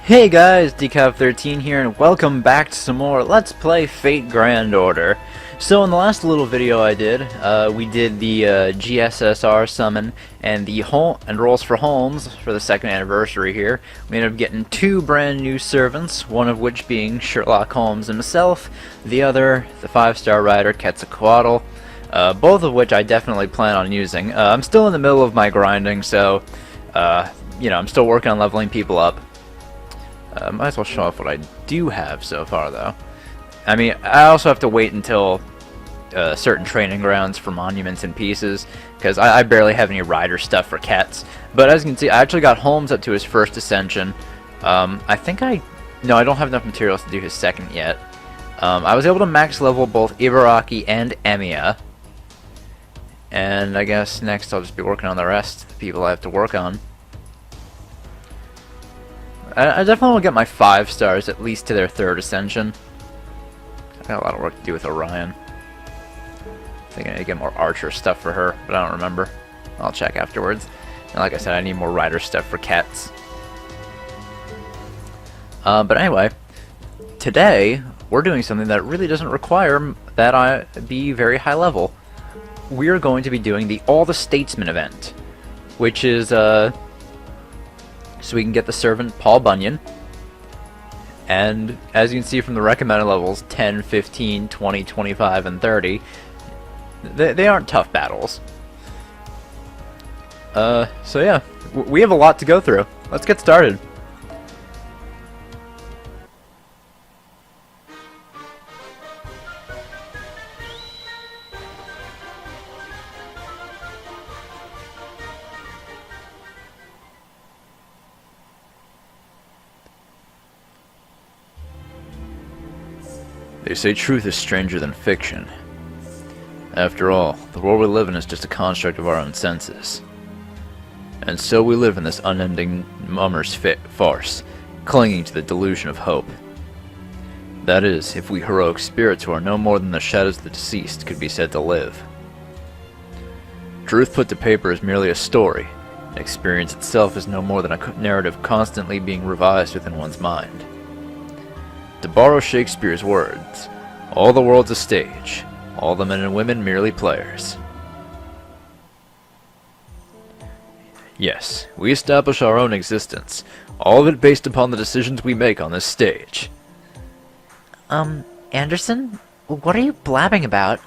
Hey guys, Decaf13 here, and welcome back to some more Let's Play Fate Grand Order. So in the last little video I did, we did the GSSR summon and the rolls for Holmes for the second anniversary here. We ended up getting two brand new servants, one of which being Sherlock Holmes himself, the other, the 5-star rider Quetzalcoatl, both of which I definitely plan on using. I'm still in the middle of my grinding, so, you know, I'm still working on leveling people up. Might as well show off what I do have so far, though. I mean, I also have to wait until certain training grounds for monuments and pieces, because I barely have any rider stuff for cats. But as you can see, I actually got Holmes up to his first ascension. I think no, I don't have enough materials to do his second yet. I was able to max level both Ibaraki and Emiya. And I guess next I'll just be working on the rest of the people I have to work on. I definitely will get my 5 stars at least to their 3rd ascension. I got a lot of work to do with Orion. I think I need to get more archer stuff for her, but I don't remember. I'll check afterwards. And like I said, I need more rider stuff for cats. But anyway, today we're doing something that really doesn't require that I be very high level. We're going to be doing the All the Statesmen event, which is so we can get the servant Paul Bunyan. And as you can see from the recommended levels 10, 15, 20, 25, and 30, they aren't tough battles. So yeah, we have a lot to go through. Let's get started. They say truth is stranger than fiction. After all, the world we live in is just a construct of our own senses. And so we live in this unending mummer's farce, clinging to the delusion of hope. That is, if we heroic spirits who are no more than the shadows of the deceased could be said to live. Truth put to paper is merely a story, and experience itself is no more than a narrative constantly being revised within one's mind. To borrow Shakespeare's words, all the world's a stage, all the men and women merely players. Yes, we establish our own existence, all of it based upon the decisions we make on this stage. Anderson? What are you blabbing about?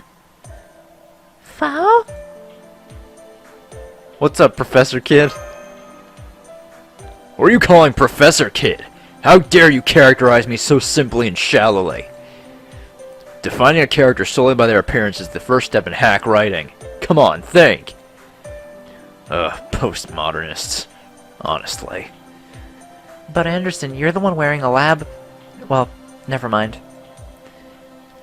Foul? What's up, Professor Kid? What are you calling Professor Kid? How dare you characterize me so simply and shallowly? Defining a character solely by their appearance is the first step in hack writing. Come on, think! Postmodernists. Honestly. But Anderson, you're the one wearing a lab... Well, never mind.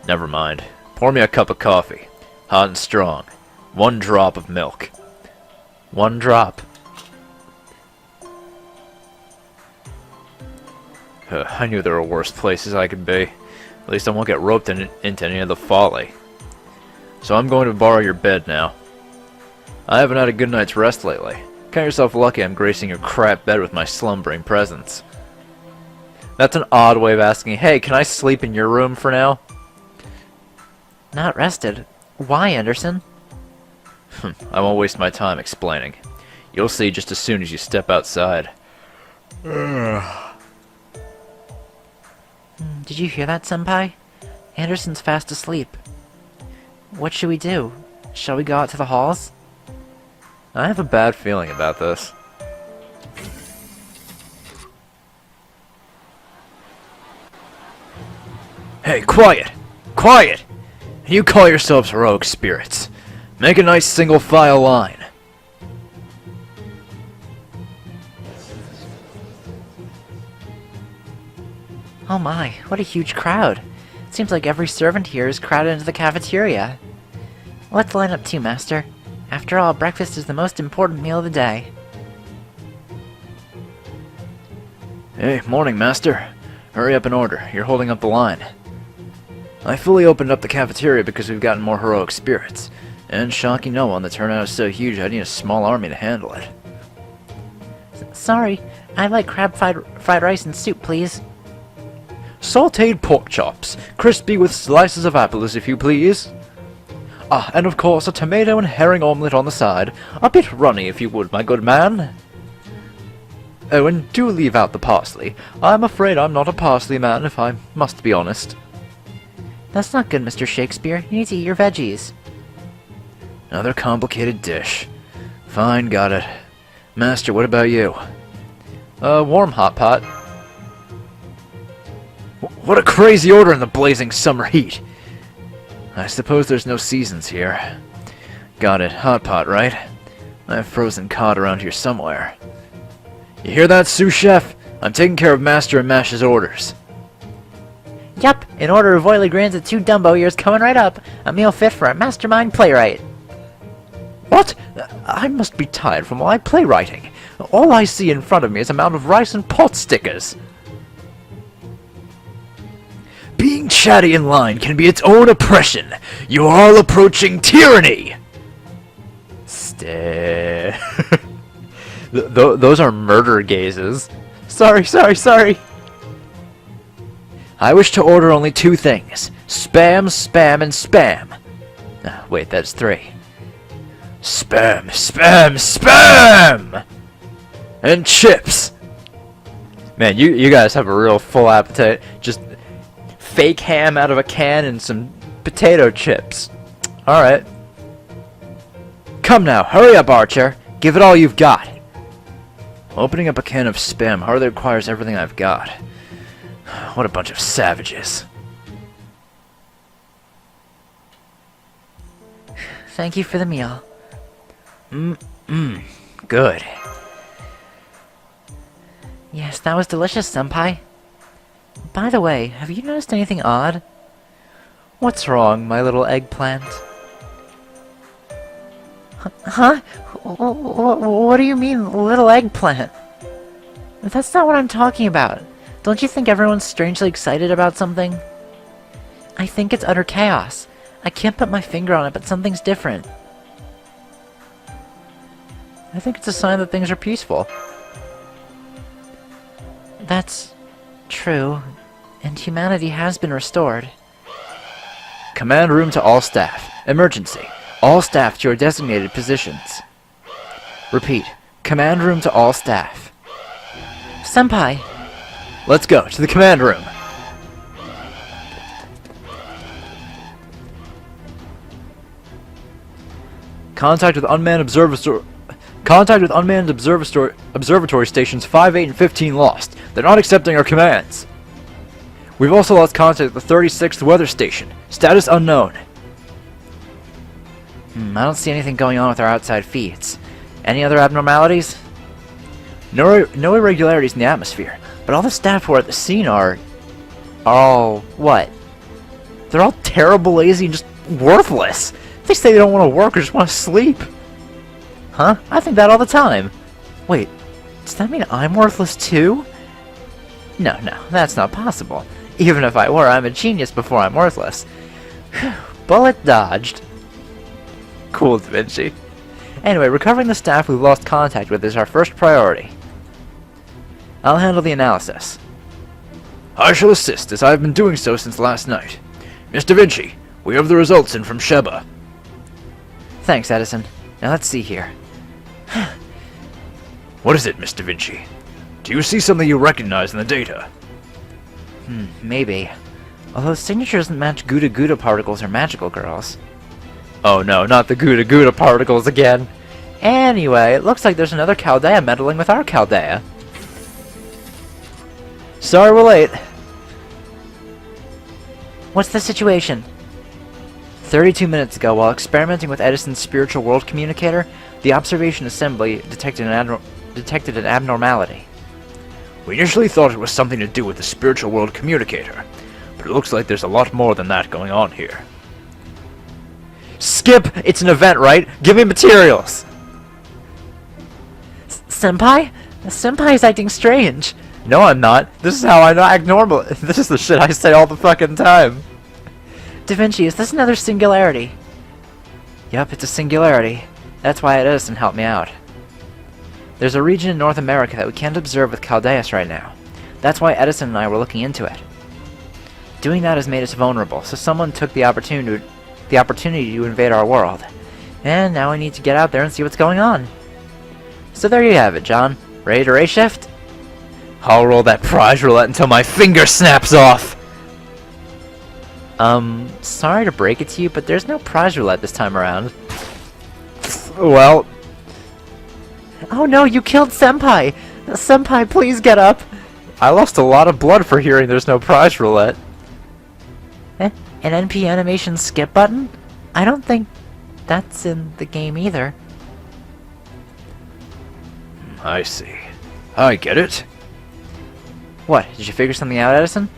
Never mind. Pour me a cup of coffee. Hot and strong. 1 drop of milk. 1 drop. I knew there were worse places I could be. At least I won't get roped into any of the folly. So I'm going to borrow your bed now. I haven't had a good night's rest lately. Count yourself lucky I'm gracing your crap bed with my slumbering presence. That's an odd way of asking, hey, can I sleep in your room for now? Not rested. Why, Anderson? I won't waste my time explaining. You'll see just as soon as you step outside. Did you hear that, Senpai? Anderson's fast asleep. What should we do? Shall we go out to the halls? I have a bad feeling about this. Hey, quiet! Quiet! You call yourselves heroic spirits. Make a nice single file line. Oh my, what a huge crowd. Seems like every servant here is crowded into the cafeteria. Let's line up too, Master. After all, breakfast is the most important meal of the day. Hey, morning, Master. Hurry up and order. You're holding up the line. I fully opened up the cafeteria because we've gotten more heroic spirits. And shocking no one, the turnout is so huge I need a small army to handle it. Sorry, I'd like fried rice and soup, please. Sautéed pork chops, crispy with slices of apples if you please. Ah, and of course a tomato and herring omelette on the side, a bit runny if you would, my good man. Oh, and do leave out the parsley. I'm afraid I'm not a parsley man, if I must be honest. That's not good, Mr. Shakespeare. You need to eat your veggies. Another complicated dish. Fine, got it. Master, what about you? Warm hot pot. What a crazy order in the blazing summer heat! I suppose there's no seasons here. Got it, hot pot, right? I have frozen cod around here somewhere. You hear that, sous chef? I'm taking care of Master and Mash's orders. Yup, an order of oily grains and 2 Dumbo ears coming right up. A meal fit for a mastermind playwright. What? I must be tired from all my playwriting. All I see in front of me is a mound of rice and pot stickers. Being chatty in line can be its own oppression. You are all approaching tyranny! Stare. Those are murder gazes. Sorry. I wish to order only 2 things. Spam, spam, and spam. Wait, that's 3. Spam, spam, spam! And chips! Man, you guys have a real full appetite. Just fake ham out of a can and some potato chips. Alright. Come now, hurry up, Archer. Give it all you've got. Opening up a can of spam hardly requires everything I've got. What a bunch of savages. Thank you for the meal. Good. Yes, that was delicious, Senpai. By the way, have you noticed anything odd? What's wrong, my little eggplant? Huh? What do you mean, little eggplant? That's not what I'm talking about. Don't you think everyone's strangely excited about something? I think it's utter chaos. I can't put my finger on it, but something's different. I think it's a sign that things are peaceful. That's true, and humanity has been restored. Command room to all staff. Emergency. All staff to your designated positions. Repeat. Command room to all staff. Senpai! Let's go to the command room. Contact with unmanned observatory. Contact with unmanned observatory stations 5, 8, and 15 lost. They're not accepting our commands. We've also lost contact with the 36th weather station. Status unknown. I don't see anything going on with our outside feeds. Any other abnormalities? No irregularities in the atmosphere, but all the staff who are at the scene are all what? They're all terrible, lazy, and just worthless. They say they don't want to work or just want to sleep. Huh? I think that all the time. Wait, does that mean I'm worthless too? No, that's not possible. Even if I were, I'm a genius before I'm worthless. Bullet dodged. Cool, Da Vinci. Anyway, recovering the staff we've lost contact with is our first priority. I'll handle the analysis. I shall assist, as I have been doing so since last night. Miss Da Vinci, we have the results in from Sheba. Thanks, Edison. Now let's see here. What is it, Miss Da Vinci? Do you see something you recognize in the data? Maybe. Although signature doesn't match Gouda Gouda particles or magical girls. Oh no, not the Gouda Gouda particles again. Anyway, it looks like there's another Chaldea meddling with our Chaldea. Sorry we're late. What's the situation? 32 minutes ago, while experimenting with Edison's spiritual world communicator, the observation assembly detected an abnormality. We initially thought it was something to do with the spiritual world communicator, but it looks like there's a lot more than that going on here. Skip! It's an event, right? Give me materials! Senpai? Senpai's acting strange. No, I'm not. This is how I act normal. This is the shit I say all the fucking time. Da Vinci, is this another singularity? Yep, it's a singularity. That's why Edison helped me out. There's a region in North America that we can't observe with Chaldeus right now. That's why Edison and I were looking into it. Doing that has made us vulnerable, so someone took the opportunity to invade our world. And now we need to get out there and see what's going on. So there you have it, John. Ready to race shift? I'll roll that prize roulette until my finger snaps off! Sorry to break it to you, but there's no prize roulette this time around. Well... Oh no, you killed Senpai! Senpai, please get up! I lost a lot of blood for hearing there's no prize roulette. An NP animation skip button? I don't think that's in the game either. I see. I get it. What, did you figure something out, Edison?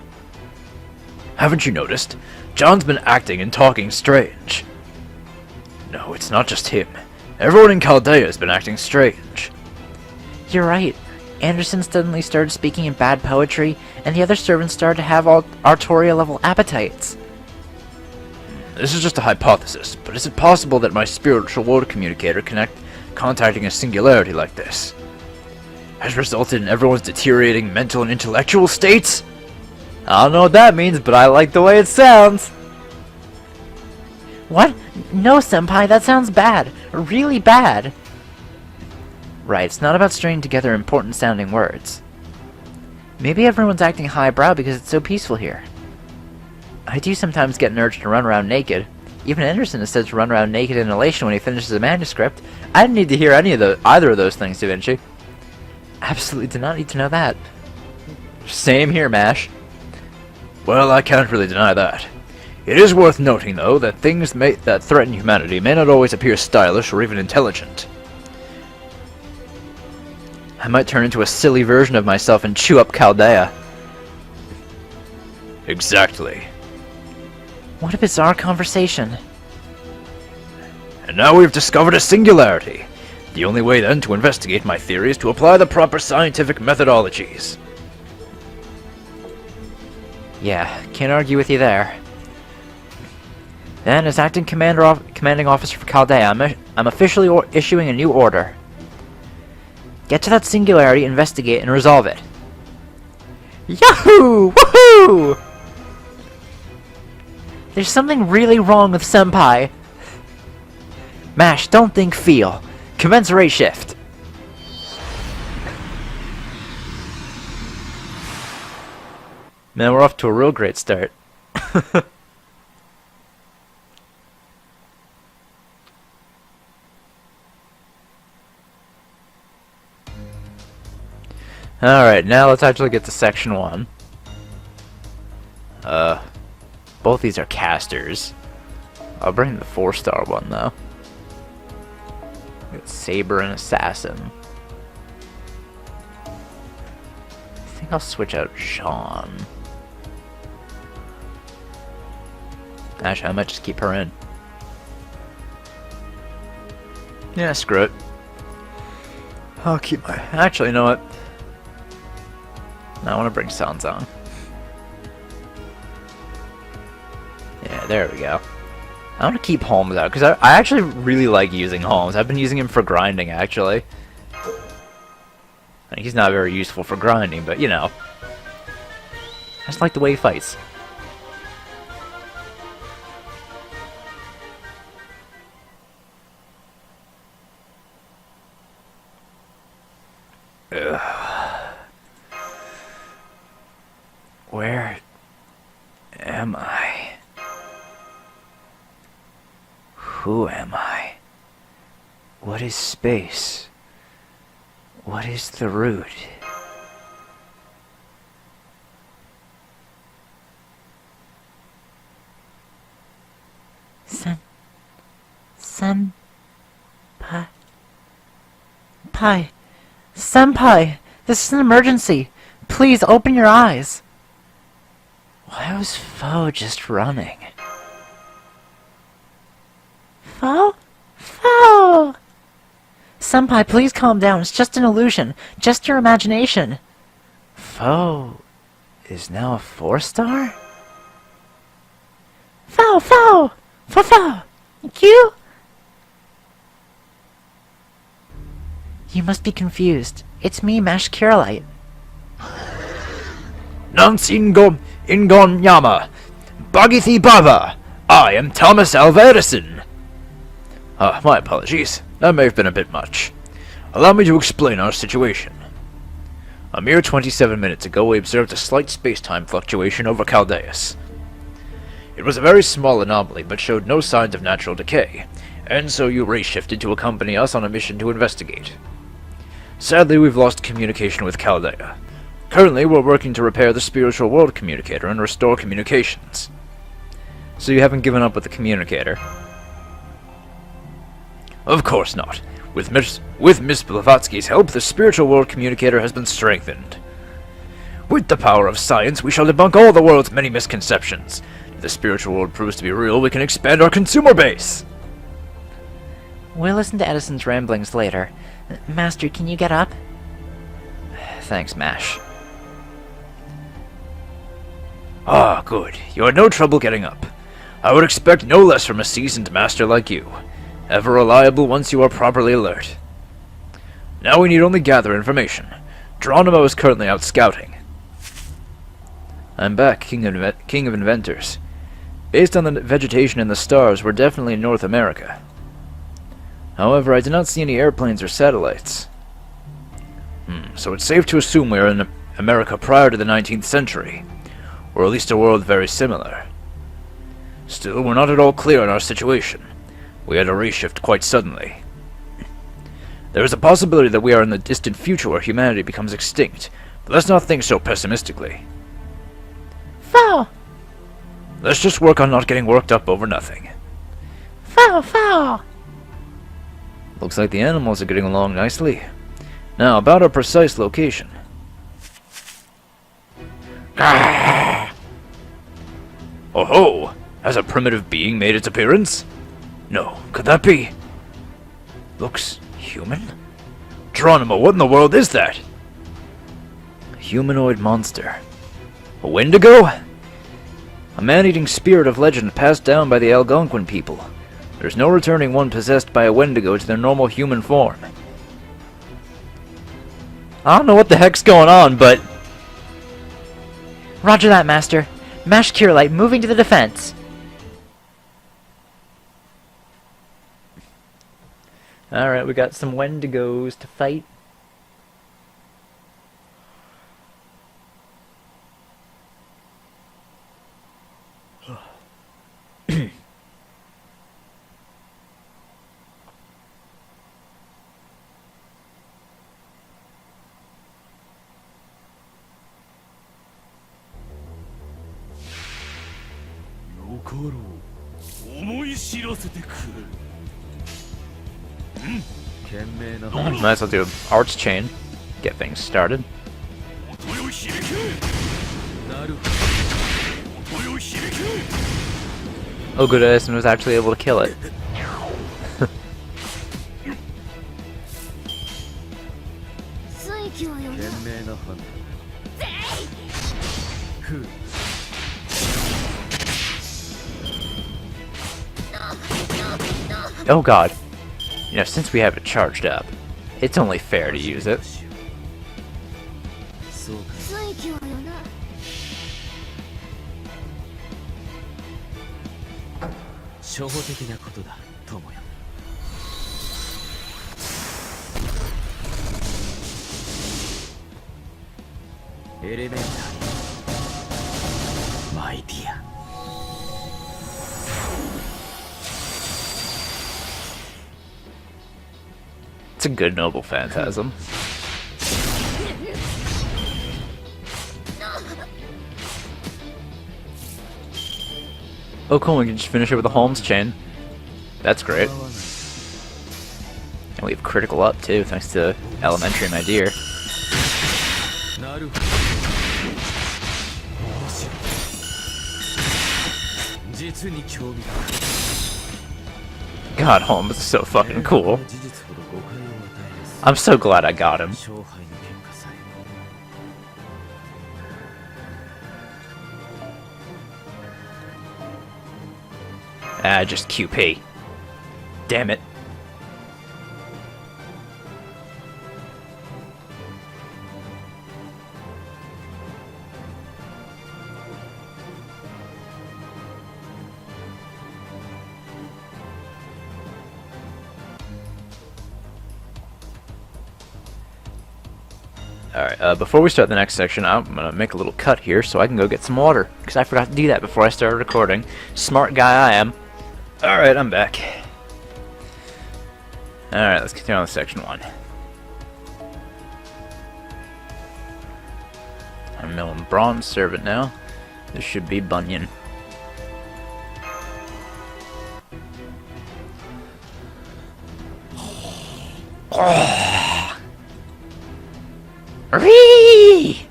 Haven't you noticed? John's been acting and talking strange. No, it's not just him. Everyone in Chaldea has been acting strange. You're right. Anderson suddenly started speaking in bad poetry, and the other servants started to have Artoria-level appetites. This is just a hypothesis, but is it possible that my spiritual world communicator contacting a singularity like this has resulted in everyone's deteriorating mental and intellectual states? I don't know what that means, but I like the way it sounds. What? No, Senpai, that sounds bad. Really bad. Right, it's not about stringing together important-sounding words. Maybe everyone's acting highbrow because it's so peaceful here. I do sometimes get an urge to run around naked. Even Anderson has said to run around naked in elation when he finishes a manuscript. I didn't need to hear either of those things, Da Vinci. Absolutely did not need to know that. Same here, Mash. Well, I can't really deny that. It is worth noting, though, that things that threaten humanity may not always appear stylish or even intelligent. I might turn into a silly version of myself and chew up Chaldea. Exactly. What a bizarre conversation. And now we've discovered a singularity. The only way then to investigate my theory is to apply the proper scientific methodologies. Yeah, can't argue with you there. Then, as acting commanding officer for Chaldea, I'm officially issuing a new order. Get to that singularity, investigate, and resolve it. Yahoo! Woohoo! There's something really wrong with Senpai. Mash, don't think, feel. Commence race shift. Man, we're off to a real great start. Alright, now let's actually get to section 1. Both these are casters. I'll bring the 4-star one, though. Got Saber and Assassin. I think I'll switch out Sean. Actually, I might just keep her in. Yeah, screw it. I'll keep my... Actually, you know what? No, I want to bring Sanzang. Yeah, there we go. I want to keep Holmes out, because I actually really like using Holmes. I've been using him for grinding, actually. I mean, he's not very useful for grinding, but, you know. I just like the way he fights. Ugh. Where am I? Who am I? What is space? What is the root? Senpai, this is an emergency. Please open your eyes. Why was Foe just running? Foe? Senpai, please calm down. It's just an illusion. Just your imagination. Foe is now a 4-star? Foe! You must be confused. It's me, Mash Curelite. Nansingo Ingon Yama, Bagithi Baba. I am Thomas Alva Edison. My apologies. That may have been a bit much. Allow me to explain our situation. A mere 27 minutes ago, we observed a slight space-time fluctuation over Caldeus. It was a very small anomaly, but showed no signs of natural decay, and so you ray-shifted to accompany us on a mission to investigate. Sadly, we've lost communication with Chaldea. Currently, we're working to repair the spiritual world communicator and restore communications. So you haven't given up with the communicator? Of course not. With Miss Blavatsky's help, the spiritual world communicator has been strengthened. With the power of science, we shall debunk all the world's many misconceptions. If the spiritual world proves to be real, we can expand our consumer base! We'll listen to Edison's ramblings later. Master, can you get up? Thanks, Mash. Ah, good. You had no trouble getting up. I would expect no less from a seasoned master like you. Ever reliable once you are properly alert. Now we need only gather information. Geronimo is currently out scouting. I'm back, King of Inventors. Based on the vegetation and the stars, we're definitely in North America. However, I do not see any airplanes or satellites. So it's safe to assume we are in America prior to the 19th century, or at least a world very similar. Still, we're not at all clear on our situation. We had a reshift quite suddenly. There is a possibility that we are in the distant future where humanity becomes extinct, but let's not think so pessimistically. Foul! Let's just work on not getting worked up over nothing. Foul, foul! Looks like the animals are getting along nicely. Now, about our precise location. Oh ho! Has a primitive being made its appearance? No, could that be? Looks human? Geronimo, what in the world is that? A humanoid monster. A Wendigo? A man-eating spirit of legend passed down by the Algonquin people. There's no returning one possessed by a Wendigo to their normal human form. I don't know what the heck's going on, but... Roger that, Master. Mash Curelite moving to the defense. Alright, we got some Wendigos to fight. Might as well do Art's chain. Get things started. Oh good, Edison was actually able to kill it. Oh god. You know, since we have it charged up, it's only fair to use it. It's a good noble phantasm. Oh cool, we can just finish it with a Holmes chain. That's great. And we have critical up too, thanks to Elementary, my dear. God, Holmes is so fucking cool. I'm so glad I got him. Ah, just QP. Damn it. Alright, before we start the next section, I'm gonna make a little cut here so I can go get some water, because I forgot to do that before I started recording. Smart guy I am. Alright, I'm back. Alright, let's continue on with section 1. I'm milling bronze servant now. This should be Bunyan. Ree!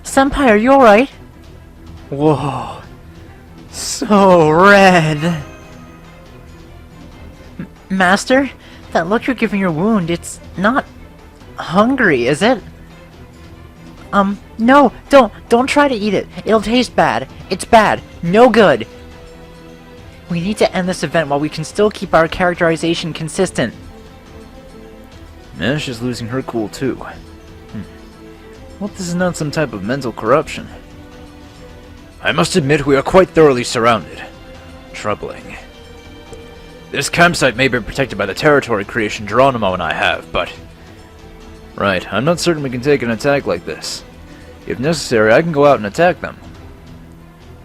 Senpai, are you alright? Whoa. So red. Master? That look you're giving your wound, it's not hungry, is it? No, don't try to eat it. It'll taste bad. It's bad. No good. We need to end this event while we can still keep our characterization consistent. Yeah, she's losing her cool too. Hope this is not some type of mental corruption. I must admit we are quite thoroughly surrounded. Troubling. This campsite may be protected by the territory creation Geronimo and I have, but... Right, I'm not certain we can take an attack like this. If necessary, I can go out and attack them.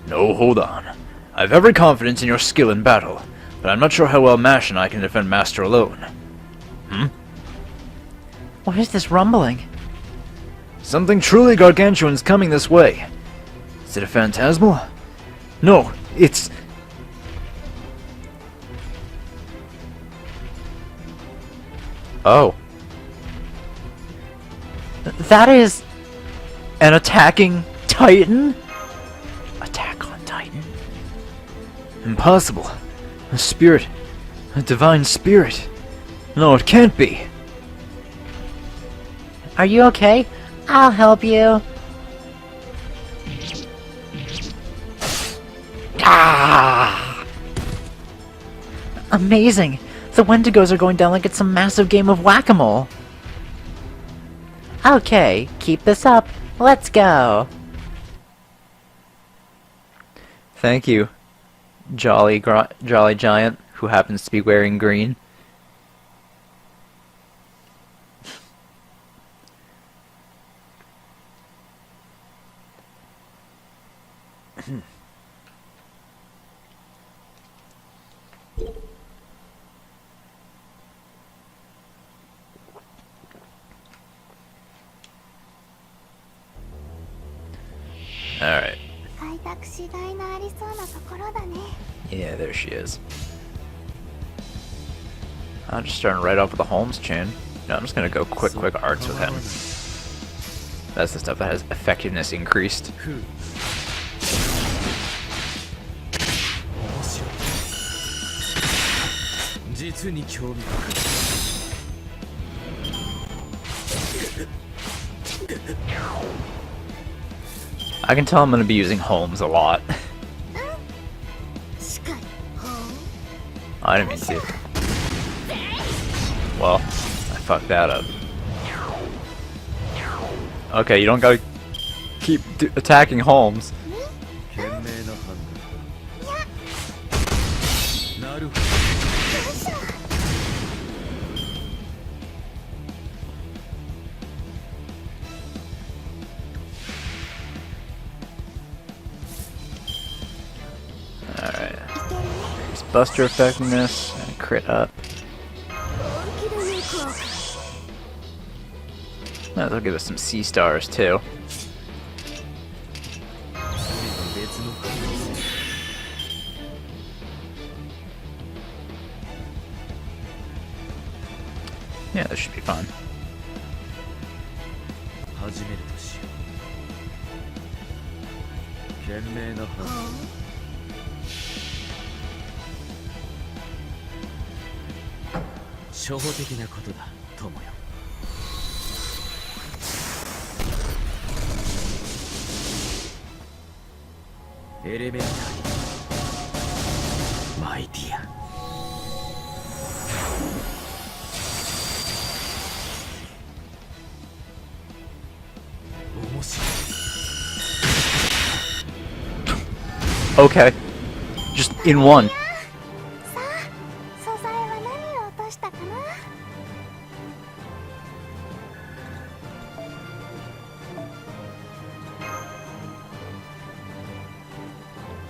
No, hold on. I have every confidence in your skill in battle, but I'm not sure how well Mash and I can defend Master alone. What is this rumbling? Something truly gargantuan's coming this way. Is it a phantasmal? No, it's... Oh. That is... an attacking Titan? Attack on Titan? Impossible. A spirit. A divine spirit. No, it can't be. Are you okay? I'll help you. Ah! Amazing! The Wendigos are going down like it's some massive game of whack-a-mole. Okay, keep this up. Let's go. Thank you, Jolly Giant, who happens to be wearing green. Alright. Yeah, there she is. I'm just starting right off with the Holmes chain. No, I'm just gonna go quick arts with him. That's the stuff that has effectiveness increased. I can tell I'm gonna be using Holmes a lot. I didn't mean to. Well, I fucked that up. Okay, you don't gotta keep attacking Holmes. Alright. There's Buster effectiveness and crit up. Oh, they'll give us some C stars too. Yeah, this should be fun. My dear. Okay. Just in one.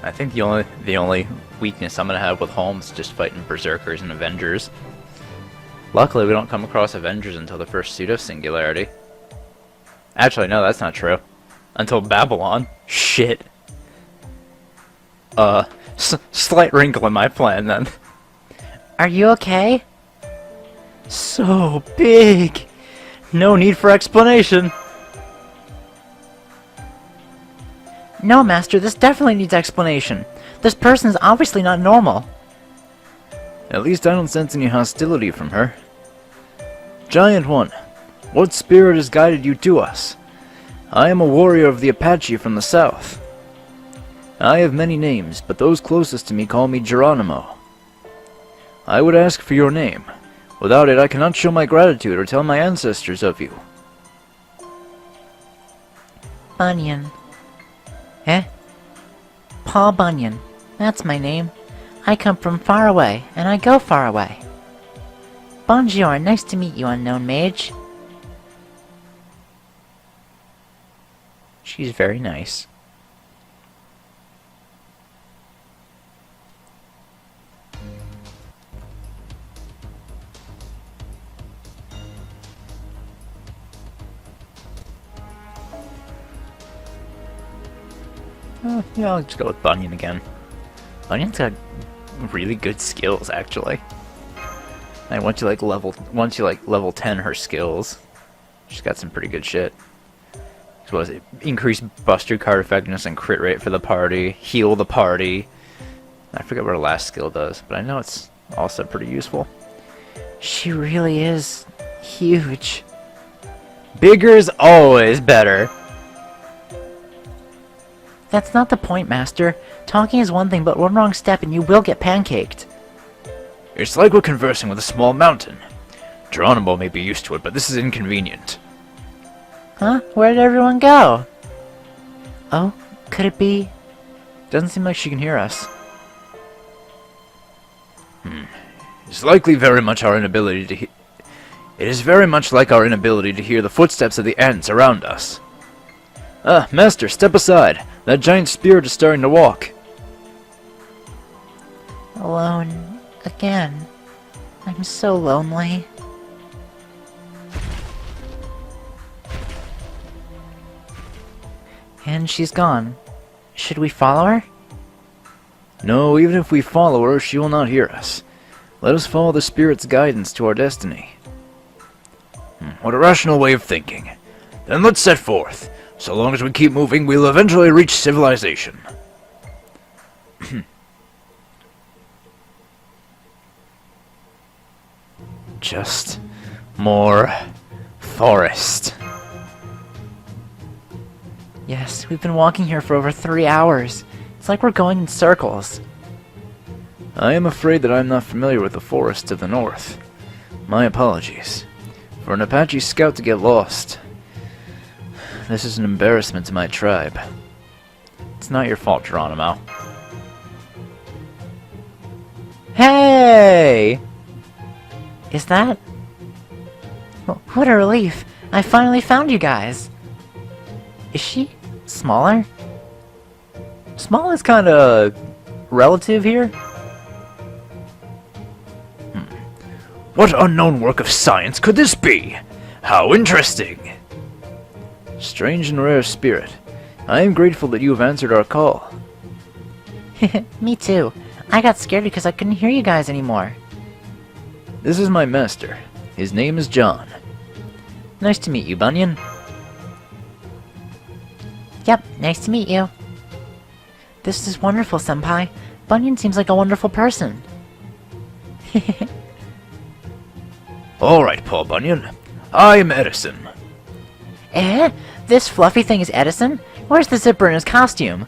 I think the only weakness I'm gonna have with Holmes is just fighting Berserkers and Avengers. Luckily, we don't come across Avengers until the first pseudo-singularity. Actually, no, that's not true. Until Babylon. Shit. Slight wrinkle in my plan, then. Are you okay? So big! No need for explanation. No, Master, this definitely needs explanation. This person is obviously not normal. At least I don't sense any hostility from her. Giant One, what spirit has guided you to us? I am a warrior of the Apache from the south. I have many names, but those closest to me call me Geronimo. I would ask for your name. Without it, I cannot show my gratitude or tell my ancestors of you. Bunyan. Eh? Paul Bunyan. That's my name. I come from far away, and I go far away. Bonjour, nice to meet you, unknown mage. She's very nice. Yeah, I'll just go with Bunyan again. Bunyan's got really good skills, actually. And once you level 10 her skills, she's got some pretty good shit. So what was it? Increase buster card effectiveness and crit rate for the party, heal the party. I forget what her last skill does, but I know it's also pretty useful. She really is huge. Bigger's always better. That's not the point, Master. Talking is one thing, but one wrong step and you will get pancaked. It's like we're conversing with a small mountain. Geronimo may be used to it, but this is inconvenient. Huh? Where did everyone go? Oh, could it be? Doesn't seem like she can hear us. It's likely very much our inability to It is very much like our inability to hear the footsteps of the ants around us. Master, step aside. That giant spirit is starting to walk. Alone again. I'm so lonely. And she's gone. Should we follow her? No, even if we follow her, she will not hear us. Let us follow the spirit's guidance to our destiny. What a rational way of thinking. Then let's set forth. So long as we keep moving, we'll eventually reach civilization. Just more forest. Yes, we've been walking here for over 3 hours. It's like we're going in circles. I am afraid that I am not familiar with the forests of the north. My apologies. For an Apache scout to get lost. This is an embarrassment to my tribe. It's not your fault, Geronimo. Hey! Is that... What a relief. I finally found you guys. Is she smaller? Small is kinda relative here. What unknown work of science could this be? How interesting! Strange and rare spirit. I am grateful that you have answered our call. Me too. I got scared because I couldn't hear you guys anymore. This is my master. His name is John. Nice to meet you, Bunyan. Yep, nice to meet you. This is wonderful, Senpai. Bunyan seems like a wonderful person. Alright, Paul Bunyan. I am Edison. Eh? This fluffy thing is Edison? Where's the zipper in his costume?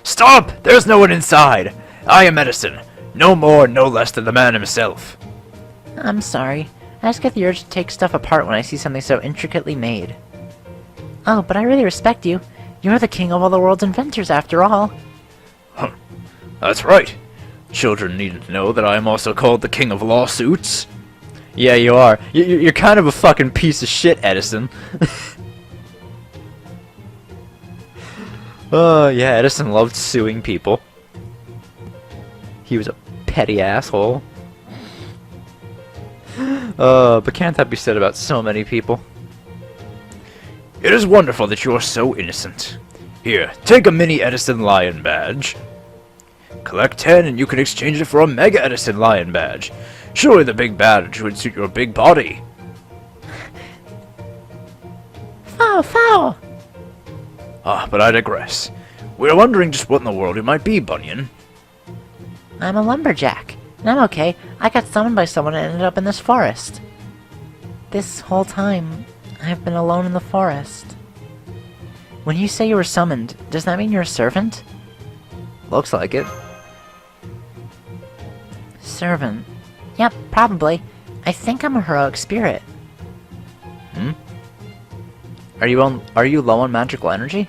Stop! There's no one inside! I am Edison. No more, no less than the man himself. I'm sorry. I just get the urge to take stuff apart when I see something so intricately made. Oh, but I really respect you. You're the king of all the world's inventors, after all. Huh. That's right. Children needn't to know that I am also called the king of lawsuits. Yeah, you are. You're kind of a fucking piece of shit, Edison. Yeah, Edison loved suing people. He was a petty asshole. But can't that be said about so many people? It is wonderful that you are so innocent. Here, take a mini Edison Lion badge. Collect 10 and you can exchange it for a Mega Edison Lion badge. Surely the big badge would suit your big body. Foul, foul! Ah, but I digress. We are wondering just what in the world it might be, Bunyan. I'm a lumberjack. And I'm okay. I got summoned by someone and ended up in this forest. This whole time, I've been alone in the forest. When you say you were summoned, does that mean you're a servant? Looks like it. Servant. Yep, probably. I think I'm a heroic spirit. Hmm? Are you low on magical energy?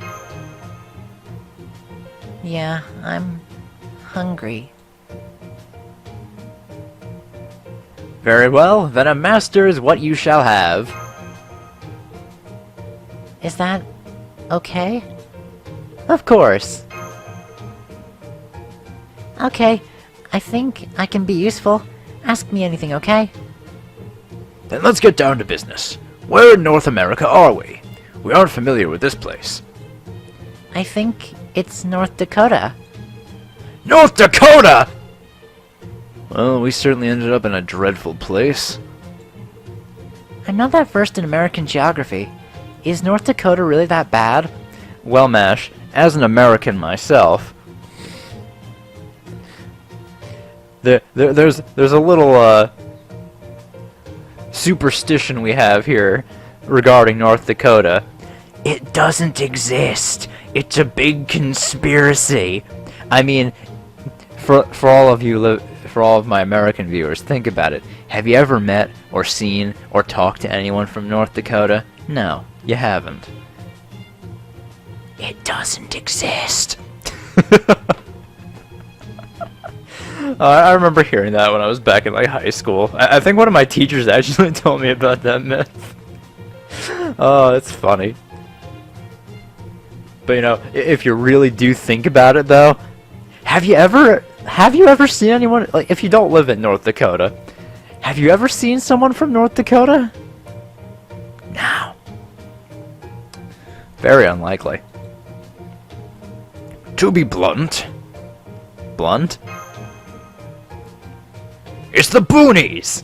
Yeah, I'm hungry. Very well, then a master is what you shall have. Is that okay? Of course. Okay, I think I can be useful. Ask me anything, okay? Then let's get down to business. Where in North America are we? We aren't familiar with this place. I think it's North Dakota. North Dakota! Well, we certainly ended up in a dreadful place. I'm not that versed in American geography. Is North Dakota really that bad? Well, Mash, as an American myself, there's a little superstition we have here regarding North Dakota. It doesn't exist. It's a big conspiracy. I mean, for all of my American viewers, think about it. Have you ever met or seen or talked to anyone from North Dakota? No, you haven't. It doesn't exist. I remember hearing that when I was back in like high school. I think one of my teachers actually told me about that myth. Oh, it's funny. But you know, if you really do think about it though, have you ever seen anyone, like, if you don't live in North Dakota, have you ever seen someone from North Dakota? No. Very unlikely. To be blunt. Blunt? It's the boonies!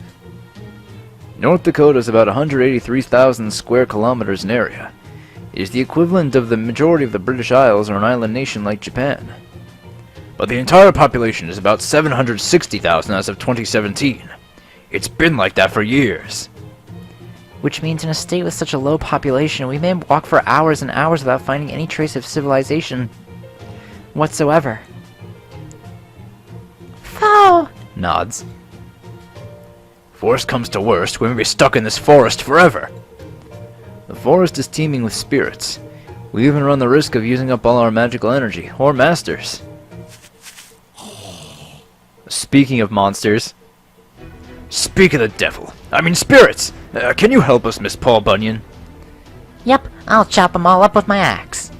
North Dakota is about 183,000 square kilometers in area. It is the equivalent of the majority of the British Isles or an island nation like Japan. But the entire population is about 760,000 as of 2017. It's been like that for years. Which means in a state with such a low population, we may walk for hours and hours without finding any trace of civilization whatsoever. Foul! Nods. If worst comes to worst, we may be stuck in this forest forever. The forest is teeming with spirits. We even run the risk of using up all our magical energy, or masters. Speaking of monsters. Speak of the devil. I mean spirits! Can you help us, Miss Paul Bunyan? Yep, I'll chop them all up with my axe.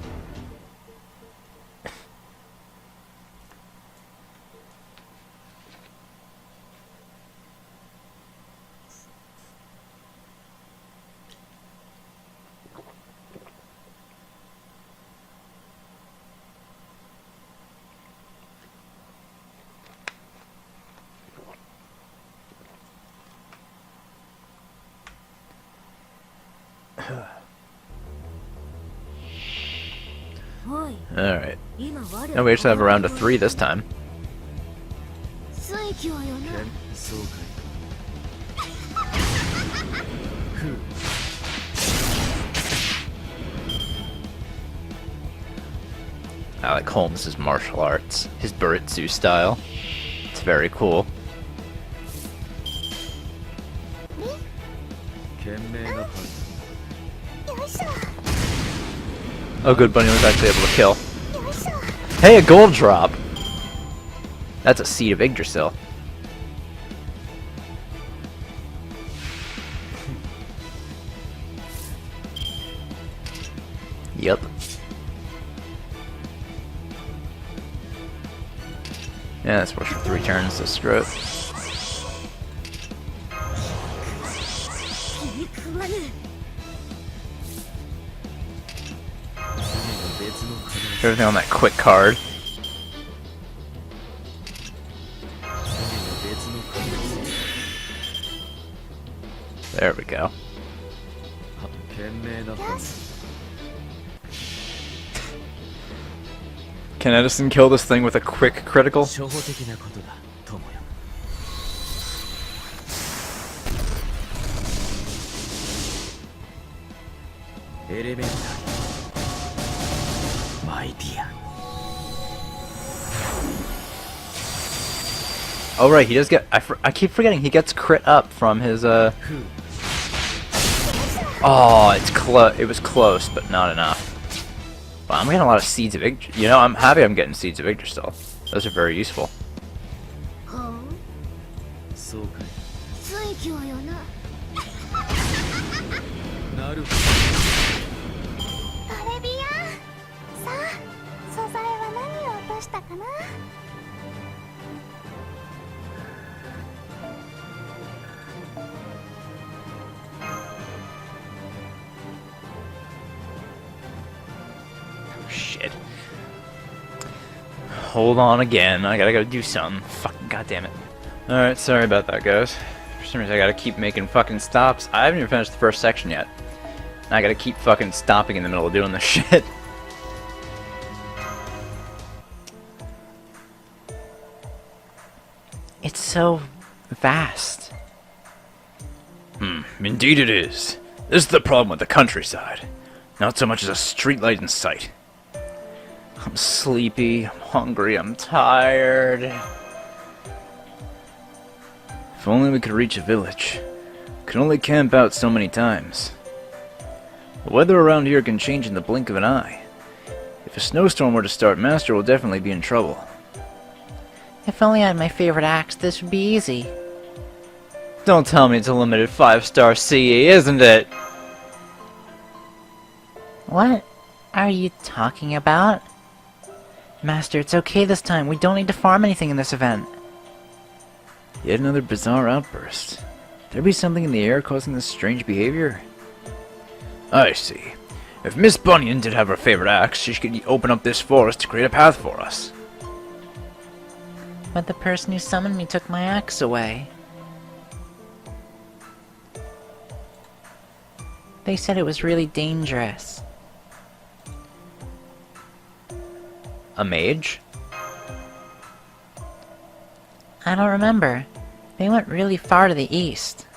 Alright. Now we actually have a round of 3 this time. I like Holmes' martial arts, his Buritsu style. It's very cool. Oh good, Bunyan was actually able to kill. Hey, a gold drop! That's a seed of Yggdrasil. Yep. Yeah, that's push for 3 turns to screw it. Everything on that quick card. There we go. Can Edison kill this thing with a quick critical? Oh right, he does get. I keep forgetting he gets crit up from his Oh, it's close. It was close, but not enough. Well, I'm getting a lot of seeds of Yggdrasil. You know, I'm happy I'm getting seeds of Yggdrasil. Those are very useful. Shit. Hold on again. I gotta go do something. Fucking goddamn it. Alright, sorry about that, guys. For some reason, I gotta keep making fucking stops. I haven't even finished the first section yet. And I gotta keep fucking stopping in the middle of doing this shit. It's so vast. Indeed it is. This is the problem with the countryside. Not so much as a streetlight in sight. I'm sleepy, I'm hungry, I'm tired. If only we could reach a village. Could only camp out so many times. The weather around here can change in the blink of an eye. If a snowstorm were to start, Master will definitely be in trouble. If only I had my favorite axe, this would be easy. Don't tell me it's a limited 5-star CE, isn't it? What are you talking about? Master, it's okay this time. We don't need to farm anything in this event. Yet another bizarre outburst. There be something in the air causing this strange behavior? I see. If Miss Bunyan did have her favorite axe, she could open up this forest to create a path for us. But the person who summoned me took my axe away. They said it was really dangerous. A mage? I don't remember. They went really far to the east.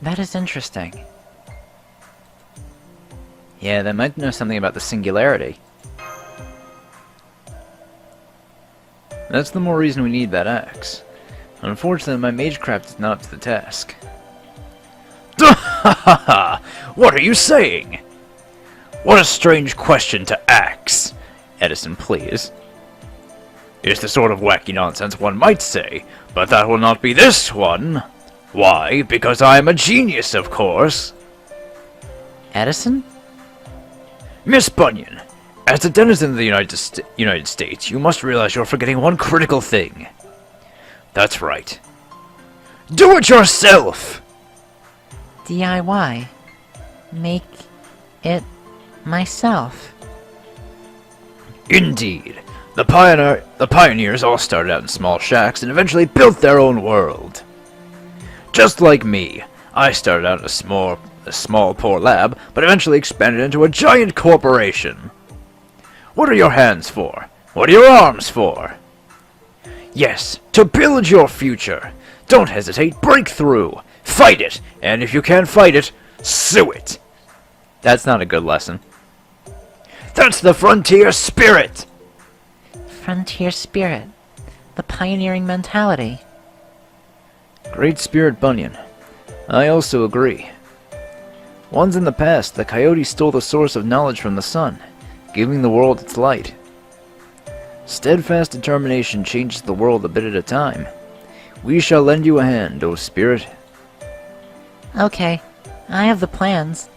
That is interesting. Yeah, they might know something about the singularity. That's the more reason we need that axe. Unfortunately, my magecraft is not up to the task. What are you saying? What a strange question to axe. Edison, please. It's the sort of wacky nonsense one might say, but that will not be this one. Why? Because I am a genius, of course. Edison? Miss Bunyan, as a denizen of the United States, you must realize you're forgetting one critical thing. That's right. Do it yourself! DIY. Make it myself. Indeed. The pioneers all started out in small shacks and eventually built their own world. Just like me, I started out in a small poor lab, but eventually expanded into a giant corporation. What are your hands for? What are your arms for? Yes, to build your future. Don't hesitate, break through. Fight it, and if you can't fight it, sue it. That's not a good lesson. That's the frontier spirit! Frontier spirit. The pioneering mentality. Great spirit, Bunyan. I also agree. Once in the past, the coyote stole the source of knowledge from the sun, giving the world its light. Steadfast determination changes the world a bit at a time. We shall lend you a hand, O spirit. Okay, I have the plans.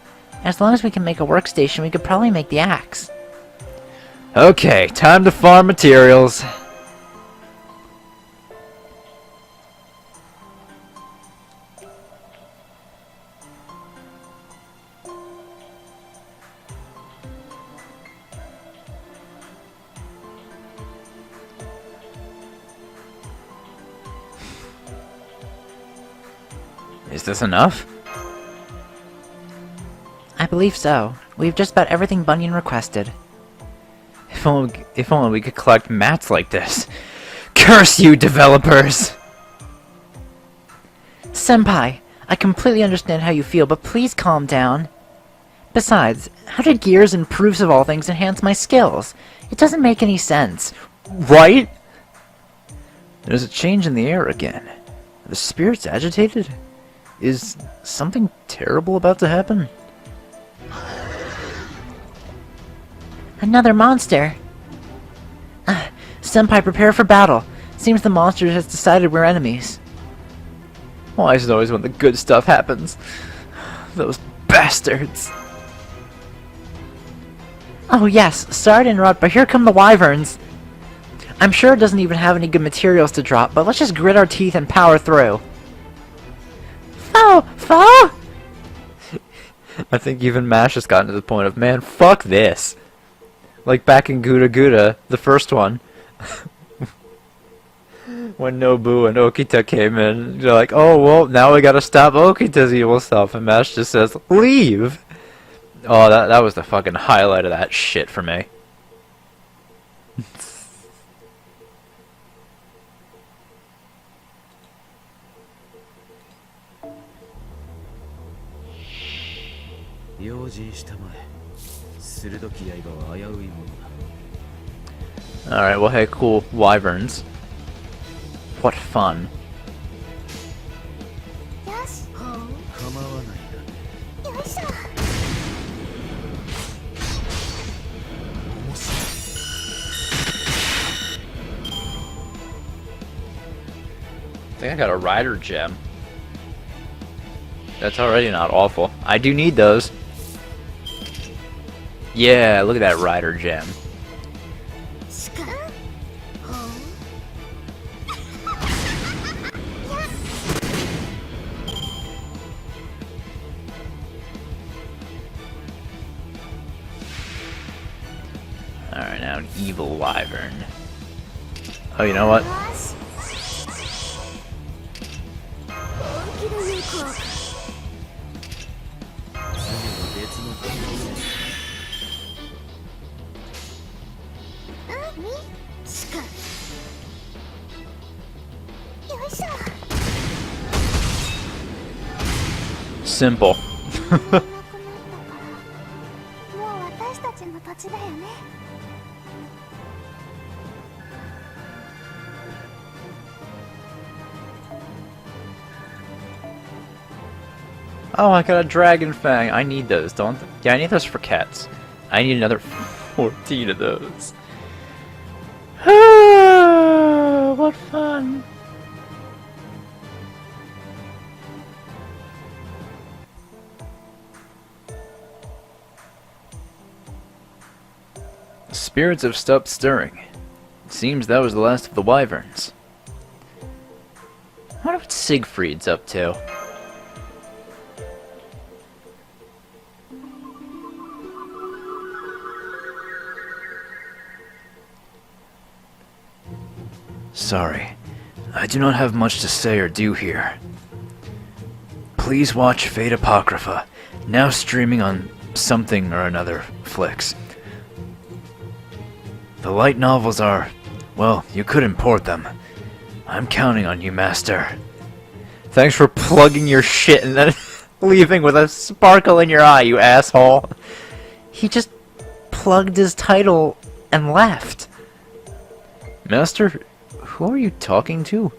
As long as we can make a workstation, we could probably make the axe. Okay, time to farm materials. Is this enough? I believe so. We have just about everything Bunyan requested. If only we could collect mats like this. Curse you, developers! Senpai, I completely understand how you feel, but please calm down. Besides, how did gears and proofs of all things enhance my skills? It doesn't make any sense. Right? There's a change in the air again. Are the spirits agitated? Is something terrible about to happen? Another monster. Senpai, prepare for battle. Seems the monster has decided we're enemies. Why is it always when the good stuff happens? Those bastards. Oh yes, sorry to interrupt, but here come the wyverns. I'm sure it doesn't even have any good materials to drop, but let's just grit our teeth and power through. Foe! I think even Mash has gotten to the point of, man, fuck this. Like back in Gouda Gouda, the first one. When Nobu and Okita came in, they're like, oh, well, now we gotta stop Okita's evil self. And Mash just says, leave! Oh, that was the fucking highlight of that shit for me. Alright, well, hey, cool. Wyverns. What fun. I think I got a rider gem. That's already not awful. I do need those. Yeah, look at that rider gem. Alright, now an evil wyvern. Oh, you know what? Simple. Oh, I got a dragon fang. I need those, don't I? Yeah, I need those for cats. I need another 14 of those. What fun. Spirits have stopped stirring. It seems that was the last of the wyverns. I wonder what Siegfried's up to. Sorry, I do not have much to say or do here. Please watch Fate Apocrypha, now streaming on something or another flicks. The light novels are, well, you could import them. I'm counting on you, Master. Thanks for plugging your shit and then leaving with a sparkle in your eye, you asshole. He just plugged his title and left. Master, who are you talking to?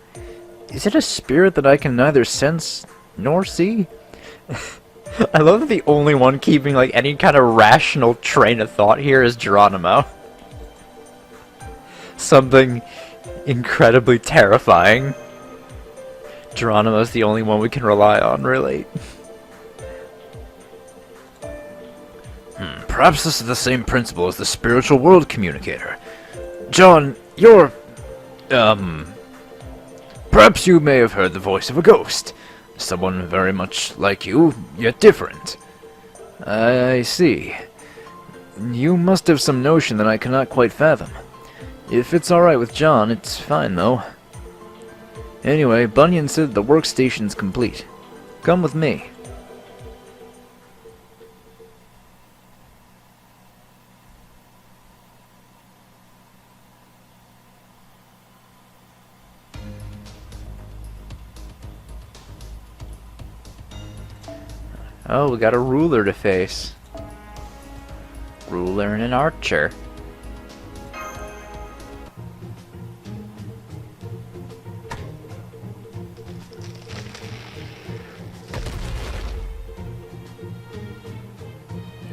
Is it a spirit that I can neither sense nor see? I love that the only one keeping like any kind of rational train of thought here is Geronimo. Something incredibly terrifying. Geronimo's the only one we can rely on, really. Perhaps this is the same principle as the spiritual world communicator. John, you're... Perhaps you may have heard the voice of a ghost. Someone very much like you, yet different. I see. You must have some notion that I cannot quite fathom. If it's alright with John, it's fine though. Anyway, Bunyan said the workstation's complete. Come with me. Oh, we got a ruler to face. Ruler and an archer.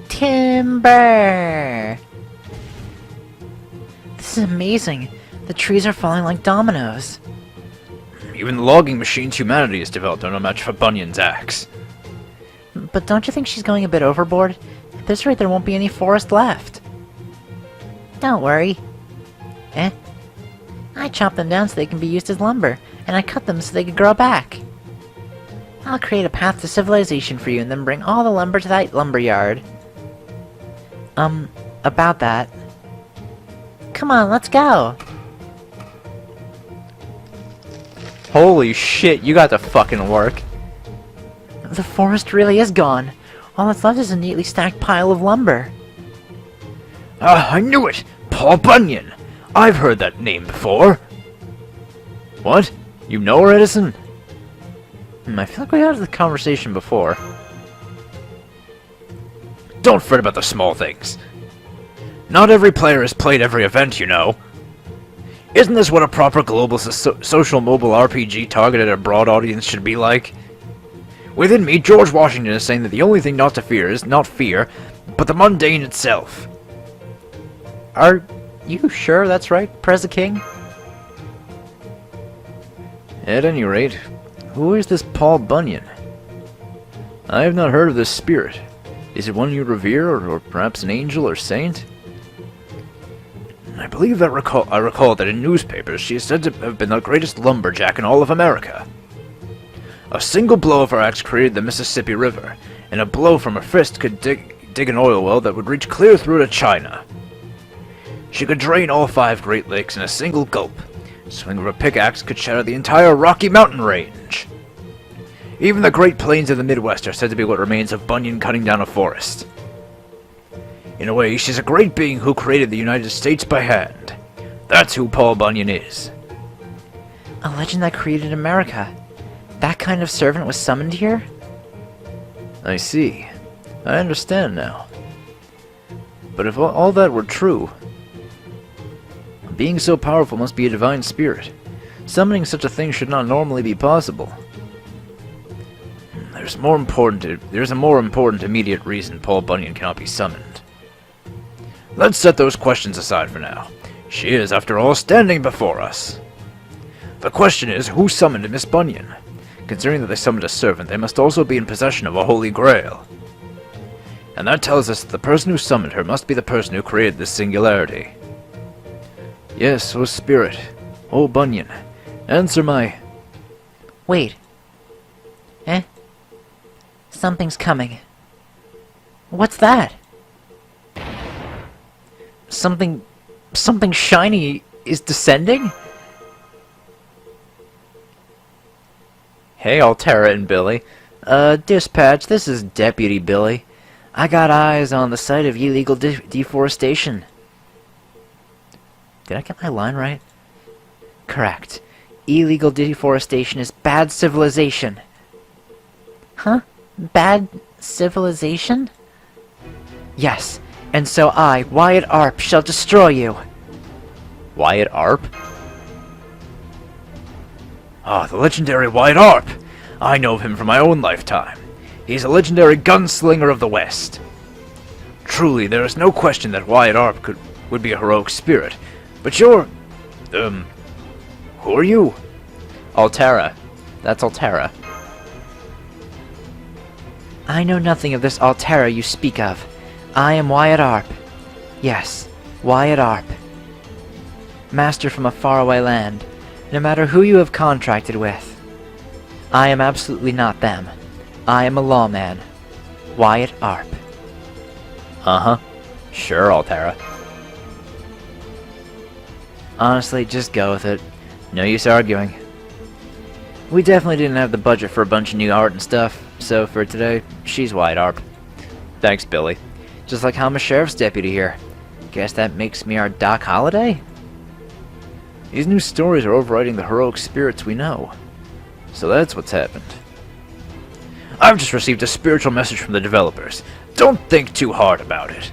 Timber! This is amazing. The trees are falling like dominoes. Even the logging machines humanity has developed are no match for Bunyan's axe. But don't you think she's going a bit overboard? At this rate, there won't be any forest left. Don't worry. I chop them down so they can be used as lumber, and I cut them so they can grow back. I'll create a path to civilization for you and then bring all the lumber to that lumber yard. About that. Come on, let's go! Holy shit, you got to fucking work. The forest really is gone. All that's left is a neatly stacked pile of lumber. Ah, I knew it! Paul Bunyan! I've heard that name before. What? You know her, Edison? I feel like we had the conversation before. Don't fret about the small things. Not every player has played every event, you know. Isn't this what a proper global social mobile RPG targeted at a broad audience should be like? Within me, George Washington is saying that the only thing not to fear is not fear, but the mundane itself. Are you sure that's right, Prez the King? At any rate, who is this Paul Bunyan? I have not heard of this spirit. Is it one you revere, or perhaps an angel or saint? I believe that I recall that in newspapers she is said to have been the greatest lumberjack in all of America. A single blow of her axe created the Mississippi River, and a blow from her fist could dig an oil well that would reach clear through to China. She could drain all 5 Great Lakes in a single gulp. Swing of a pickaxe could shatter the entire Rocky Mountain range. Even the Great Plains of the Midwest are said to be what remains of Bunyan cutting down a forest. In a way, she's a great being who created the United States by hand. That's who Paul Bunyan is. A legend that created America. That kind of servant was summoned here? I see. I understand now. But if all that were true, a being so powerful must be a divine spirit. Summoning such a thing should not normally be possible. There's a more important immediate reason Paul Bunyan cannot be summoned. Let's set those questions aside for now. She is, after all, standing before us. The question is, who summoned Miss Bunyan? Considering that they summoned a servant, they must also be in possession of a holy grail. And that tells us that the person who summoned her must be the person who created this singularity. Yes, O spirit, O Bunyan, answer my... Wait. Something's coming. What's that? Something shiny is descending? Hey, Altera and Billy. Dispatch, this is Deputy Billy. I got eyes on the site of illegal deforestation. Did I get my line right? Correct. Illegal deforestation is bad civilization. Huh? Bad civilization? Yes, and so I, Wyatt Art, shall destroy you. Wyatt Art? Ah, the legendary Wyatt Art! I know of him from my own lifetime. He's a legendary gunslinger of the West. Truly, there is no question that Wyatt Art would be a heroic spirit. But you're... who are you? Altera. That's Altera. I know nothing of this Altera you speak of. I am Wyatt Art. Yes, Wyatt Art. Master from a faraway land, no matter who you have contracted with. I am absolutely not them. I am a lawman. Wyatt Art. Uh-huh. Sure, Altera. Honestly, just go with it. No use arguing. We definitely didn't have the budget for a bunch of new art and stuff, so for today, she's Wyatt Art. Thanks, Billy. Just like how I'm a sheriff's deputy here. Guess that makes me our Doc Holliday? These new stories are overriding the heroic spirits we know. So that's what's happened. I've just received a spiritual message from the developers. Don't think too hard about it.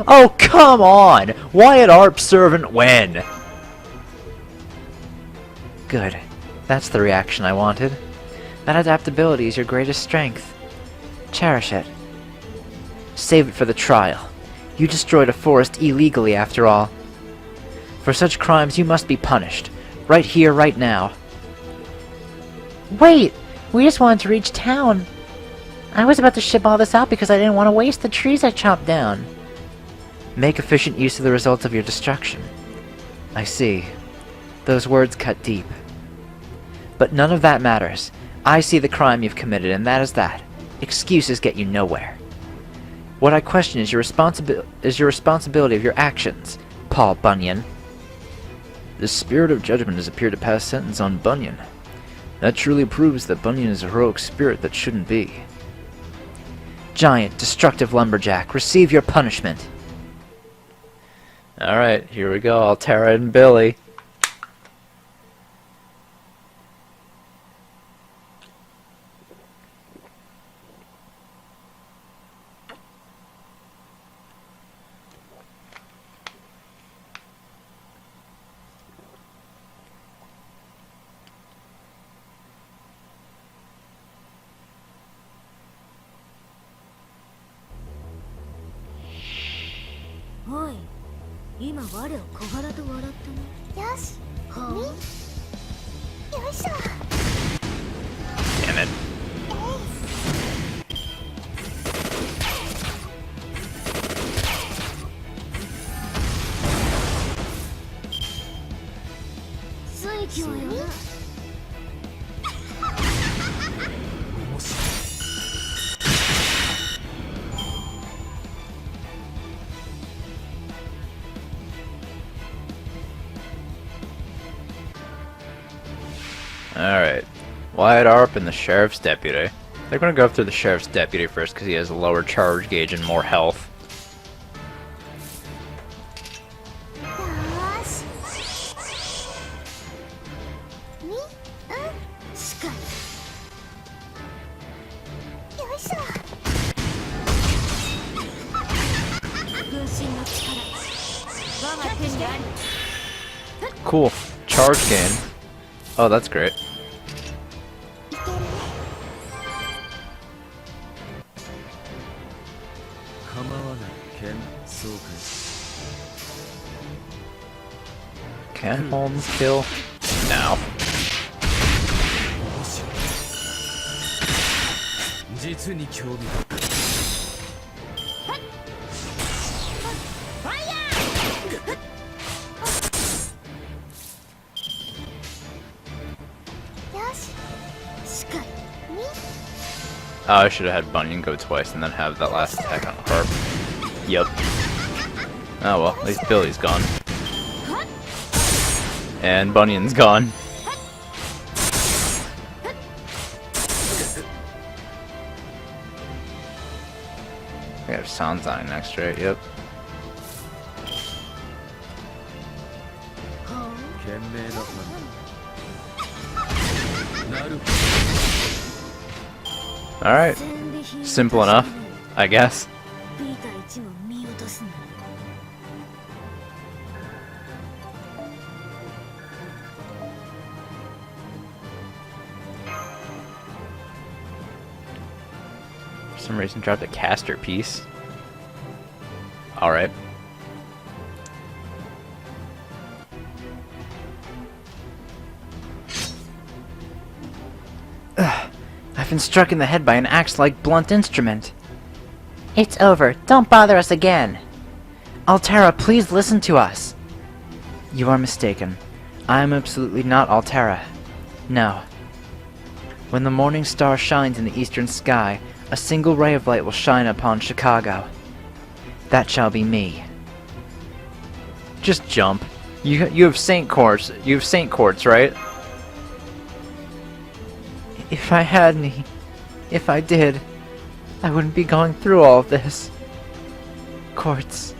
Oh, come on! Wyatt Art servant when? Good. That's the reaction I wanted. That adaptability is your greatest strength. Cherish it. Save it for the trial. You destroyed a forest illegally, after all. For such crimes, you must be punished. Right here, right now. Wait! We just wanted to reach town. I was about to ship all this out because I didn't want to waste the trees I chopped down. Make efficient use of the results of your destruction. I see. Those words cut deep. But none of that matters. I see the crime you've committed, and that is that. Excuses get you nowhere. What I question is your responsibility of your actions, Paul Bunyan. The spirit of judgment has appeared to pass sentence on Bunyan. That truly proves that Bunyan is a heroic spirit that shouldn't be. Giant, destructive lumberjack, receive your punishment. Alright, here we go, Altera and Billy. Oi, 今我を小腹と笑ったね。よし。はあ。よいしょ。Damn it. Alright. Wyatt Art and the sheriff's deputy. They're gonna go after the sheriff's deputy first because he has a lower charge gauge and more health. Cool. Charge gain. Oh, that's great. Can Holmes kill? Now. Oh, I should have had Bunyan go twice and then have that last attack on Harp. Yep. Oh well, at least Billy's gone. And Bunyan's gone. We have Sanzai next, right? Yep. Alright. Simple enough, I guess. For some reason dropped a caster piece. Alright. I've been struck in the head by an axe-like blunt instrument. It's over. Don't bother us again. Altera, please listen to us. You are mistaken. I am absolutely not Altera. No. When the morning star shines in the eastern sky, a single ray of light will shine upon Chicago. That shall be me. Just jump. You have Saint Quartz. You have Saint Quartz, right? If I had any, if I did, I wouldn't be going through all of this. Quartz.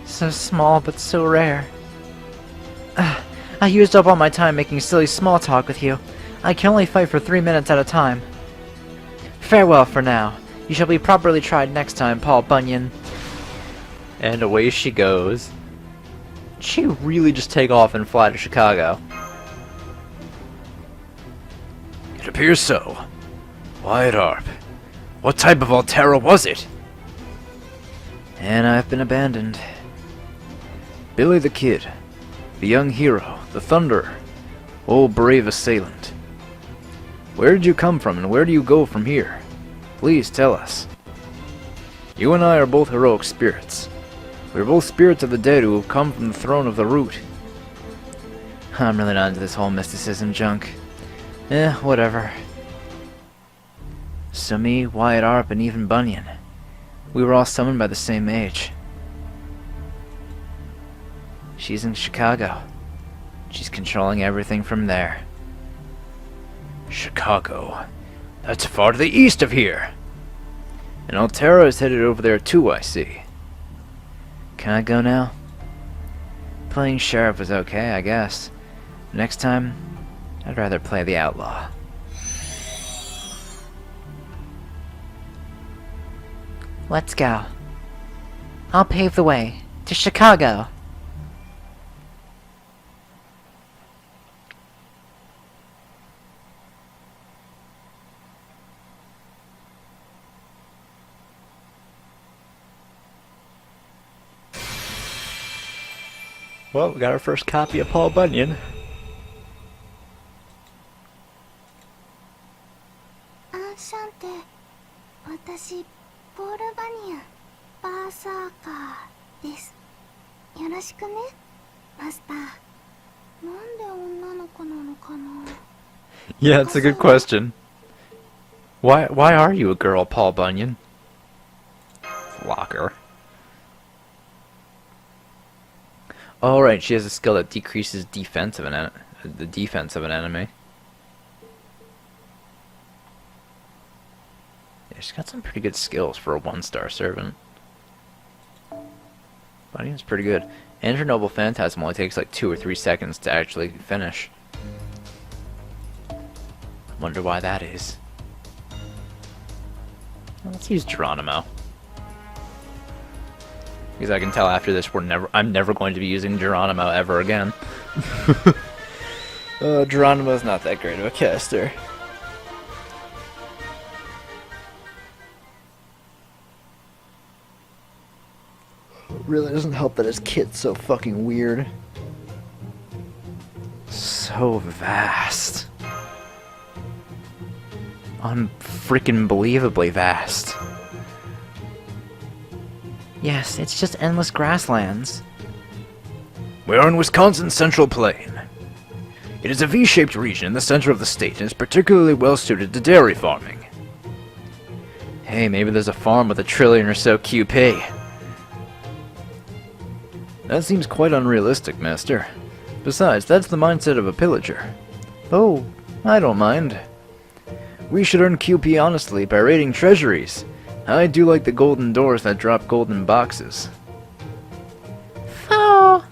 So small but so rare. I used up all my time making silly small talk with you. I can only fight for 3 minutes at a time. Farewell for now. You shall be properly tried next time, Paul Bunyan. And away she goes. Did she really just take off and fly to Chicago? It appears so. Wyatt Art. What type of Altera was it? And I've been abandoned. Billy the Kid. The young hero. The Thunderer. Oh, brave assailant. Where did you come from and where do you go from here? Please tell us. You and I are both heroic spirits. We're both spirits of the dead who have come from the throne of the root. I'm really not into this whole mysticism junk. Whatever. So me, Wyatt Art, and even Bunyan. We were all summoned by the same mage. She's in Chicago. She's controlling everything from there. Chicago. That's far to the east of here. And Altera is headed over there too, I see. Can I go now? Playing sheriff was okay, I guess. Next time, I'd rather play the outlaw. Let's go. I'll pave the way. To Chicago. Well, we got our first copy of Paul Bunyan. Yeah, it's a good question. Why are you a girl, Paul Bunyan? Locker. Oh, right, she has a skill that decreases defense of the defense of an enemy. Yeah, she's got some pretty good skills for a 1-star servant. Bunyan's pretty good. And her Noble Phantasm only takes like 2 or 3 seconds to actually finish. Wonder why that is. Well, let's use Geronimo. Because I can tell after this I'm never going to be using Geronimo ever again. Geronimo's not that great of a caster. Really doesn't help that his kit's so fucking weird. So vast. Unfreaking believably vast. Yes, it's just endless grasslands. We are in Wisconsin's Central Plain. It is a V-shaped region in the center of the state and is particularly well suited to dairy farming. Hey, maybe there's a farm with 1 trillion or so QP. That seems quite unrealistic, Master. Besides, that's the mindset of a pillager. Oh, I don't mind. We should earn QP honestly by raiding treasuries. I do like the golden doors that drop golden boxes. Oh,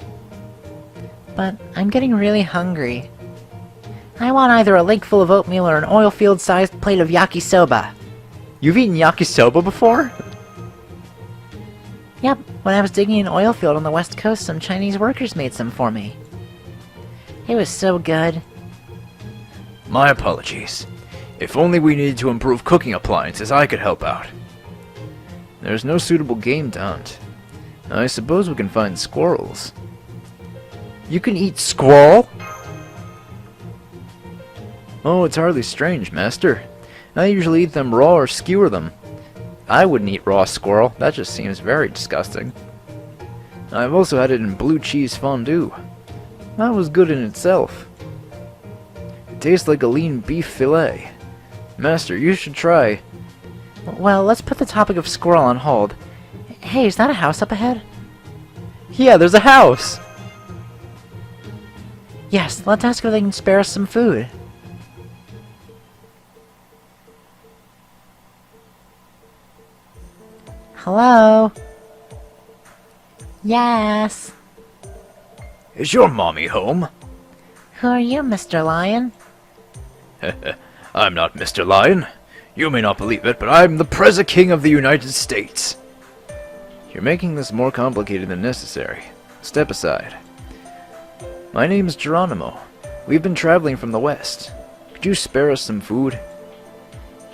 but I'm getting really hungry. I want either a lake full of oatmeal or an oil field-sized plate of yakisoba. You've eaten yakisoba before? Yep, when I was digging an oil field on the west coast, some Chinese workers made some for me. It was so good. My apologies. If only we needed to improve cooking appliances, I could help out. There's no suitable game to hunt. I suppose we can find squirrels. You can eat squirrel? Oh, it's hardly strange, Master. I usually eat them raw or skewer them. I wouldn't eat raw squirrel. That just seems very disgusting. I've also had it in blue cheese fondue. That was good in itself. It tastes like a lean beef fillet. Master, you should try. Well, let's put the topic of squirrel on hold. Hey, is that a house up ahead? Yeah, there's a house! Yes, let's ask if they can spare us some food. Hello? Yes? Is your mommy home? Who are you, Mr. Lion? I'm not Mr. Lion. You may not believe it, but I'm the Preza King of the United States. You're making this more complicated than necessary. Step aside. My name's Geronimo. We've been traveling from the west. Could you spare us some food?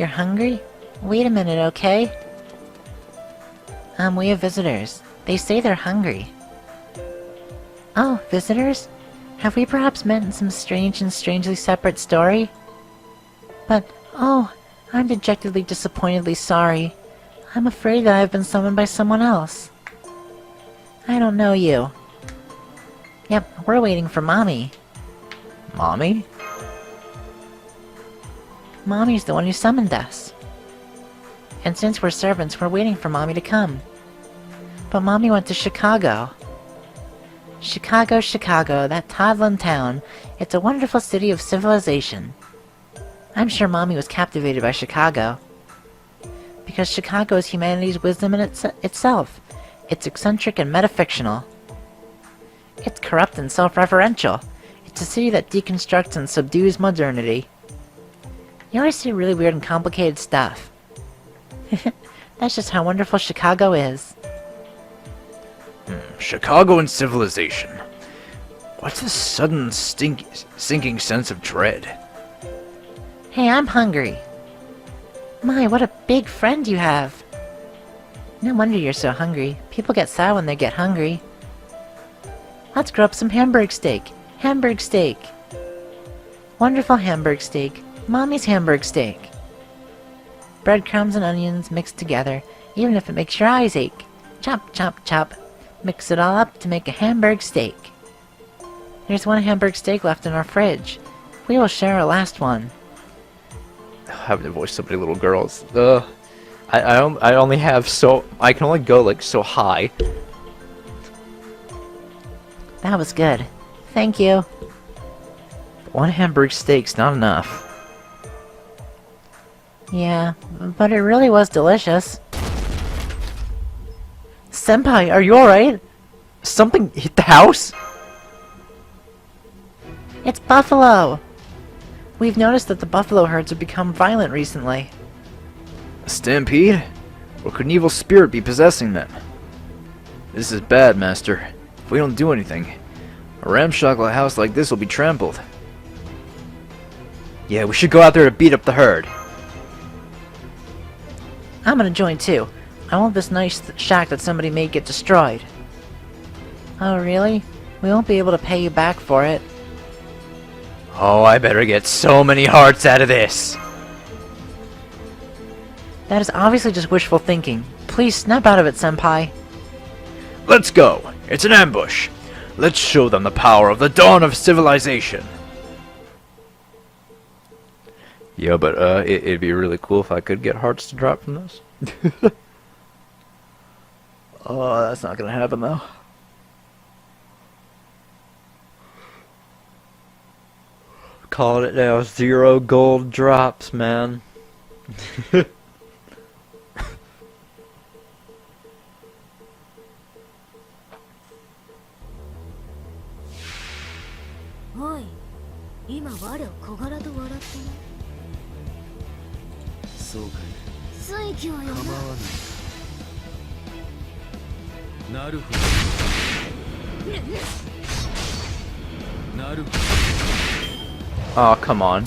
You're hungry? Wait a minute, okay? We have visitors. They say they're hungry. Oh, visitors? Have we perhaps met in some strange and strangely separate story? But, oh, I'm dejectedly disappointedly sorry. I'm afraid that I've been summoned by someone else. I don't know you. Yep, we're waiting for Mommy. Mommy? Mommy's the one who summoned us. And since we're servants, we're waiting for Mommy to come. But Mommy went to Chicago. Chicago, Chicago, that toddling town. It's a wonderful city of civilization. I'm sure Mommy was captivated by Chicago. Because Chicago is humanity's wisdom in itself. It's eccentric and metafictional. It's corrupt and self-referential. It's a city that deconstructs and subdues modernity. You always say really weird and complicated stuff. That's just how wonderful Chicago is. Chicago and civilization. What's this sudden sinking sense of dread? Hey, I'm hungry. My, what a big friend you have. No wonder you're so hungry. People get sad when they get hungry. Let's grow up some Hamburg steak. Hamburg steak. Wonderful Hamburg steak. Mommy's Hamburg steak. Breadcrumbs and onions mixed together, even if it makes your eyes ache. Chop, chop, chop. Mix it all up to make a Hamburg steak. There's one Hamburg steak left in our fridge. We will share our last one. Having to voice so many little girls. I only have I can only go like so high. That was good. Thank you. One Hamburg steak's not enough. Yeah, but it really was delicious. Senpai, are you alright? Something hit the house? It's buffalo! We've noticed that the buffalo herds have become violent recently. A stampede? Or could an evil spirit be possessing them? This is bad, Master. If we don't do anything, a ramshackle house like this will be trampled. Yeah, we should go out there to beat up the herd. I'm gonna join too. I want this nice shack that somebody made get destroyed. Oh, really? We won't be able to pay you back for it. Oh, I better get so many hearts out of this. That is obviously just wishful thinking. Please snap out of it, Senpai. Let's go. It's an ambush. Let's show them the power of the dawn of civilization. Yeah, but it'd be really cool if I could get hearts to drop from this. Oh, that's not gonna happen though. Calling it now, 0 gold drops, man.おい、今我を小柄と笑ってね。そうかい。水気をよな。構わない。なるほど。なるほど。 Oh, come on.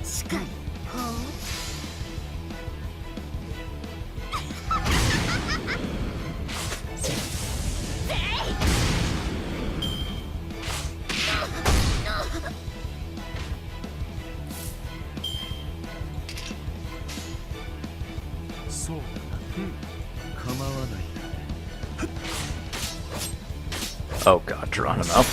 しかり、ほう。そうだな。構わない。 Oh god, Geronimo.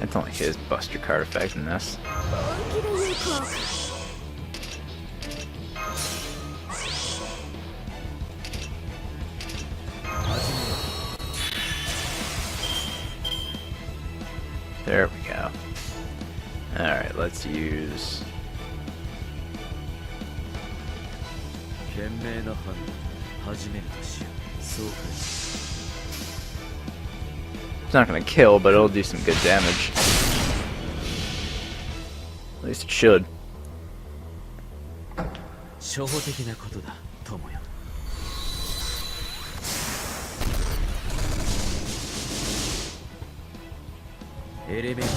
It's only his Buster card effect in this. 本気で言うか There we go. Alright, let's use... 賢明な判断始めるとしようそうか It's not gonna kill, but it'll do some good damage. At least it should. 初歩的なことだ友よエレメンタリ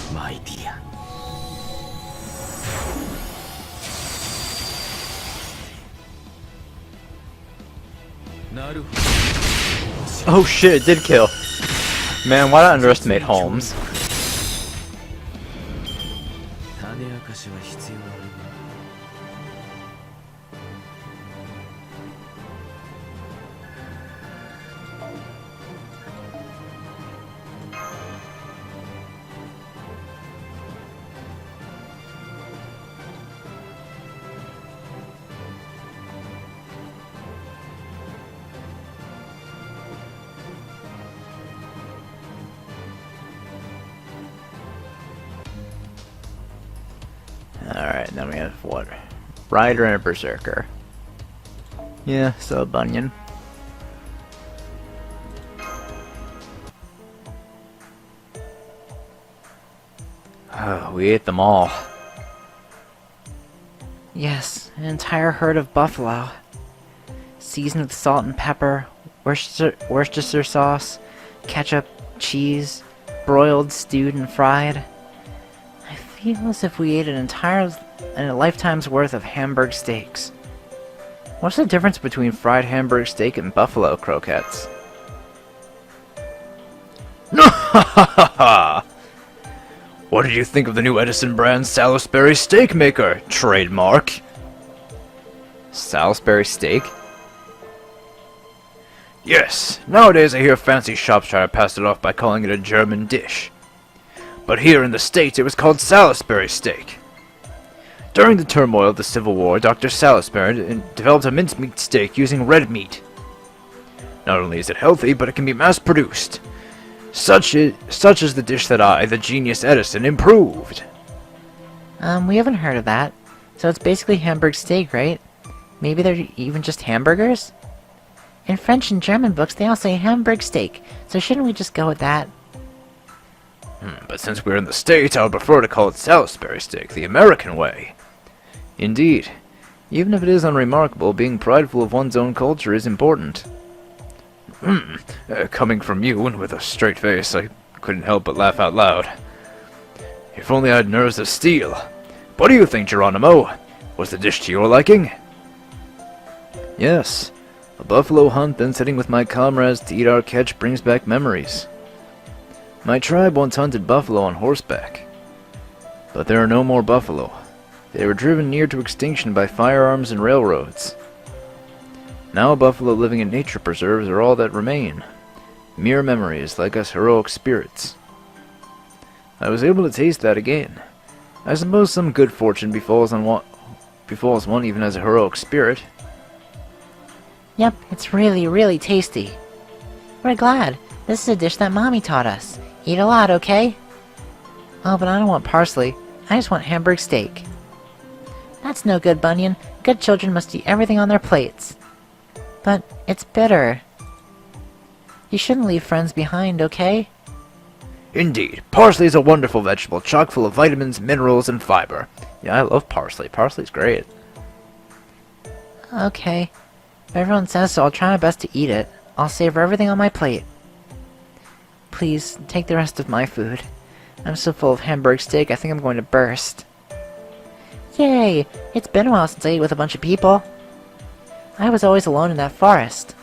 ーマイディア Oh shit, it did kill. Man, why not underestimate Holmes? 種明かしは必要だ Alright, then we have what? Rider and a Berserker. Yeah, so Bunyan. Oh, we ate them all. Yes, an entire herd of buffalo. Seasoned with salt and pepper, Worcestershire sauce, ketchup, cheese, broiled, stewed, and fried. I feel as if we ate a lifetime's worth of Hamburg steaks. What's the difference between fried Hamburg steak and buffalo croquettes? What did you think of the new Edison brand Salisbury Steak Maker? Trademark. Salisbury steak? Yes, nowadays I hear fancy shops try to pass it off by calling it a German dish. But here in the States it was called Salisbury steak. During the turmoil of the Civil War, Dr. Salisbury developed a mincemeat steak using red meat. Not only is it healthy, but it can be mass-produced. Such is the dish that I, the genius Edison, improved. We haven't heard of that. So it's basically Hamburg steak, right? Maybe they're even just hamburgers? In French and German books, they all say Hamburg steak, so shouldn't we just go with that? But since we're in the States, I would prefer to call it Salisbury steak, the American way. Indeed. Even if it is unremarkable, being prideful of one's own culture is important. Coming from you, and with a straight face, I couldn't help but laugh out loud. If only I had nerves of steel. What do you think, Geronimo? Was the dish to your liking? Yes. A buffalo hunt, then sitting with my comrades to eat our catch brings back memories. My tribe once hunted buffalo on horseback. But there are no more buffalo. They were driven near to extinction by firearms and railroads. Now buffalo living in nature preserves are all that remain. Mere memories, like us heroic spirits. I was able to taste that again. I suppose some good fortune befalls one even as a heroic spirit. Yep, it's really, really tasty. We're glad. This is a dish that Mommy taught us. Eat a lot, okay? Oh, but I don't want parsley. I just want Hamburg steak. That's no good, Bunyan. Good children must eat everything on their plates. But it's bitter. You shouldn't leave friends behind, okay? Indeed. Parsley is a wonderful vegetable, chock full of vitamins, minerals, and fiber. Yeah, I love parsley. Parsley's great. Okay. If everyone says so, I'll try my best to eat it. I'll savor everything on my plate. Please, take the rest of my food. I'm so full of Hamburg steak, I think I'm going to burst. Yay! It's been a while since I ate with a bunch of people. I was always alone in that forest.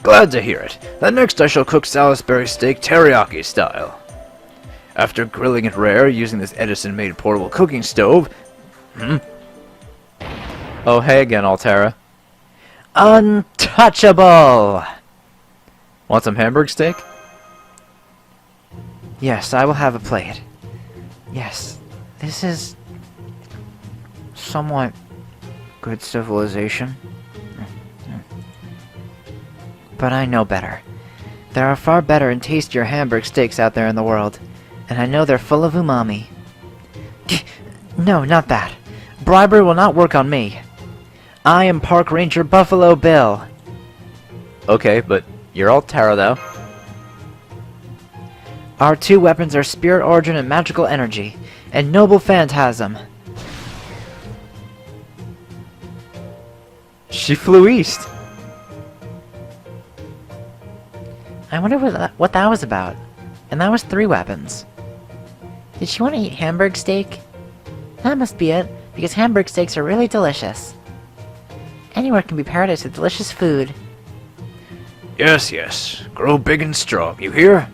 Glad to hear it. Then next I shall cook Salisbury steak teriyaki style. After grilling it rare using this Edison-made portable cooking stove... Oh, hey again, Altera. Untouchable! Want some Hamburg steak? Yes, I will have a plate. Yes, this is somewhat good civilization. But I know better. There are far better and tastier Hamburg steaks out there in the world, and I know they're full of umami. No, not that. Bribery will not work on me. I am Park Ranger Buffalo Bill. Okay, but you're all Tara though. Our two weapons are Spirit Origin and Magical Energy, and Noble Phantasm. She flew east. I wonder what that was about. And that was 3 weapons. Did she want to eat Hamburg steak? That must be it, because Hamburg steaks are really delicious. Anywhere can be paradise with delicious food. Yes, yes. Grow big and strong, you hear?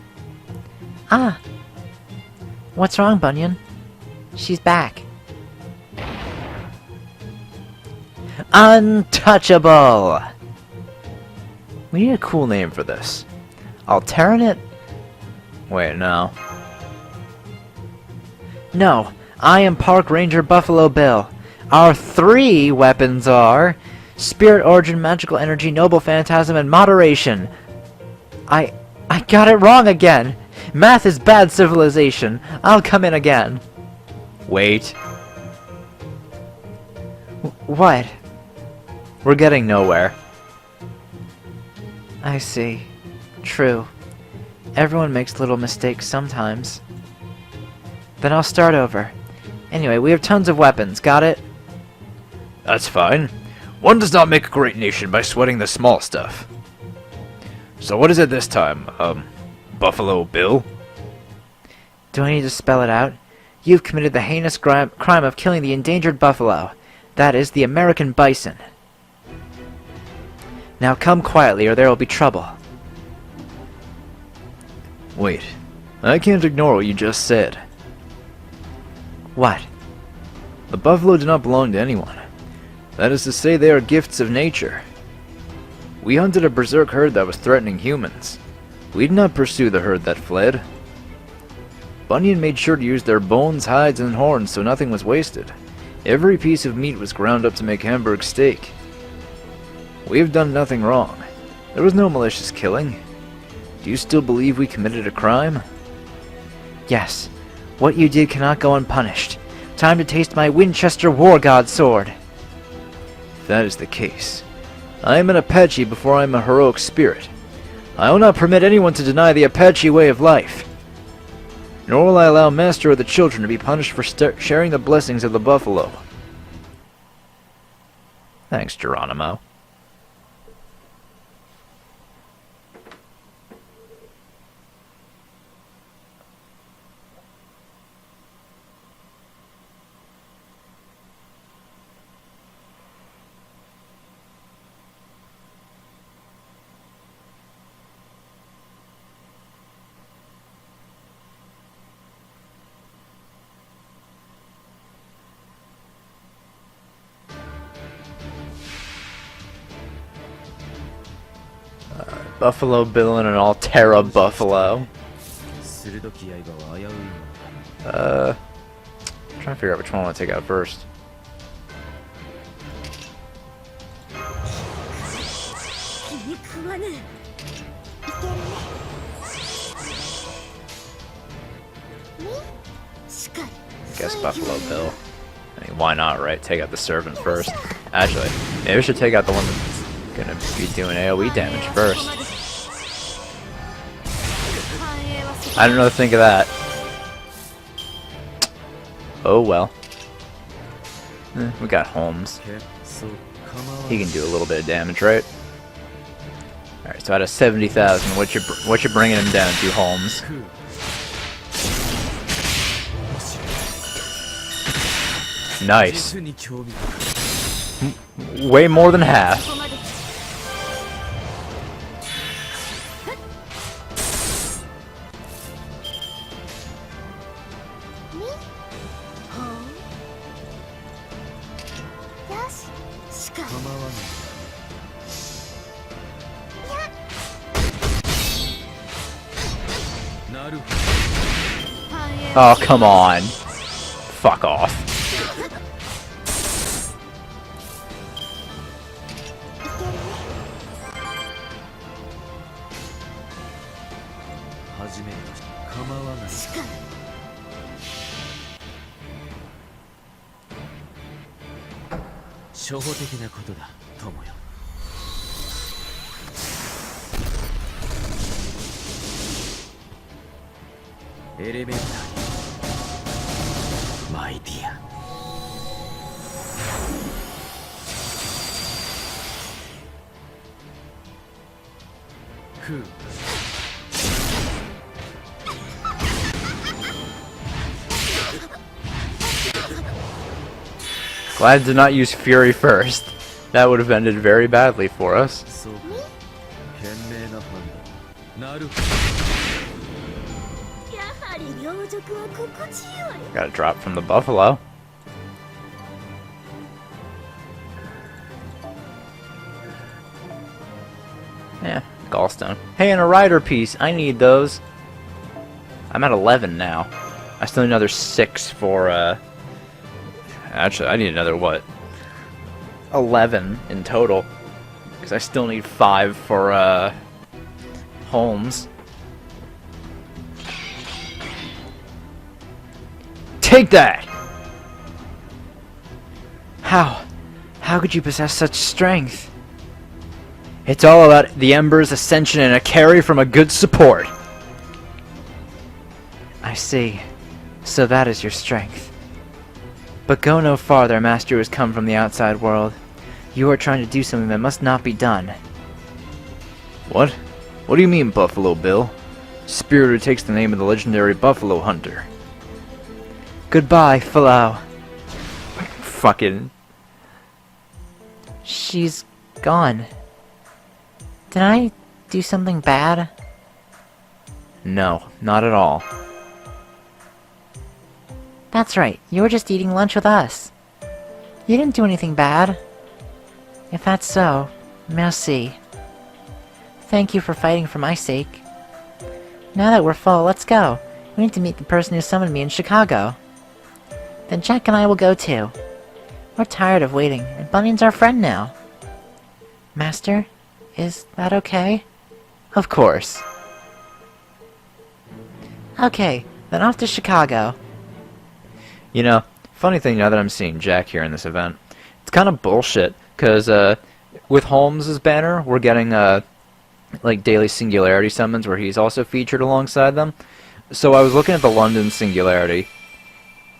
Ah. What's wrong, Bunyan? She's back. Untouchable! We need a cool name for this. Alternate? Wait, no. No, I am Park Ranger Buffalo Bill. Our 3 weapons are Spirit Origin, Magical Energy, Noble Phantasm, and Moderation. I got it wrong again. Math is bad civilization. I'll come in again. Wait. What? We're getting nowhere. I see. True. Everyone makes little mistakes sometimes. Then I'll start over. Anyway, we have tons of weapons, got it? That's fine. One does not make a great nation by sweating the small stuff. So what is it this time, Buffalo Bill? Do I need to spell it out? You've committed the heinous crime of killing the endangered buffalo. That is, the American bison. Now come quietly or there will be trouble. Wait. I can't ignore what you just said. What? The buffalo do not belong to anyone. That is to say, they are gifts of nature. We hunted a berserk herd that was threatening humans. We did not pursue the herd that fled. Bunyan made sure to use their bones, hides, and horns so nothing was wasted. Every piece of meat was ground up to make Hamburg steak. We have done nothing wrong. There was no malicious killing. Do you still believe we committed a crime? Yes. What you did cannot go unpunished. Time to taste my Winchester War God sword. If that is the case, I am an Apache before I am a heroic spirit. I will not permit anyone to deny the Apache way of life. Nor will I allow Master or the children to be punished for sharing the blessings of the buffalo. Thanks, Geronimo. Buffalo Bill and an Altera Buffalo. Trying to figure out which one I want to take out first. Guess Buffalo Bill. I mean, why not, right? Take out the servant first. Actually, maybe we should take out the one that's gonna be doing AoE damage first. I don't know what to think of that. Oh well. We got Holmes. He can do a little bit of damage, right? Alright, so out of 70,000, what you bringing him down to, Holmes? Nice. Way more than half. Oh, come on. Fuck off. 始める構わないしか初歩的なことだ友よエレメンタリーマイディアフー Glad to not use Fury first. That would have ended very badly for us. そうか賢明な判断なるほやはり養殖は心地よい Got a drop from the buffalo. Yeah, gallstone. Hey, and a rider piece. I need those. I'm at 11 now. I still need another 6 for, Actually, I need another, what? 11 in total. Because I still need 5 for, Holmes. Take that! How? How could you possess such strength? It's all about the Ember's ascension and a carry from a good support. I see. So that is your strength. But go no farther, Master who has come from the outside world. You are trying to do something that must not be done. What? What do you mean, Buffalo Bill? Spirit who takes the name of the legendary Buffalo Hunter. Goodbye, Falau. Fucking... She's gone. Did I do something bad? No, not at all. That's right, you were just eating lunch with us. You didn't do anything bad. If that's so, merci. Thank you for fighting for my sake. Now that we're full, let's go. We need to meet the person who summoned me in Chicago. Then Jack and I will go too. We're tired of waiting, and Bunyan's our friend now. Master, is that okay? Of course. Okay, then off to Chicago. You know, funny thing now that I'm seeing Jack here in this event, it's kind of bullshit, because with Holmes' banner, we're getting like daily singularity summons where he's also featured alongside them. So I was looking at the London singularity.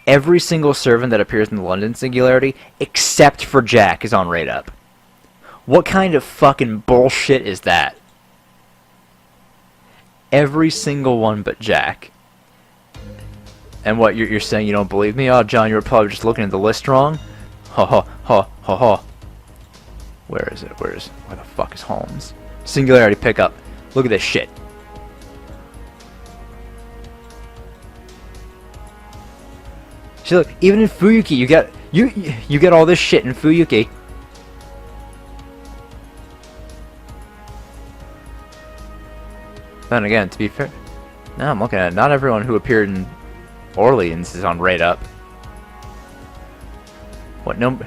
Every single servant that appears in the London singularity, except for Jack, is on rate up. What kind of fucking bullshit is that? Every single one but Jack. And what, you're saying you don't believe me? Oh, John, you were probably just looking at the list wrong? Ha ha ha ha ha. Where is it? Where the fuck is Holmes? Singularity pickup. Look at this shit. See, look, even in Fuyuki, you get all this shit in Fuyuki. Then again, to be fair, now I'm looking at it, not everyone who appeared in Orleans is on rate up. What number?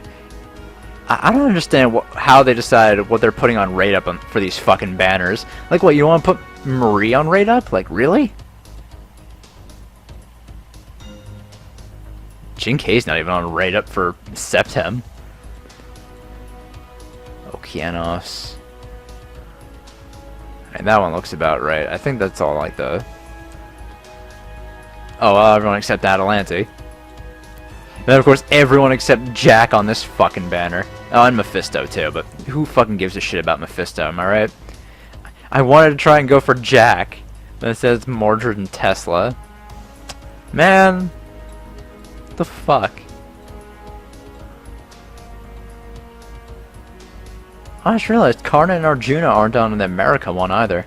I don't understand how they decided what they're putting on rate up for these fucking banners. Like, what, you want to put Marie on rate up? Like, really? Jinkei's not even on rate up for Septem. Okeanos. And that one looks about right. I think that's all like the... Oh, well, everyone except Atalante. Then, of course, everyone except Jack on this fucking banner. Oh, and Mephisto, too, but who fucking gives a shit about Mephisto, am I right? I wanted to try and go for Jack, but it says Mordred and Tesla. Man. What the fuck? I just realized Karna and Arjuna aren't on the America one either.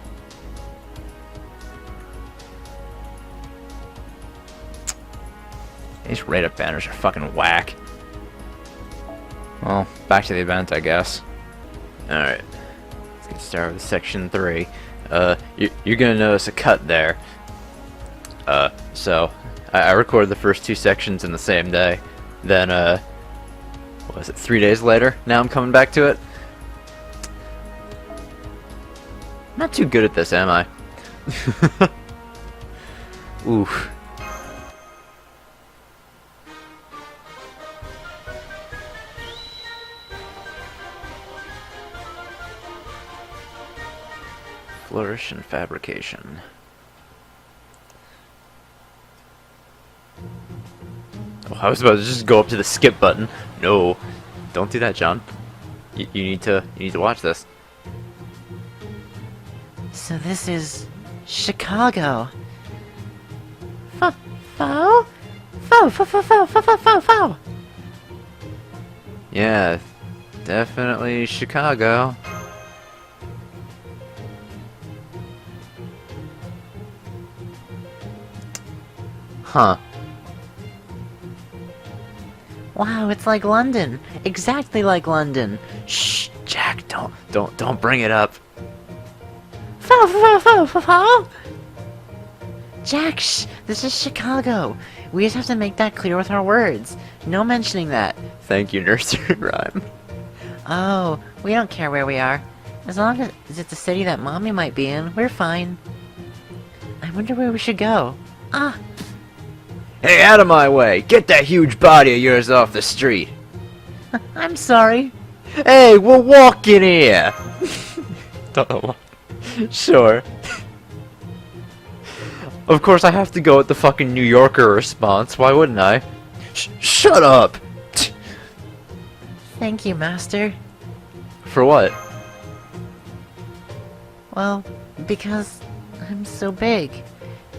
These rate-up banners are fucking whack. Well, back to the event, I guess. Alright. Let's get started with section 3. You're gonna notice a cut there. So, I recorded the first 2 sections in the same day. Then, what was it, 3 days later? Now I'm coming back to it. Not too good at this, am I? Oof. Flourish in fabrication. Oh, I was about to just go up to the skip button. No, don't do that, John. You need to watch this. So this is Chicago. Fo, fo, fo, fo, fo, fo, fo, fo, fo, fo. Yeah, definitely Chicago. Huh. Wow, it's like London. Exactly like London. Shh, Jack, don't bring it up. Fo, fo, fo, fo, fo. Jack, shh, this is Chicago. We just have to make that clear with our words. No mentioning that. Thank you, nursery rhyme. Oh, we don't care where we are. As long as it's a city that Mommy might be in, we're fine. I wonder where we should go. Ah, Hey, out of my way! Get that huge body of yours off the street! I'm sorry. Hey, we're walking here! Don't know why. Sure. Of course I have to go with the fucking New Yorker response, why wouldn't I? Shut up! Thank you, Master. For what? Well, because I'm so big.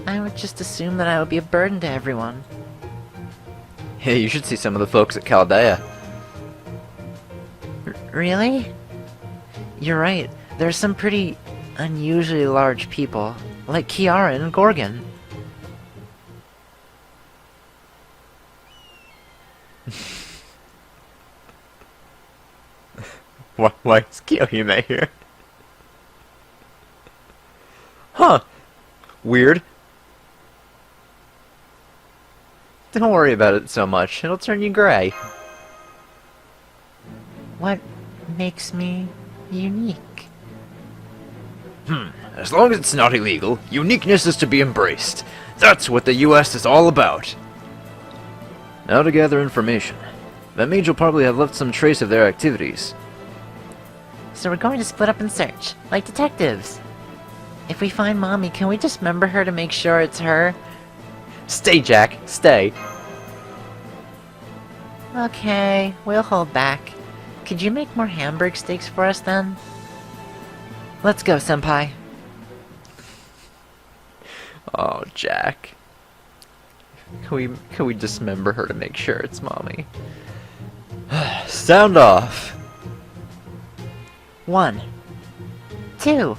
I would just assume that I would be a burden to everyone. Hey, you should see some of the folks at Chaldea. Really? You're right. There's some pretty unusually large people, like Kiara and Gorgon. Why is Kiyohime here? Huh. Weird. Don't worry about it so much. It'll turn you gray. What makes me unique? As long as it's not illegal, uniqueness is to be embraced. That's what the US is all about. Now to gather information. That mage will probably have left some trace of their activities. So we're going to split up and search, like detectives. If we find Mommy, can we dismember her to make sure it's her? Stay, Jack. Stay. Okay, we'll hold back. Could you make more Hamburg steaks for us then? Let's go, Senpai. Oh, Jack. Can we dismember her to make sure it's Mommy? Sound off. 1, 2,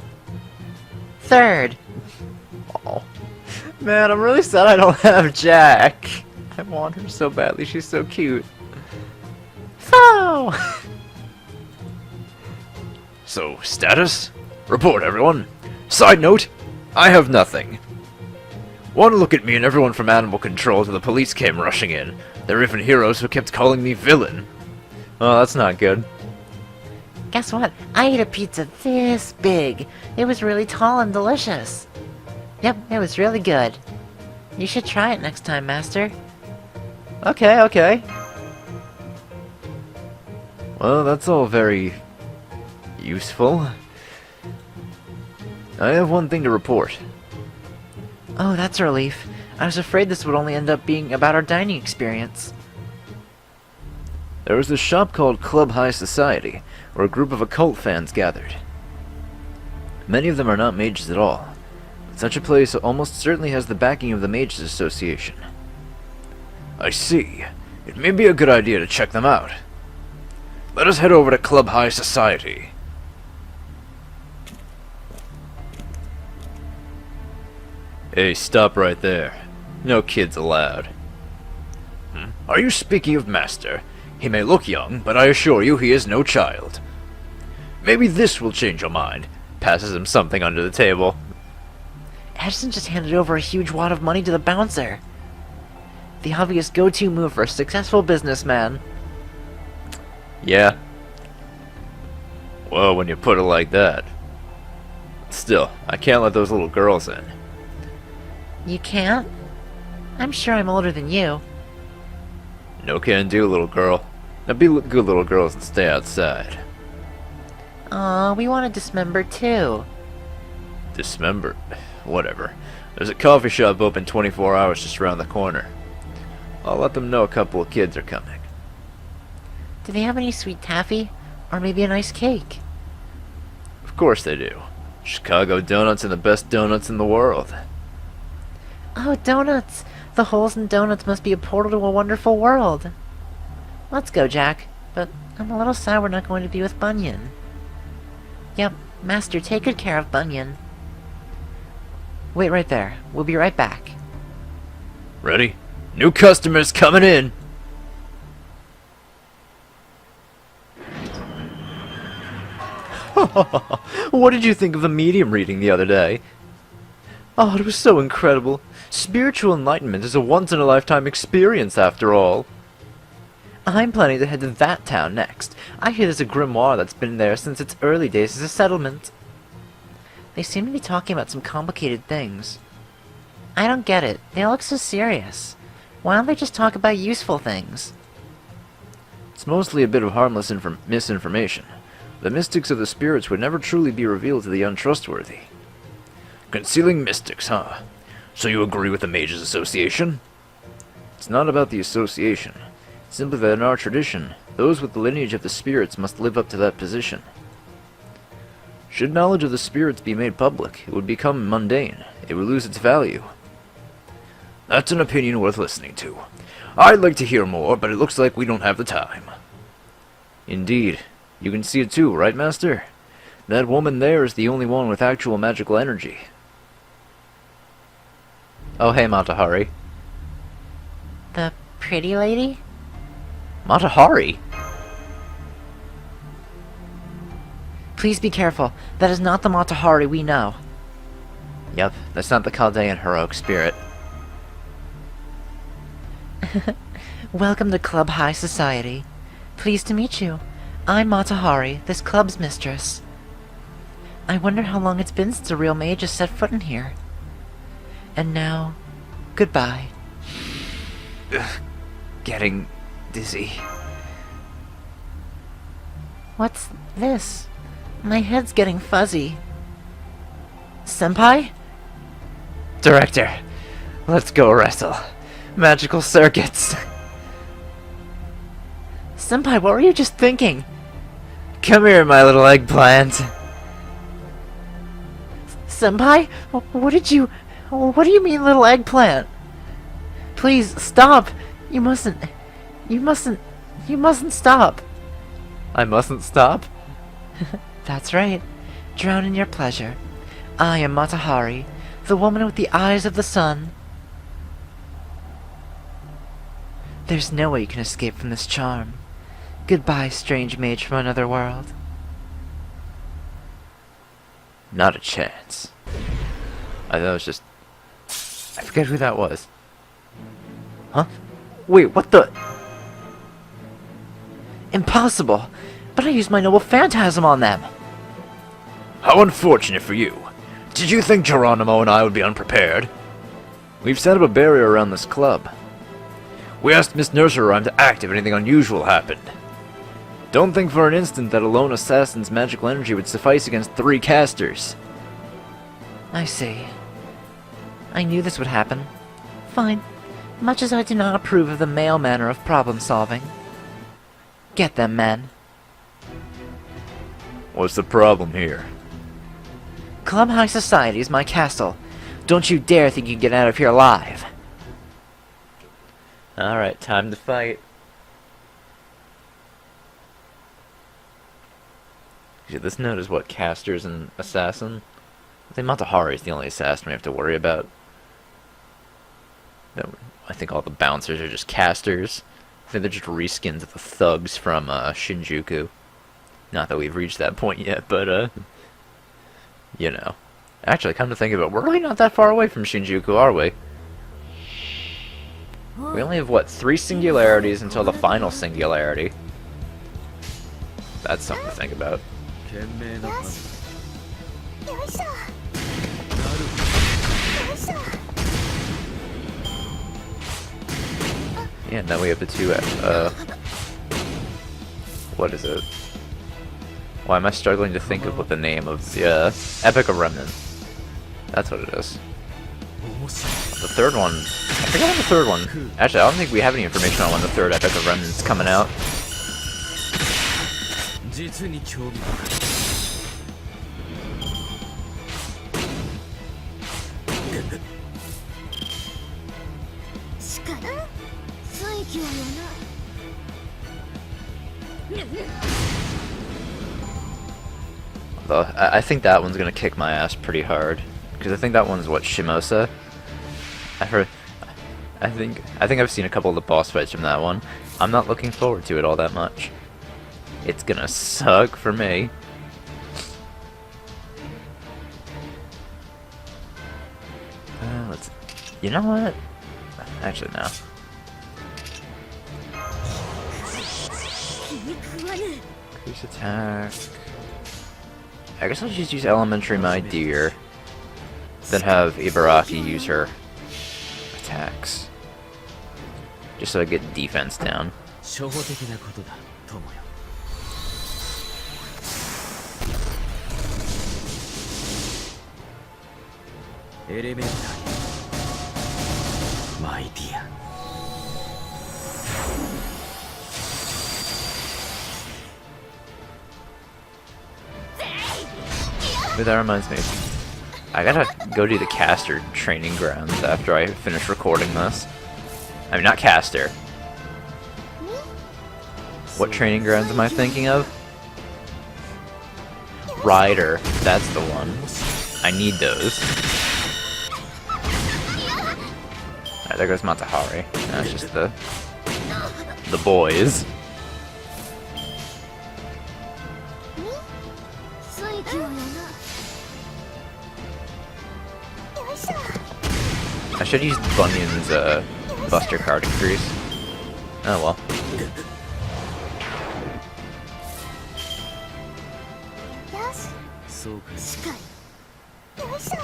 3rd. Oh. Man, I'm really sad I don't have Jack. I want her so badly, she's so cute. Foe! So, status? Report, everyone. Side note, I have nothing. One look at me and everyone from Animal Control to the police came rushing in. There were even heroes who kept calling me villain. Oh, that's not good. Guess what? I ate a pizza this big. It was really tall and delicious. Yep, it was really good. You should try it next time, Master. Okay, okay. Well, that's all very useful. I have one thing to report. Oh, that's a relief. I was afraid this would only end up being about our dining experience. There was this shop called Club High Society, where a group of occult fans gathered. Many of them are not mages at all, but such a place almost certainly has the backing of the Mages Association. I see. It may be a good idea to check them out. Let us head over to Club High Society. Hey, stop right there. No kids allowed. Are you speaking of Master? He may look young, but I assure you he is no child. Maybe this will change your mind. Passes him something under the table. Edison just handed over a huge wad of money to the bouncer. The obvious go-to move for a successful businessman. Yeah. Well, when you put it like that. Still, I can't let those little girls in. You can't? I'm sure I'm older than you. No can do, little girl. Now be good little girls and stay outside. Aw, we want to dismember too. Dismember? Whatever. There's a coffee shop open 24 hours just around the corner. I'll let them know a couple of kids are coming. Do they have any sweet taffy? Or maybe a nice cake? Of course they do. Chicago donuts are the best donuts in the world. Oh, donuts! The holes in donuts must be a portal to a wonderful world. Let's go, Jack. But I'm a little sad we're not going to be with Bunyan. Yep, Master, take good care of Bunyan. Wait right there. We'll be right back. Ready? New customers coming in! What did you think of the medium reading the other day? Oh, it was so incredible. Spiritual enlightenment is a once-in-a-lifetime experience, after all. I'm planning to head to that town next. I hear there's a grimoire that's been there since its early days as a settlement. They seem to be talking about some complicated things. I don't get it. They look so serious. Why don't they just talk about useful things? It's mostly a bit of harmless misinformation. The mystics of the spirits would never truly be revealed to the untrustworthy. Concealing mystics, huh? So you agree with the Mages Association? It's not about the association. It's simply that in our tradition, those with the lineage of the spirits must live up to that position. Should knowledge of the spirits be made public, it would become mundane. It would lose its value. That's an opinion worth listening to. I'd like to hear more, but it looks like we don't have the time. Indeed. You can see it too, right, Master? That woman there is the only one with actual magical energy. Oh, hey, Matahari. The pretty lady? Matahari? Please be careful. That is not the Matahari we know. Yep, that's not the Chaldean heroic spirit. Welcome to Club High Society. Pleased to meet you. I'm Matahari, this club's mistress. I wonder how long it's been since a real mage has set foot in here. And now, goodbye. Getting dizzy. What's this? My head's getting fuzzy. Senpai? Director, let's go wrestle. Magical circuits. Senpai, what were you just thinking? Come here, my little eggplant. Senpai? What do you mean, little eggplant? Please, stop! You mustn't stop! I mustn't stop? That's right. Drown in your pleasure. I am Matahari, the woman with the eyes of the sun. There's no way you can escape from this charm. Goodbye, strange mage from another world. Not a chance. I thought it was just... I forget who that was. Huh? Wait, what the... Impossible! But I used my noble phantasm on them! How unfortunate for you. Did you think Geronimo and I would be unprepared? We've set up a barrier around this club. We asked Miss Nursery to act if anything unusual happened. Don't think for an instant that a lone assassin's magical energy would suffice against 3 casters. I see. I knew this would happen. Fine. Much as I do not approve of the male manner of problem solving. Get them, men. What's the problem here? Club High Society is my castle. Don't you dare think you can get out of here alive. Alright, time to fight. Yeah, this note is what, casters and assassin? I think Matahari is the only assassin we have to worry about. No, I think all the bouncers are just casters. I think they're just reskins of the thugs from Shinjuku. Not that we've reached that point yet, but you know. Actually, come to think of it, we're really not that far away from Shinjuku, are we? We only have, what, 3 singularities until the final singularity. That's something to think about. 賢明な判断。よいしょ。なるよいしょ。 Yeah, and then we have the 2, what is it? Why am I struggling to think of what the name of the, Epic of Remnants? That's what it is. 面白い。 The third one, I forget when the third one, actually I don't think we have any information on when the third Epic of Remnants is coming out. 実に興味深い。しかり。水球よな。 Though, I think that one's gonna kick my ass pretty hard. Because I think that one's, what, Shimosa? I think I've seen a couple of the boss fights from that one. I'm not looking forward to it all that much. It's gonna suck for me. Let's... You know what? Actually, no. 気に食わぬ。 Increase attack... I guess I'll just use Elementary My Dear. Then have Ibaraki use her attacks. Just so I get defense down. 初歩的なことだ、友よ。エレメンタリー、マイディア。 But that reminds me, I gotta go do the caster training grounds after I finish recording this. I mean, not caster. What training grounds am I thinking of? Rider, that's the one. I need those. Alright, there goes Matahari. That's just the boys. 水球よな。 I should use Bunyan's Buster card increase. Oh well. よし。 そうかい。 しかり。よいしょ。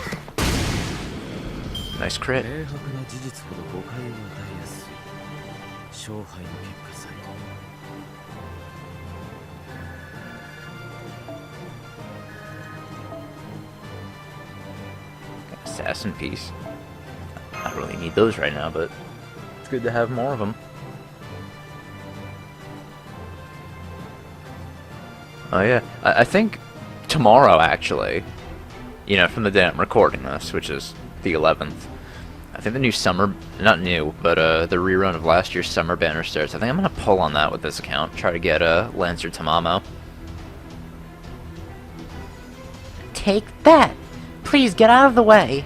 Nice crit. 明白な事実ほど誤解を与えやすい。勝敗の結果さえ。 Assassin piece. I don't really need those right now, but it's good to have more of them. Oh yeah, I think tomorrow actually, you know, from the day I'm recording this, which is the 11th, I think the new summer, not new, but the rerun of last year's summer banner starts. I think I'm gonna pull on that with this account, try to get Lancer Tamamo. Take that! Please get out of the way!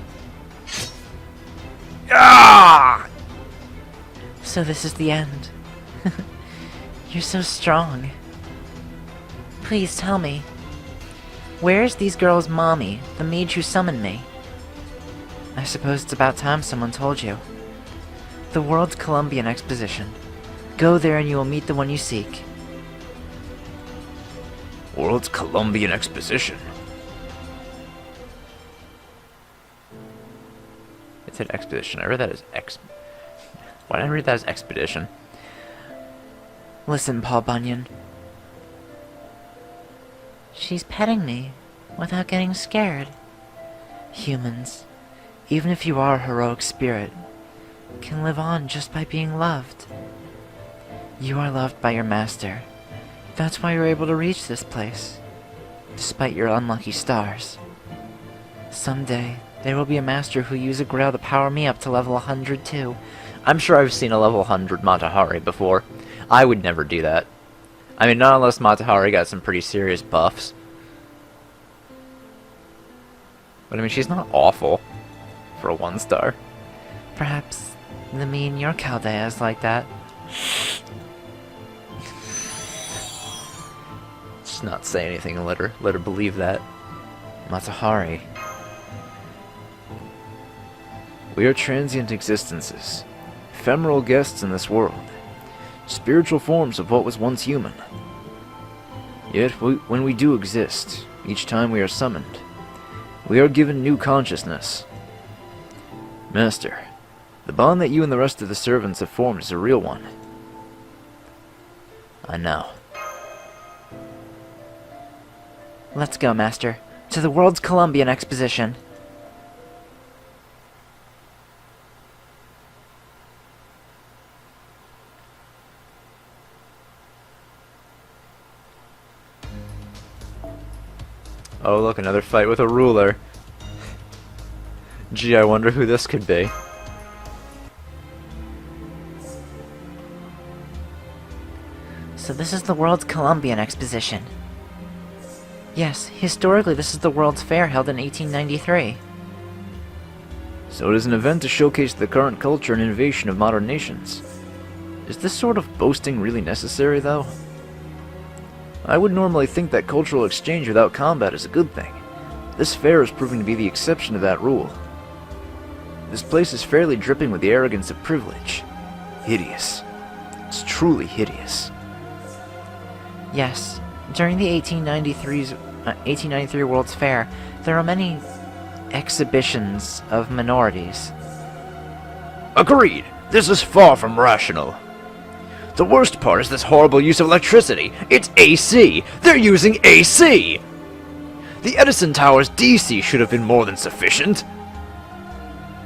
Ah! So this is the end. You're so strong. Please tell me. Where's these girls' mommy, the mage who summoned me? I suppose it's about time someone told you. The World's Columbian Exposition. Go there and you will meet the one you seek. World's Columbian Exposition. It said Expedition. I read that as Why did I read that as Expedition? Listen, Paul Bunyan. She's petting me without getting scared. Humans, even if you are a heroic spirit, can live on just by being loved. You are loved by your master. That's why you're able to reach this place, despite your unlucky stars. Someday, there will be a master who'll use a grail to power me up to level 100 too. I'm sure I've seen a level 100 Matahari before. I would never do that. I mean, not unless Matahari got some pretty serious buffs. But I mean, she's not awful for a 1-star. Perhaps the me in your Chaldea is like that. Just not say anything and let her believe that. Matahari. We are transient existences, ephemeral guests in this world, spiritual forms of what was once human. Yet, when we do exist, each time we are summoned, we are given new consciousness. Master, the bond that you and the rest of the servants have formed is a real one. I know. Let's go, Master. To the World's Columbian Exposition. Oh, look, another fight with a ruler. Gee, I wonder who this could be. So this is the World's Columbian Exposition. Yes, historically this is the World's Fair held in 1893. So it is an event to showcase the current culture and innovation of modern nations. Is this sort of boasting really necessary, though? I would normally think that cultural exchange without combat is a good thing. This fair is proving to be the exception to that rule. This place is fairly dripping with the arrogance of privilege. Hideous. It's truly hideous. Yes, during the 1893 World's Fair, there are many exhibitions of minorities. Agreed! This is far from rational. The worst part is this horrible use of electricity. It's AC! They're using AC! The Edison Tower's DC should have been more than sufficient.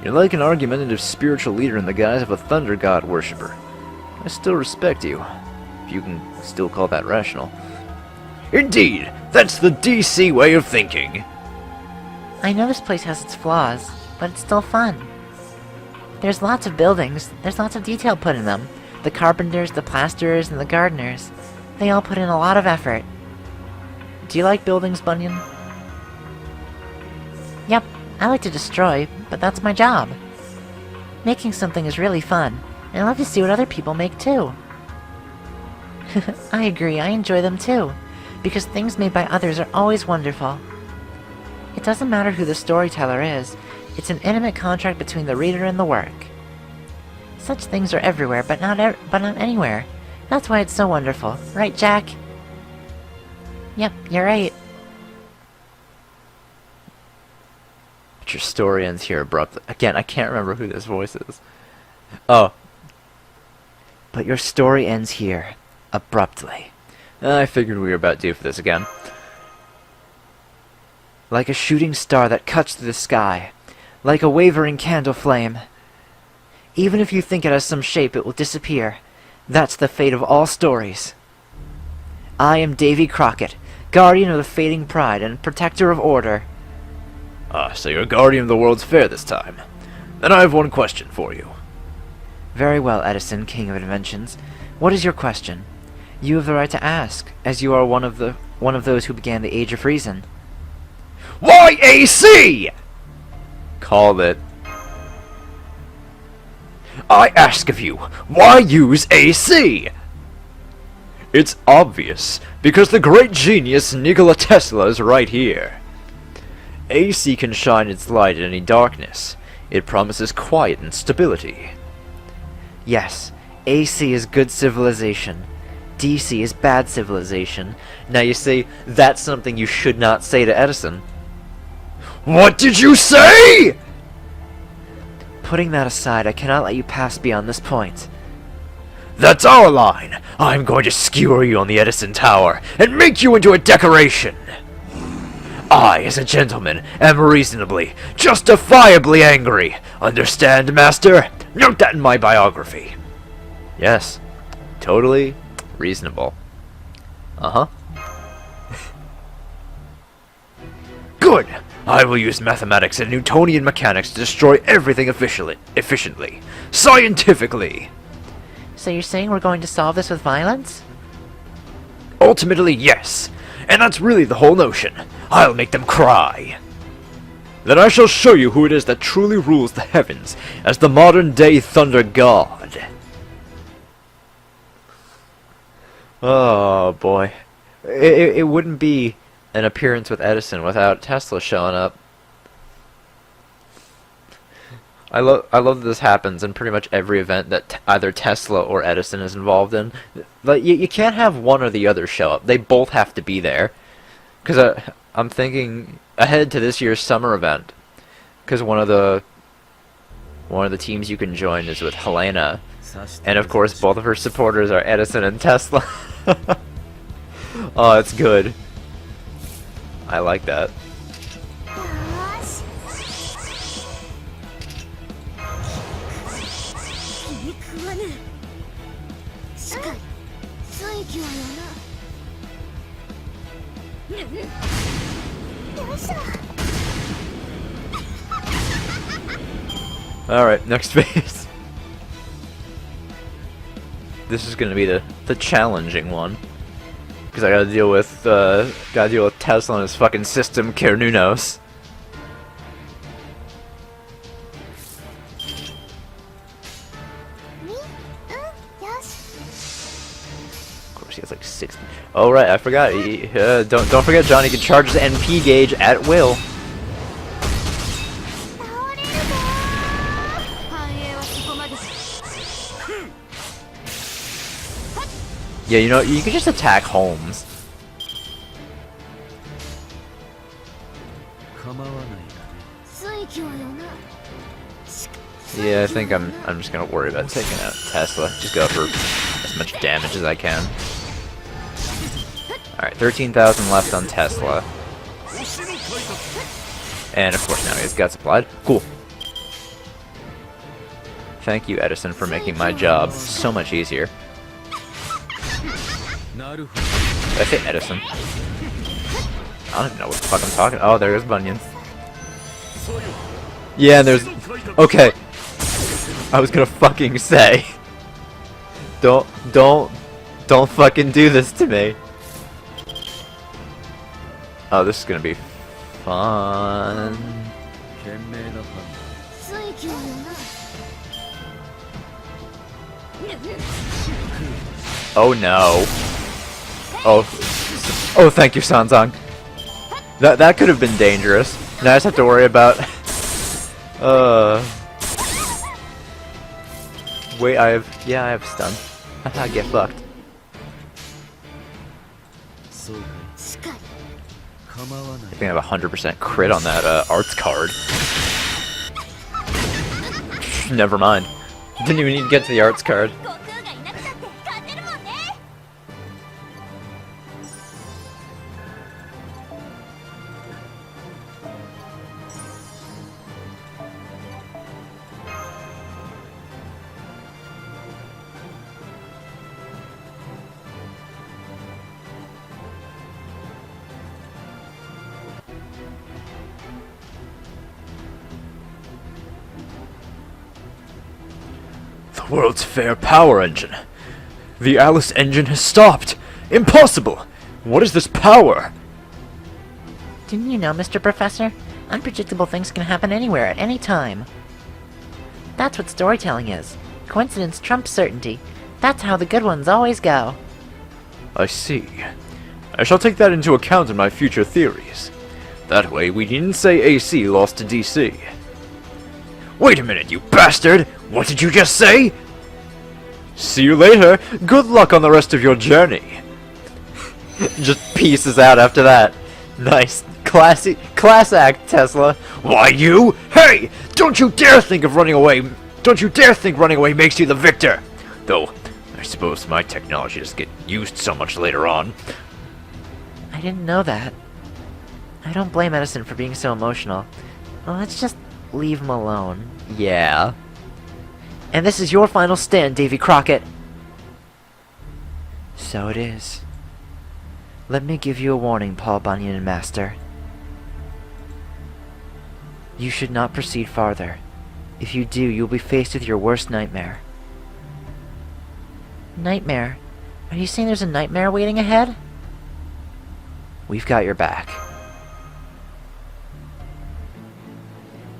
You're like an argumentative spiritual leader in the guise of a thunder god worshipper. I still respect you, if you can still call that rational. Indeed! That's the DC way of thinking! I know this place has its flaws, but it's still fun. There's lots of buildings, there's lots of detail put in them. The carpenters, the plasterers, and the gardeners, they all put in a lot of effort. Do you like buildings, Bunyan? Yep, I like to destroy, but that's my job. Making something is really fun, and I love to see what other people make too. I agree, I enjoy them too, because things made by others are always wonderful. It doesn't matter who the storyteller is, it's an intimate contract between the reader and the work. Such things are everywhere, but not anywhere. That's why it's so wonderful. Right, Jack? Yep, you're right. But your story ends here abruptly. Again, I can't remember who this voice is. Oh. But your story ends here, abruptly. I figured we were about due for this again. Like a shooting star that cuts through the sky. Like a wavering candle flame. Even if you think it has some shape, it will disappear. That's the fate of all stories. I am Davy Crockett, guardian of the fading pride and protector of order. Ah, so you're a guardian of the World's Fair this time. Then I have one question for you. Very well, Edison, king of inventions. What is your question? You have the right to ask, as you are one of those who began the Age of Reason. Why AC? Called it. I ask of you, why use AC? It's obvious, because the great genius Nikola Tesla is right here. AC can shine its light in any darkness. It promises quiet and stability. Yes, AC is good civilization. DC is bad civilization. Now you see, that's something you should not say to Edison. What did you say?! Putting that aside, I cannot let you pass beyond this point. That's our line! I'm going to skewer you on the Edison Tower and make you into a decoration! I, as a gentleman, am reasonably, justifiably angry. Understand, Master? Note that in my biography. Yes, totally reasonable. Uh-huh. Good! I will use mathematics and Newtonian mechanics to destroy everything efficiently. Scientifically! So you're saying we're going to solve this with violence? Ultimately, yes. And that's really the whole notion. I'll make them cry. Then I shall show you who it is that truly rules the heavens as the modern-day Thunder God. Oh, boy. It wouldn't be an appearance with Edison without Tesla showing up. I love that this happens in pretty much every event that either Tesla or Edison is involved in. Like you can't have one or the other show up. They both have to be there. Because I'm thinking ahead to this year's summer event. Because one of the teams you can join is with Helena, and of course both of her supporters are Edison and Tesla. Oh, it's good. I like that. 気に食わぬしかり水気はよなよいしょ Alright, next phase. This is gonna be the challenging one. Because I gotta deal with Tesla and his fucking system, Kernunos. Of course, he has like 60. Oh right, I forgot. Don't forget, John. He can charge his NP gauge at will. Yeah, you know, you can just attack Holmes. Yeah, I think I'm just gonna worry about taking out Tesla. Just go for as much damage as I can. Alright, 13,000 left on Tesla. And of course now he has guts applied. Cool. Thank you, Edison, for making my job so much easier. Did I say Edison? I don't even know what the fuck I'm talking. Oh, there's Bunyan. Yeah, and there's. Okay. I was gonna fucking say. Don't fucking do this to me. Oh, this is gonna be fun. Oh no. Oh, thank you, Sanzang. That could have been dangerous. Now I just have to worry about. Wait, I have stun. Haha, get fucked. I think I have 100% crit on that arts card. Never mind. Didn't even need to get to the arts card. The World's Fair power engine. The Alice engine has stopped. Impossible! What is this power? Didn't you know, Mr. Professor? Unpredictable things can happen anywhere at any time. That's what storytelling is. Coincidence trumps certainty. That's how the good ones always go. I see. I shall take that into account in my future theories. That way we needn't say AC lost to DC. Wait a minute, you bastard! What did you just say? See you later. Good luck on the rest of your journey. Just pieces out after that. Nice. Class act, Tesla. Why you? Hey! Don't you dare think of running away. Don't you dare think running away makes you the victor. Though, I suppose my technology doesn't get used so much later on. I didn't know that. I don't blame Edison for being so emotional. Well, let's just leave him alone. Yeah. And this is your final stand, Davy Crockett. So it is. Let me give you a warning, Paul Bunyan and Master. You should not proceed farther. If you do, you'll be faced with your worst nightmare. Nightmare? Are you saying there's a nightmare waiting ahead? We've got your back.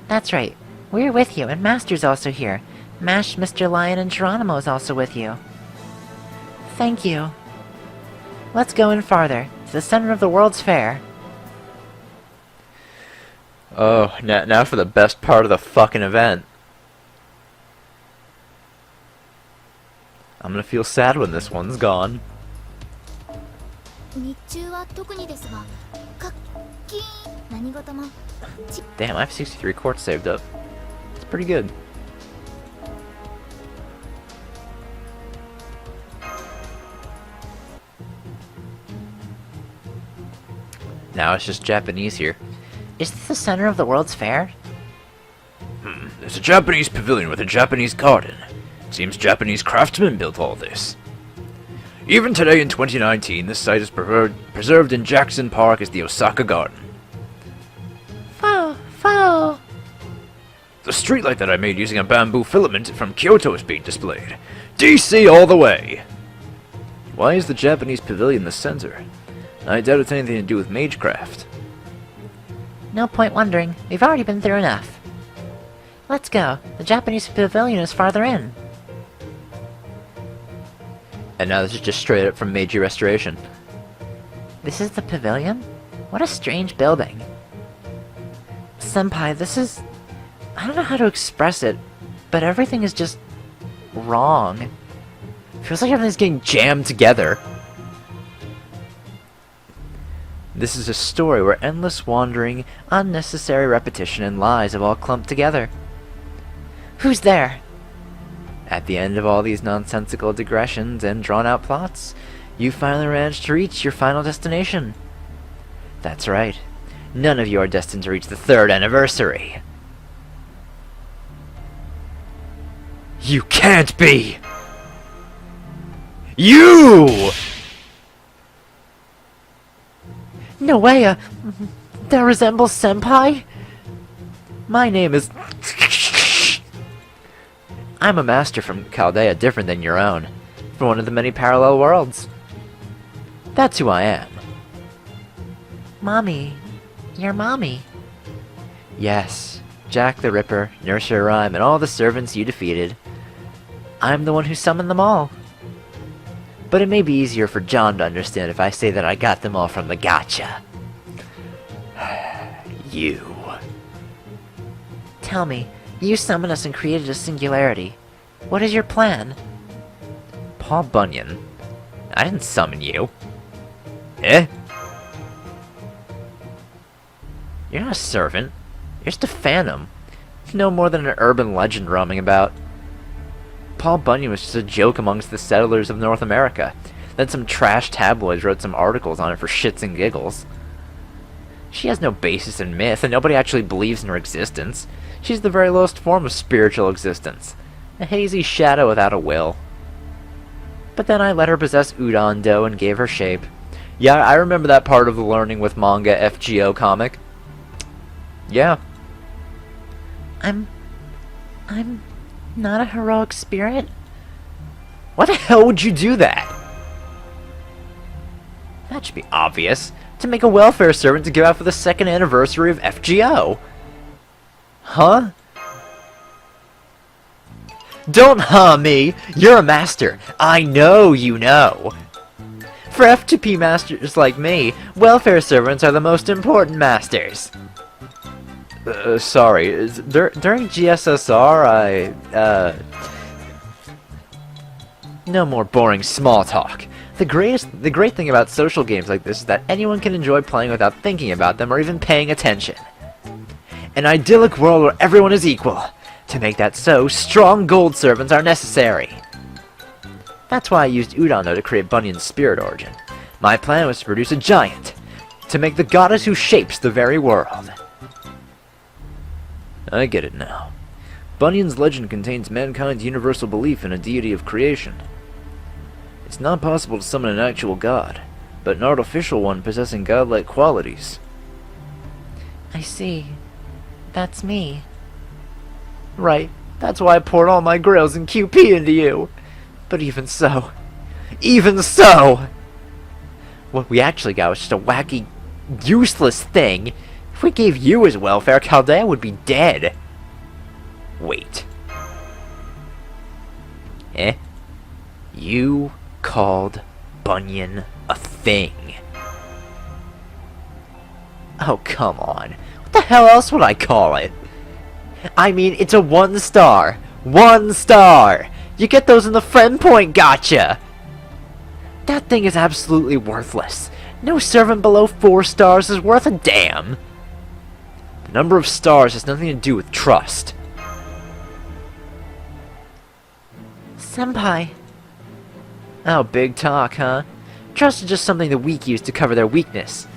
That's right. We're with you, and Master's also here. Mash, Mr. Lion, and Geronimo's also with you. Thank you. Let's go in farther, to the center of the World's Fair. Oh, now for the best part of the fucking event. I'm gonna feel sad when this one's gone. 日中は特にですが、カッキー何事も Damn, I have 63 quartz saved up. It's pretty good. Now it's just Japanese here. Is this the center of the World's Fair? There's a Japanese pavilion with a Japanese garden. Seems Japanese craftsmen built all this. Even today in 2019, this site is preserved in Jackson Park as the Osaka Garden. Foul. The streetlight that I made using a bamboo filament from Kyoto is being displayed. DC all the way! Why is the Japanese pavilion the center? I doubt it's anything to do with magecraft. No point wondering. We've already been through enough. Let's go. The Japanese pavilion is farther in. And now this is just straight up from Meiji Restoration. This is the pavilion? What a strange building. Senpai, this is... I don't know how to express it, but everything is just... wrong. Feels like everything's getting jammed together. This is a story where endless wandering, unnecessary repetition, and lies have all clumped together. Who's there? At the end of all these nonsensical digressions and drawn-out plots, you finally managed to reach your final destination. That's right. None of you are destined to reach the 3rd anniversary. You can't be! You! No way, that resembles Senpai? My name is... I'm a master from Chaldea different than your own, from one of the many parallel worlds. That's who I am. Mommy. Your mommy. Yes, Jack the Ripper, Nursery Rhyme, and all the servants you defeated. I'm the one who summoned them all. But it may be easier for John to understand if I say that I got them all from the gotcha. You. Tell me, you summoned us and created a singularity. What is your plan? Paul Bunyan. I didn't summon you. Eh? You're not a servant. You're just a phantom. No more than an urban legend roaming about. Paul Bunyan was just a joke amongst the settlers of North America. Then some trash tabloids wrote some articles on it for shits and giggles. She has no basis in myth, and nobody actually believes in her existence. She's the very lowest form of spiritual existence. A hazy shadow without a will. But then I let her possess udon dough and gave her shape. Yeah, I remember that part of the Learning with Manga FGO comic. Yeah. I'm not a heroic spirit? Why the hell would you do that? That should be obvious. To make a welfare servant to give out for the 2nd anniversary of FGO. Huh? Don't huh me! You're a master. I know you know. For F2P masters like me, welfare servants are the most important masters. Sorry, during GSSR, no more boring small talk. The great thing about social games like this is that anyone can enjoy playing without thinking about them or even paying attention. An idyllic world where everyone is equal. To make that so, strong gold servants are necessary. That's why I used Udano to create Bunyan's spirit origin. My plan was to produce a giant, to make the goddess who shapes the very world. I get it now. Bunyan's legend contains mankind's universal belief in a deity of creation. It's not possible to summon an actual god, but an artificial one possessing godlike qualities. I see. That's me. Right, that's why I poured all my grails and QP into you. But even so, what we actually got was just a wacky, useless thing. If we gave you his welfare, Chaldea would be dead. Wait. Eh? You called Bunyan a thing. Oh, come on. What the hell else would I call it? I mean, it's a 1 star. 1 star! You get those in the friend point gotcha! That thing is absolutely worthless. No servant below 4 stars is worth a damn. The number of stars has nothing to do with trust. Senpai. Oh, big talk, huh? Trust is just something the weak use to cover their weakness.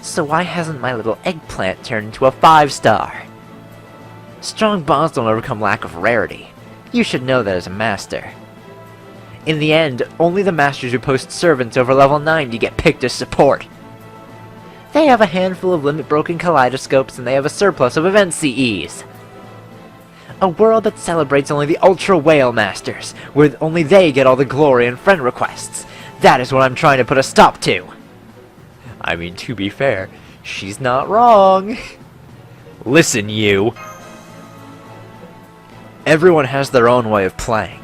So why hasn't my little eggplant turned into a 5-star? Strong bonds don't overcome lack of rarity. You should know that as a master. In the end, only the masters who post servants over level 90 get picked as support. They have a handful of limit-broken kaleidoscopes and they have a surplus of event CEs. A world that celebrates only the Ultra Whale Masters, where only they get all the glory and friend requests. That is what I'm trying to put a stop to. I mean, to be fair, she's not wrong. Listen, you. Everyone has their own way of playing.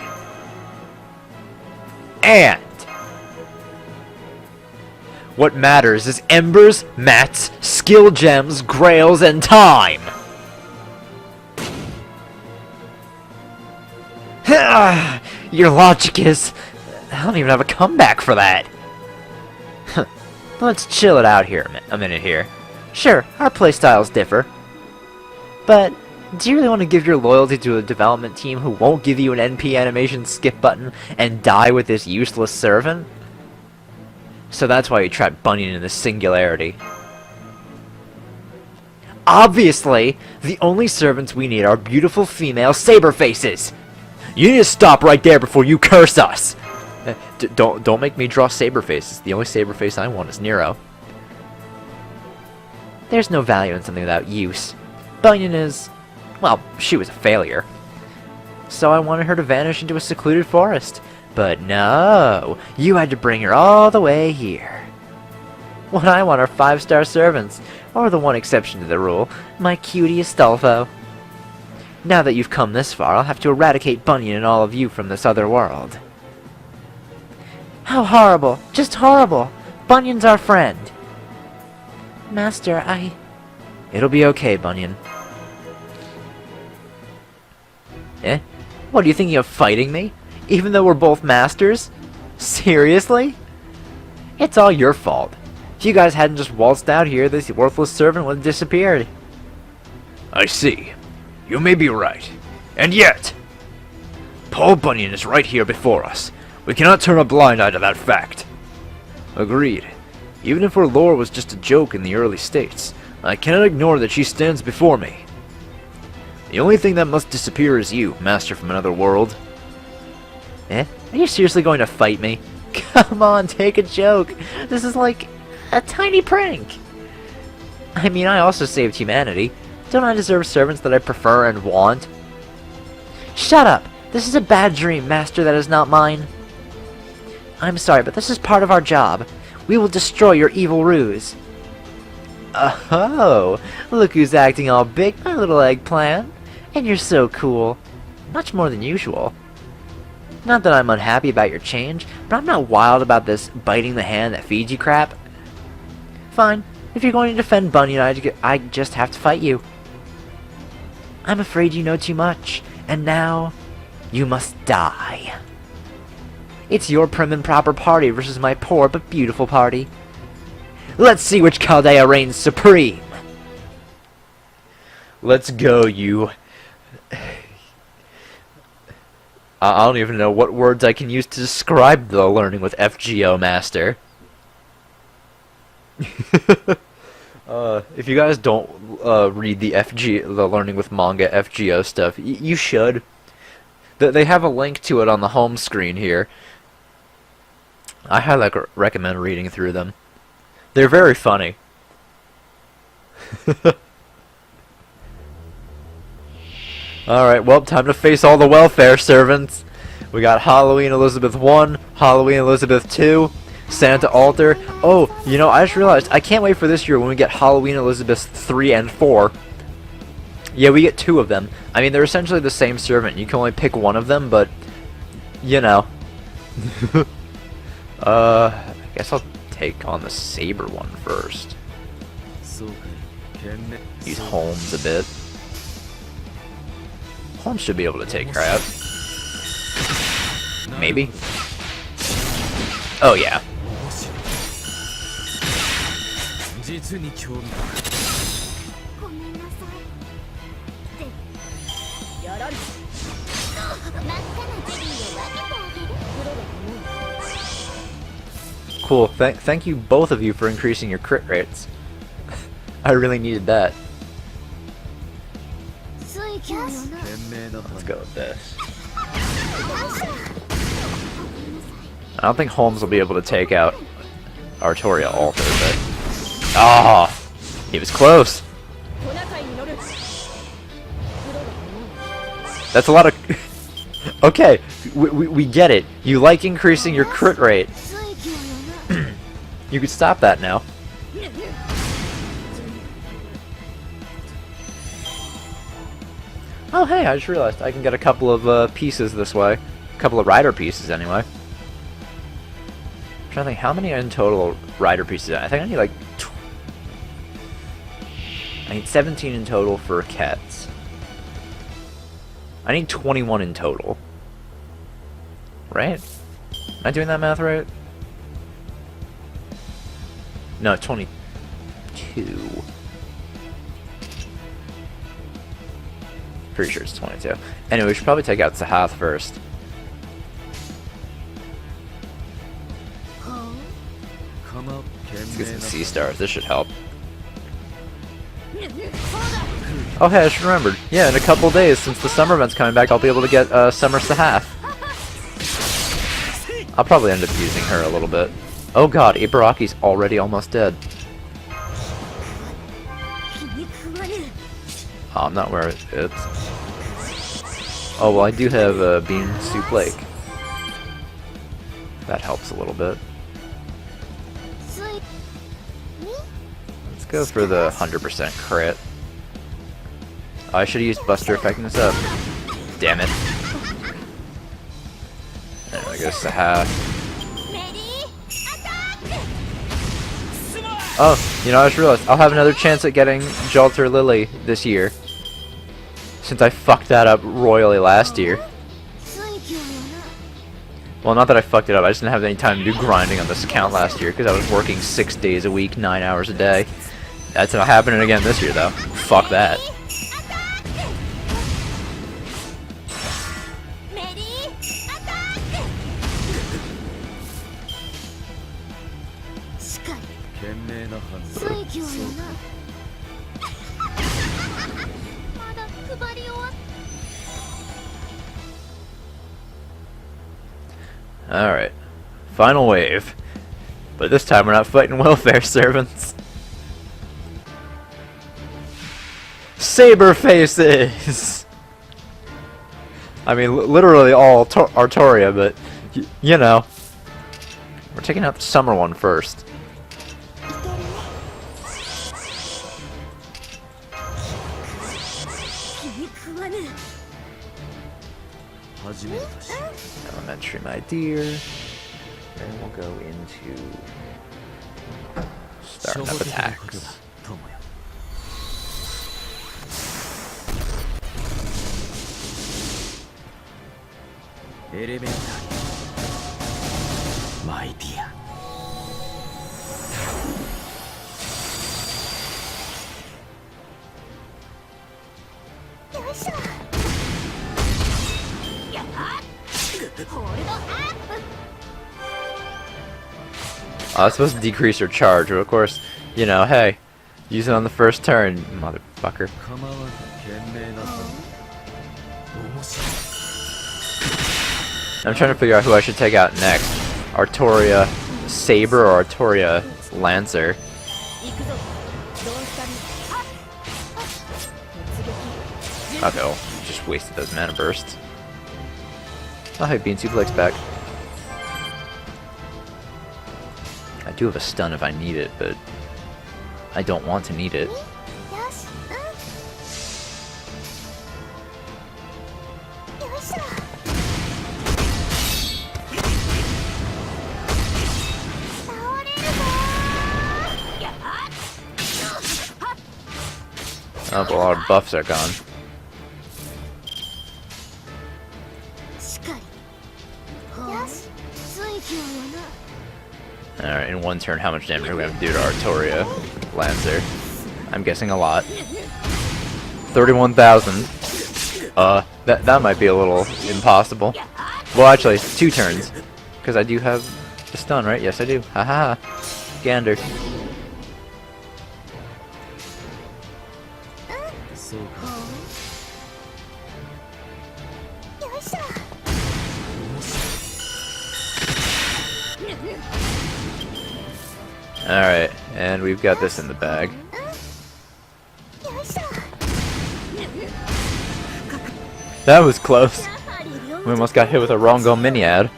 And what matters is embers, mats, skill gems, grails, and time. Your logic is... I don't even have a comeback for that. Let's chill it out here a minute here. Sure, our playstyles differ. But do you really want to give your loyalty to a development team who won't give you an NP animation skip button and die with this useless servant? So that's why you trapped Bunyan in the singularity. Obviously, the only servants we need are beautiful female saber faces. You need to stop right there before you curse us. Don't make me draw saber faces. The only saber face I want is Nero. There's no value in something without use. Bunyan is... well, she was a failure. So I wanted her to vanish into a secluded forest. But no, you had to bring her all the way here. What I want are 5-star servants, or the one exception to the rule, my cutie Astolfo. Now that you've come this far, I'll have to eradicate Bunyan and all of you from this other world. How horrible! Just horrible! Bunyan's our friend! Master, It'll be okay, Bunyan. Eh? What, are you thinking of fighting me? Even though we're both masters? Seriously? It's all your fault. If you guys hadn't just waltzed out here, this worthless servant would have disappeared. I see. You may be right. And yet, Paul Bunyan is right here before us. We cannot turn a blind eye to that fact. Agreed. Even if her lore was just a joke in the early states, I cannot ignore that she stands before me. The only thing that must disappear is you, master from another world. Eh? Are you seriously going to fight me? Come on, take a joke. This is like a tiny prank. I mean, I also saved humanity. Don't I deserve servants that I prefer and want? Shut up! This is a bad dream, master that is not mine. I'm sorry, but this is part of our job. We will destroy your evil ruse. Oh, look who's acting all big, my little eggplant. And you're so cool. Much more than usual. Not that I'm unhappy about your change, but I'm not wild about this biting the hand that feeds you crap. Fine. If you're going to defend Bunyan, I just have to fight you. I'm afraid you know too much, and now you must die. It's your prim and proper party versus my poor but beautiful party. Let's see which Chaldea reigns supreme. Let's go, you... I don't even know what words I can use to describe the learning with FGO master. If you guys don't read the learning with manga FGO stuff, you should. They have a link to it on the home screen here. I highly recommend reading through them. They're very funny. Alright, well, time to face all the welfare servants. We got Halloween Elizabeth 1, Halloween Elizabeth 2, Santa Altar. Oh, you know, I just realized, I can't wait for this year when we get Halloween Elizabeth 3 and 4. Yeah, we get 2 of them. I mean, they're essentially the same servant. You can only pick one of them, but, you know. I guess I'll take on the saber one first. Use Holmes a bit. Holmes should be able to take her out. Maybe? Oh, yeah. 実に興味がある。ごめんなさい。ってやられ。真っ赤なゼリーを分けてあげる。プロだと思う。 Cool. Thank you both of you for increasing your crit rates. I really needed that. 水球よな。 Let's go with this. I don't think Holmes will be able to take out Artoria Alter, but... Ah! He was close! That's a lot of... Okay, we get it. You like increasing your crit rate. You could stop that now. Oh hey, I just realized I can get a couple of pieces this way. A couple of rider pieces anyway. I'm trying to think, how many in total rider pieces? I think I need like... I need 17 in total for Kets. I need 21 in total. Right? Am I doing that math right? No, 22. Pretty sure it's 22. Anyway, we should probably take out Sahath first. Let's get some sea stars. This should help. Oh hey, I just remembered. Yeah, in a couple days, since the summer event's coming back, I'll be able to get Summer Sahath. I'll probably end up using her a little bit. Oh god, Ibaraki's already almost dead. Oh, I'm not where it is. Oh, well, I do have Bean Soup Lake. That helps a little bit. Let's go for the 100% crit. Oh, I should have used Buster Effectiveness up. Damn it. There we go, Sahath. Oh, you know, I just realized I'll have another chance at getting Jalter Lily this year. Since I fucked that up royally last year. Well, not that I fucked it up, I just didn't have any time to do grinding on this account last year because I was working 6 days a week, 9 hours a day. That's not happening again this year, though. Fuck that. Alright. Final wave. But this time we're not fighting welfare servants. Saber faces! I mean, literally all Artoria, but, you know. We're taking out the summer one first. Elementary, my dear. Then we'll go into starting up attacks. My dear. Oh, it's supposed to decrease your charge, but of course, you know, hey, use it on the first turn, motherfucker. I'm trying to figure out who I should take out next. Artoria Saber or Artoria Lancer. Okay, well, just wasted those mana bursts. Oh, hey, Bean Soup Lake's back. I do have a stun if I need it, but I don't want to need it. Oh, but a lot of buffs are gone. Alright, in one turn, how much damage are we going to do to Artoria Lancer? I'm guessing a lot. 31,000. That might be a little impossible. Well, actually, 2 turns. Because I do have the stun, right? Yes, I do. Haha. Gander. そうか よいしょ Alright, and we've got this in the bag. よいしょ That was close. We almost got hit with a wrong go mini ad.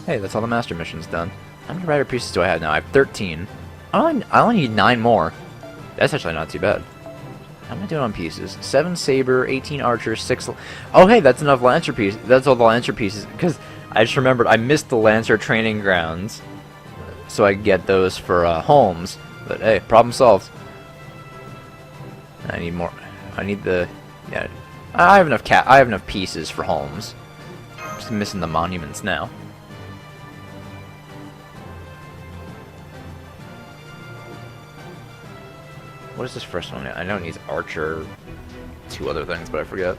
Hey, that's all the master missions done. How many rider pieces do I have now? I have 13. I only need 9 more. That's actually not too bad. How am I doing on pieces? 7 saber, 18 archer, 6... Oh, hey, that's enough lancer pieces. That's all the lancer pieces. Because I just remembered I missed the lancer training grounds. So I could get those for Holmes. But hey, problem solved. I need more. I need the... Yeah, I have enough I have enough pieces for Holmes. Just missing the monuments now. What is this first one? I know it needs archer, 2 other things, but I forget.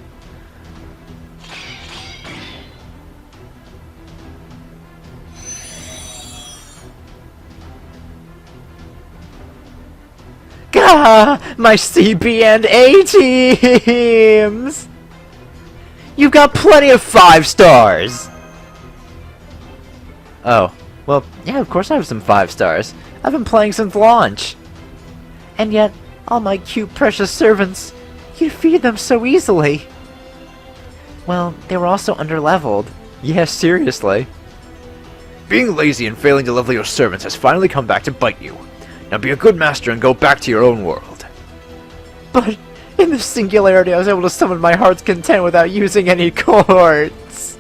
Gah! My CB and A teams! You've got plenty of 5 stars! Oh. Well, yeah, of course I have some 5 stars. I've been playing since launch. And yet, all my cute precious servants, you feed them so easily. Well, they were also underleveled. Yes, seriously. Being lazy and failing to level your servants has finally come back to bite you. Now be a good master and go back to your own world. But in the singularity, I was able to summon my heart's content without using any chords.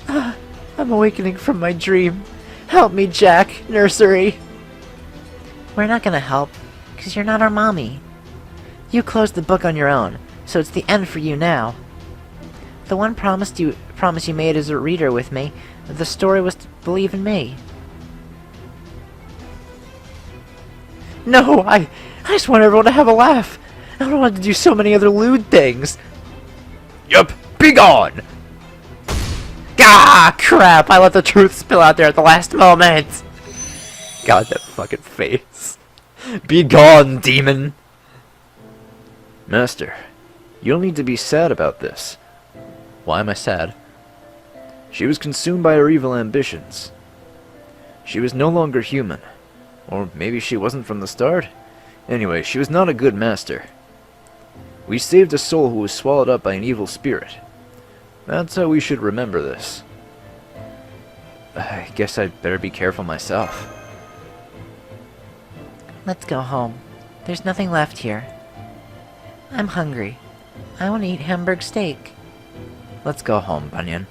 I'm awakening from my dream. Help me, Jack, nursery. We're not gonna help, because you're not our mommy. You closed the book on your own, so it's the end for you now. The one promise you made as a reader with me, the story was to believe in me. No, I just want everyone to have a laugh. I don't want to do so many other lewd things. Yup, be gone! Ah, crap! I let the truth spill out there at the last moment. God, that fucking face. Be gone, demon! Master, you don't need to be sad about this. Why am I sad? She was consumed by her evil ambitions. She was no longer human. Or maybe she wasn't from the start? Anyway, she was not a good master. We saved a soul who was swallowed up by an evil spirit. That's how we should remember this. I guess I'd better be careful myself. Let's go home. There's nothing left here. I'm hungry. I want to eat Hamburg steak. Let's go home, Bunyan.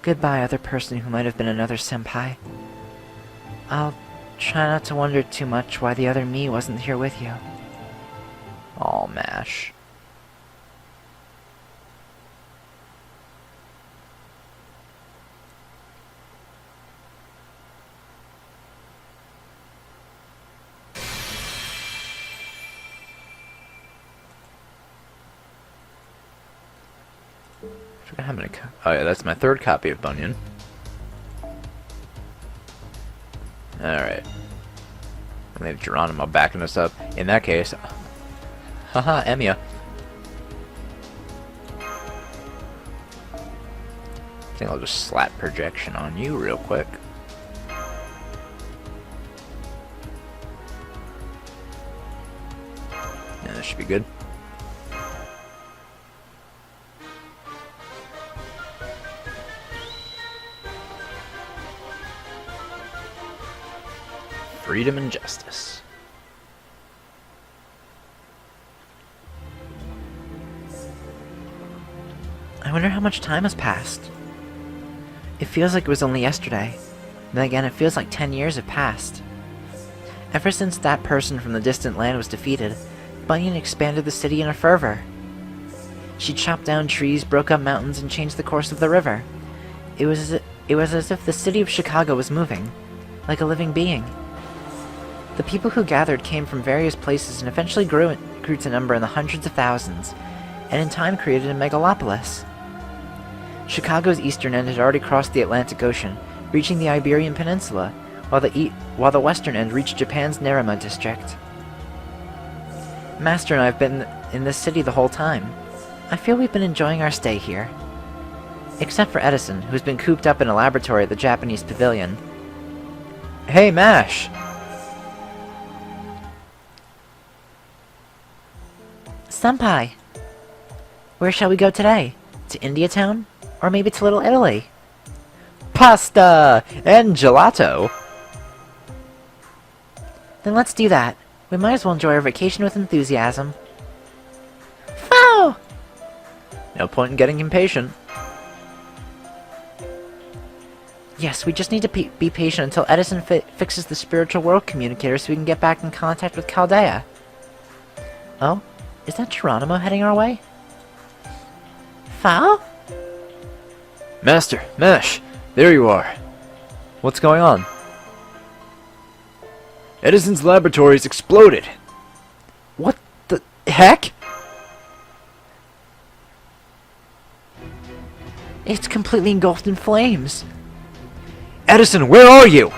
Goodbye, other person who might have been another senpai. I'll try not to wonder too much why the other me wasn't here with you. Aw, MASH. How many oh yeah, that's my 3rd copy of Bunyan. Alright. We have Geronimo backing us up. In that case... Haha, Emiya. I think I'll just slap projection on you real quick. Yeah, that should be good. Freedom and justice. I wonder how much time has passed. It feels like it was only yesterday. Then again, it feels like 10 years have passed. Ever since that person from the distant land was defeated, Bunyan expanded the city in a fervor. She chopped down trees, broke up mountains, and changed the course of the river. It was as if the city of Chicago was moving, like a living being. The people who gathered came from various places and eventually grew to number in the hundreds of thousands, and in time created a megalopolis. Chicago's eastern end had already crossed the Atlantic Ocean, reaching the Iberian Peninsula, while the western end reached Japan's Narima district. Master and I have been in this city the whole time. I feel we've been enjoying our stay here. Except for Edison, who's been cooped up in a laboratory at the Japanese pavilion. Hey, Mash! Senpai! Where shall we go today? To Indiatown? Or maybe to Little Italy? Pasta! And gelato! Then let's do that. We might as well enjoy our vacation with enthusiasm. Fow! No point in getting impatient. Yes, we just need to be patient until Edison fixes the spiritual world communicator so we can get back in contact with Chaldea. Oh? Is that Geronimo heading our way? Fow? Master, Mash, there you are. What's going on? Edison's laboratory's exploded. What the heck? It's completely engulfed in flames. Edison, where are you?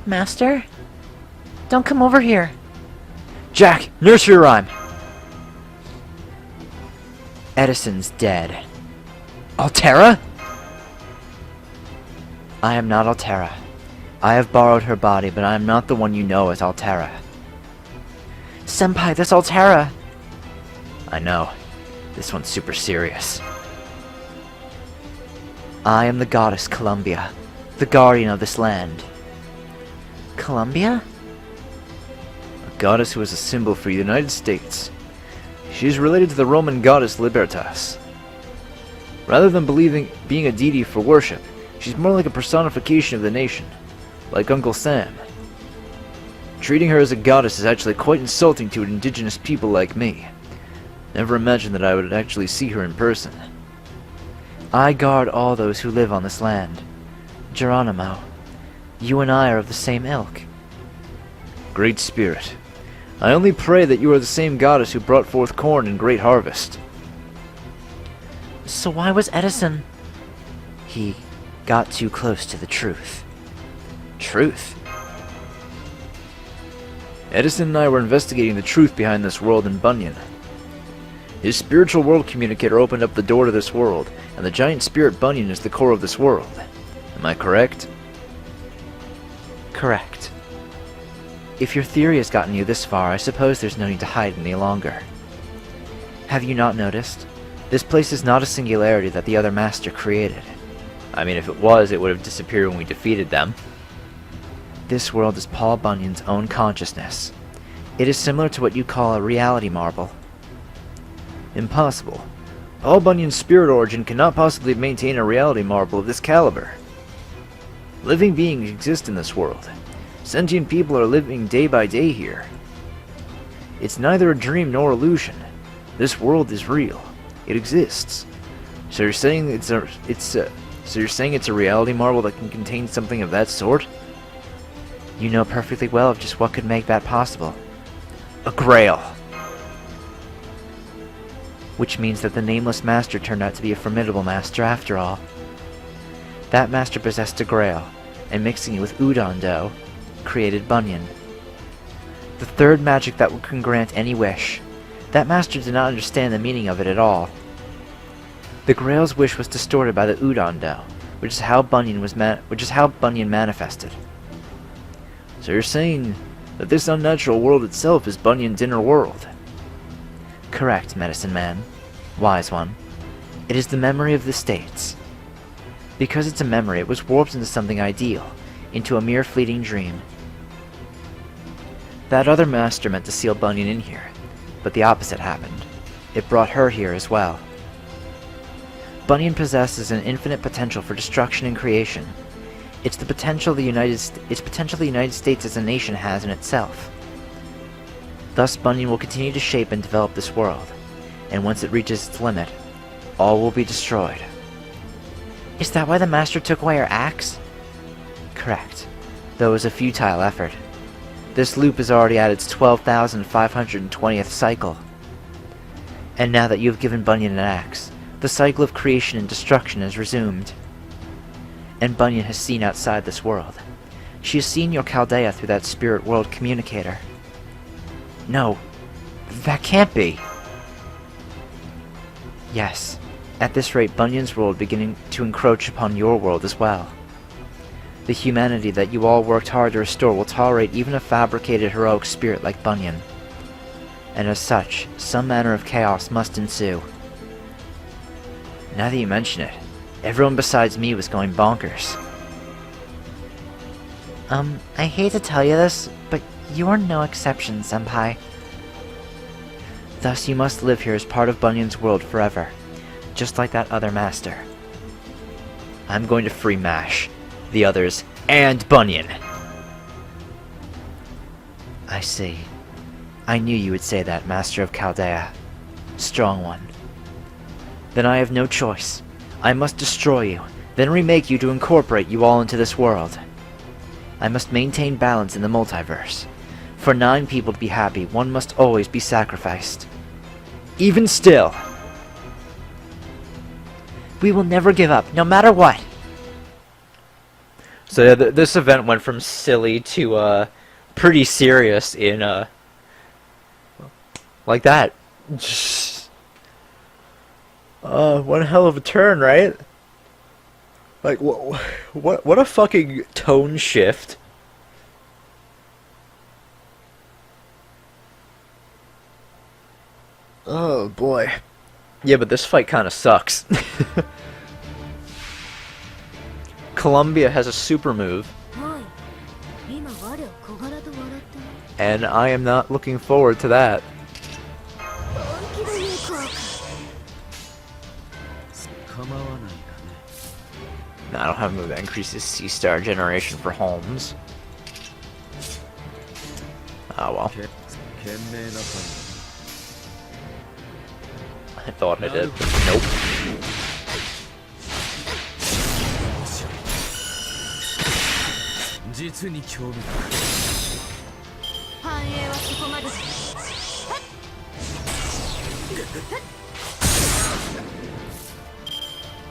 Master? Don't come over here. Jack, nursery rhyme. Edison's dead. Altera? I am not Altera. I have borrowed her body, but I am not the one you know as Altera. Senpai, that's Altera. I know. This one's super serious. I am the goddess Columbia, the guardian of this land. Columbia? A goddess who is a symbol for the United States. She is related to the Roman goddess Libertas. Rather than being a deity for worship, she's more like a personification of the nation, like Uncle Sam. Treating her as a goddess is actually quite insulting to an indigenous people like me. Never imagined that I would actually see her in person. I guard all those who live on this land. Geronimo, you and I are of the same ilk. Great Spirit, I only pray that you are the same goddess who brought forth corn in great harvest. So why was Edison... He got too close to the truth. Truth? Edison and I were investigating the truth behind this world in Bunyan. His spiritual world communicator opened up the door to this world, and the giant spirit Bunyan is the core of this world. Am I correct? Correct. If your theory has gotten you this far, I suppose there's no need to hide any longer. Have you not noticed? This place is not a singularity that the other master created. I mean, if it was, it would have disappeared when we defeated them. This world is Paul Bunyan's own consciousness. It is similar to what you call a reality marble. Impossible. Paul Bunyan's spirit origin cannot possibly maintain a reality marble of this caliber. Living beings exist in this world. Sentient people are living day by day here. It's neither a dream nor illusion. This world is real. It exists. So you're saying it's a reality marble that can contain something of that sort? You know perfectly well of just what could make that possible. A grail. Which means that the nameless master turned out to be a formidable master after all. That master possessed a grail, and mixing it with udon dough, created Bunyan. The third magic that can grant any wish. That master did not understand the meaning of it at all. The grail's wish was distorted by the udon dough, which is how Bunyan manifested. So you're saying that this unnatural world itself is Bunyan's inner world? Correct, medicine man. Wise one. It is the memory of the states. Because it's a memory, it was warped into something ideal, into a mere fleeting dream. That other master meant to seal Bunyan in here, but the opposite happened. It brought her here as well. Bunyan possesses an infinite potential for destruction and creation. It's the potential the United States as a nation has in itself. Thus, Bunyan will continue to shape and develop this world, and once it reaches its limit, all will be destroyed. Is that why the Master took away our axe? Correct, though it was a futile effort. This loop is already at its 12,520th cycle. And now that you have given Bunyan an axe, the cycle of creation and destruction is resumed. And Bunyan has seen outside this world. She has seen your Chaldea through that spirit world communicator. No, that can't be. Yes, at this rate Bunyan's world beginning to encroach upon your world as well. The humanity that you all worked hard to restore will tolerate even a fabricated heroic spirit like Bunyan. And as such, some manner of chaos must ensue. Now that you mention it, everyone besides me was going bonkers. I hate to tell you this, but you are no exception, Senpai. Thus you must live here as part of Bunyan's world forever, just like that other master. I'm going to free Mash, the others, and Bunyan. I see. I knew you would say that, Master of Chaldea. Strong one. Then I have no choice. I must destroy you, then remake you to incorporate you all into this world. I must maintain balance in the multiverse. For 9 people to be happy, one must always be sacrificed. Even still, we will never give up, no matter what. So yeah, this event went from silly to pretty serious in like that. One hell of a turn, right? Like what a fucking tone shift. Oh boy. Yeah, but this fight kind of sucks. Columbia has a super move, and I am not looking forward to that. No, I don't have a move that increases C-star generation for Holmes. Oh well. I thought I did, but nope.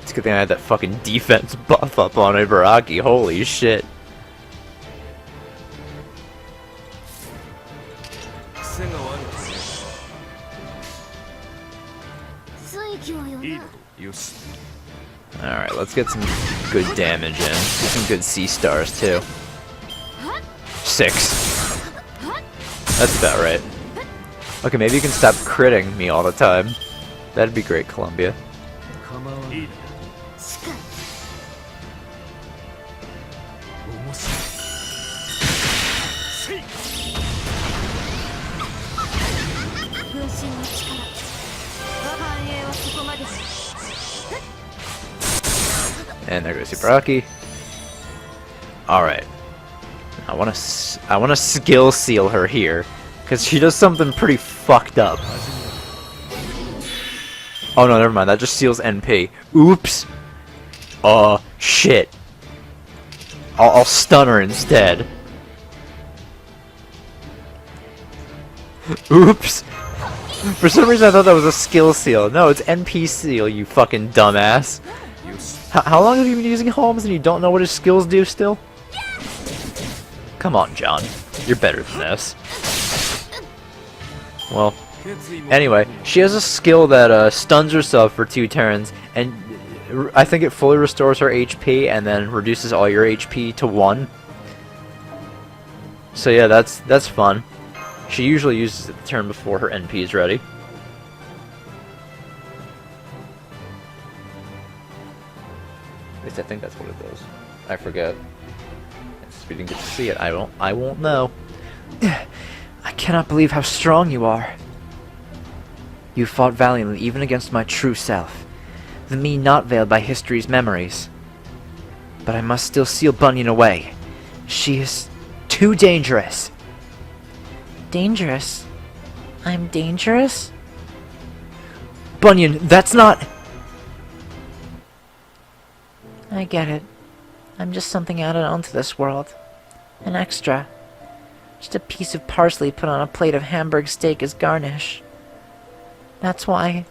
It's a good thing I had that fucking defense buff up on Ibaraki, holy shit. Alright, let's get some good damage in. Get some good C-stars too. 6. That's about right. Okay, maybe you can stop critting me all the time. That'd be great, Columbia. And there goes Ibaraki. Alright. I wanna skill seal her here, because she does something pretty fucked up. Oh no, never mind, that just seals NP. Oops! Shit. I'll stun her instead. Oops! For some reason I thought that was a skill seal. No, it's NP seal, you fucking dumbass. How long have you been using Holmes and you don't know what his skills do still? Come on, John. You're better than this. Well, anyway, she has a skill that stuns herself for 2 turns, and I think it fully restores her HP and then reduces all your HP to 1. So yeah, that's fun. She usually uses it the turn before her NP is ready. At least I think that's what it does. I forget. If we didn't get to see it, I won't know. I cannot believe how strong you are. You fought valiantly even against my true self. the me not veiled by history's memories. But I must still seal Bunyan away. She is too dangerous. Dangerous? I'm dangerous? Bunyan, that's not... I get it. I'm just something added onto this world. An extra. Just a piece of parsley put on a plate of Hamburg steak as garnish. That's why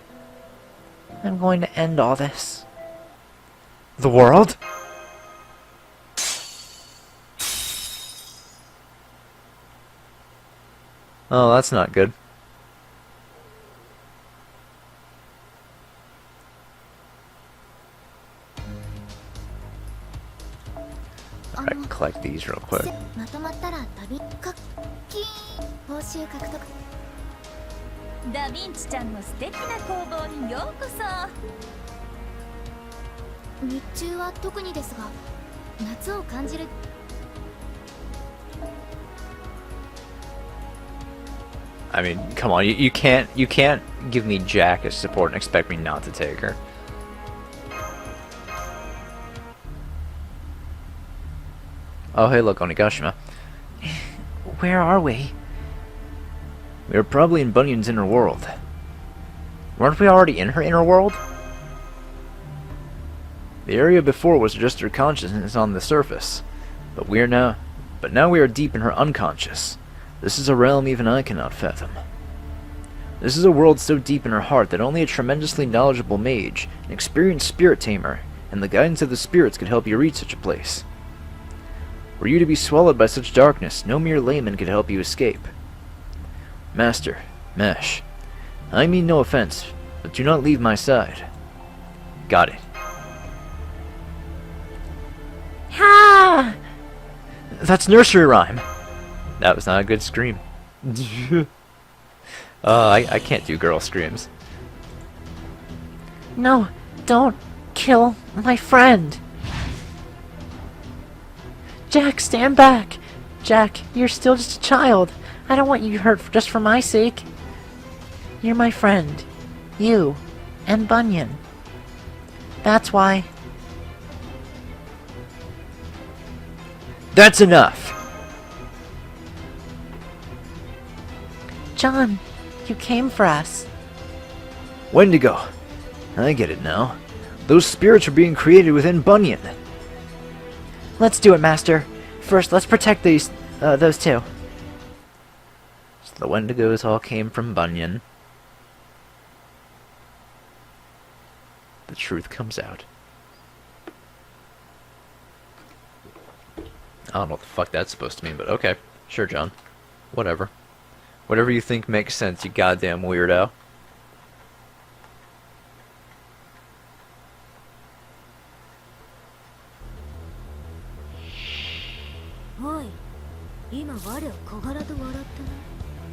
I'm going to end all this. The world? Oh, that's not good. Alright, collect these real quick. まとまったら旅かキー報酬獲得ダヴィンチちゃんの素敵な工房にようこそ日中は特にですが夏を感じる I mean, come on, you can't give me Jack as support and expect me not to take her. Oh, hey, look, Onigashima. Where are we? We are probably in Bunyan's inner world. Weren't we already in her inner world? The area before was just her consciousness on the surface, but now we are deep in her unconscious. This is a realm even I cannot fathom. This is a world so deep in her heart that only a tremendously knowledgeable mage, an experienced spirit tamer, and the guidance of the spirits could help you reach such a place. Were you to be swallowed by such darkness, no mere layman could help you escape. Master, Mesh, I mean no offense, but do not leave my side. Got it. Ha! That's nursery rhyme. That was not a good scream. I can't do girl screams. No, don't kill my friend. Jack, stand back. Jack, you're still just a child. I don't want you hurt just for my sake. You're my friend. You and Bunyan. That's why. That's enough. John, you came for us. Wendigo. I get it now. Those spirits are being created within Bunyan. Let's do it, Master. First, let's protect those two. So the Wendigos all came from Bunyan. The truth comes out. I don't know what the fuck that's supposed to mean, but okay. Sure, John. Whatever. Whatever you think makes sense, you goddamn weirdo.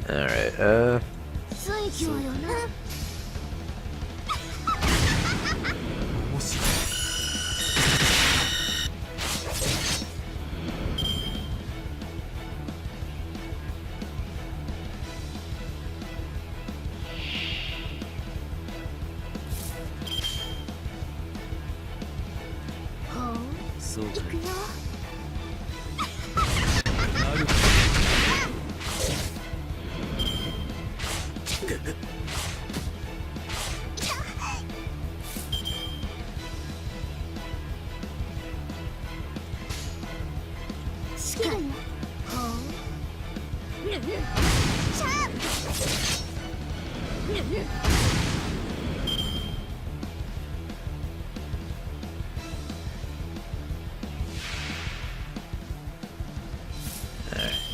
Alright, 水教よな もし そうか 行くよ しかも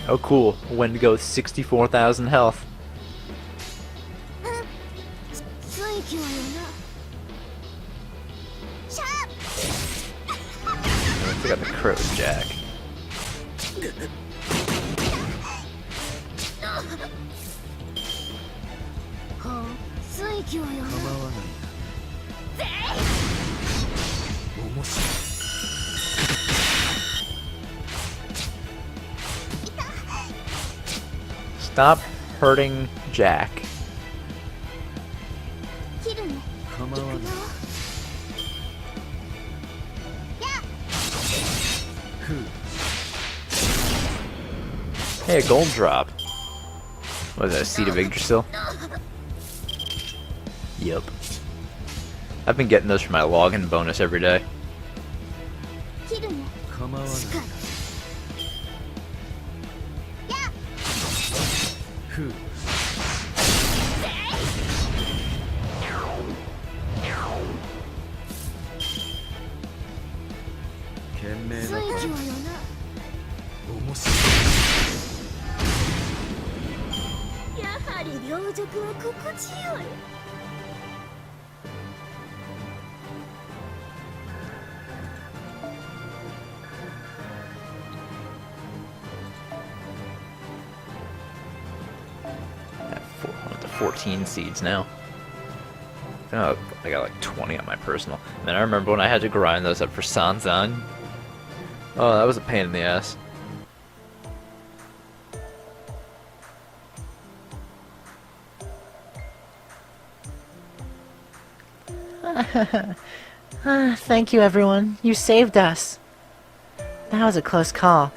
oh cool. Wendigo with 64,000 health. 水教よな I got the crows, Jack. 水教よな 構わない面白い Stop hurting Jack. 切るね 構わない Hey, a gold drop. What is that, a seed of Yggdrasil? Yup. I've been getting those for my login bonus every day. 切るね構わないしかりふう懸命な水魚よな面白いやはり両辱は心地よい Up to 14 seeds now. Oh, I got like 20 on my personal. And then I remember when I had to grind those up for Sanzan. Oh, that was a pain in the ass. Thank you, everyone. You saved us. That was a close call.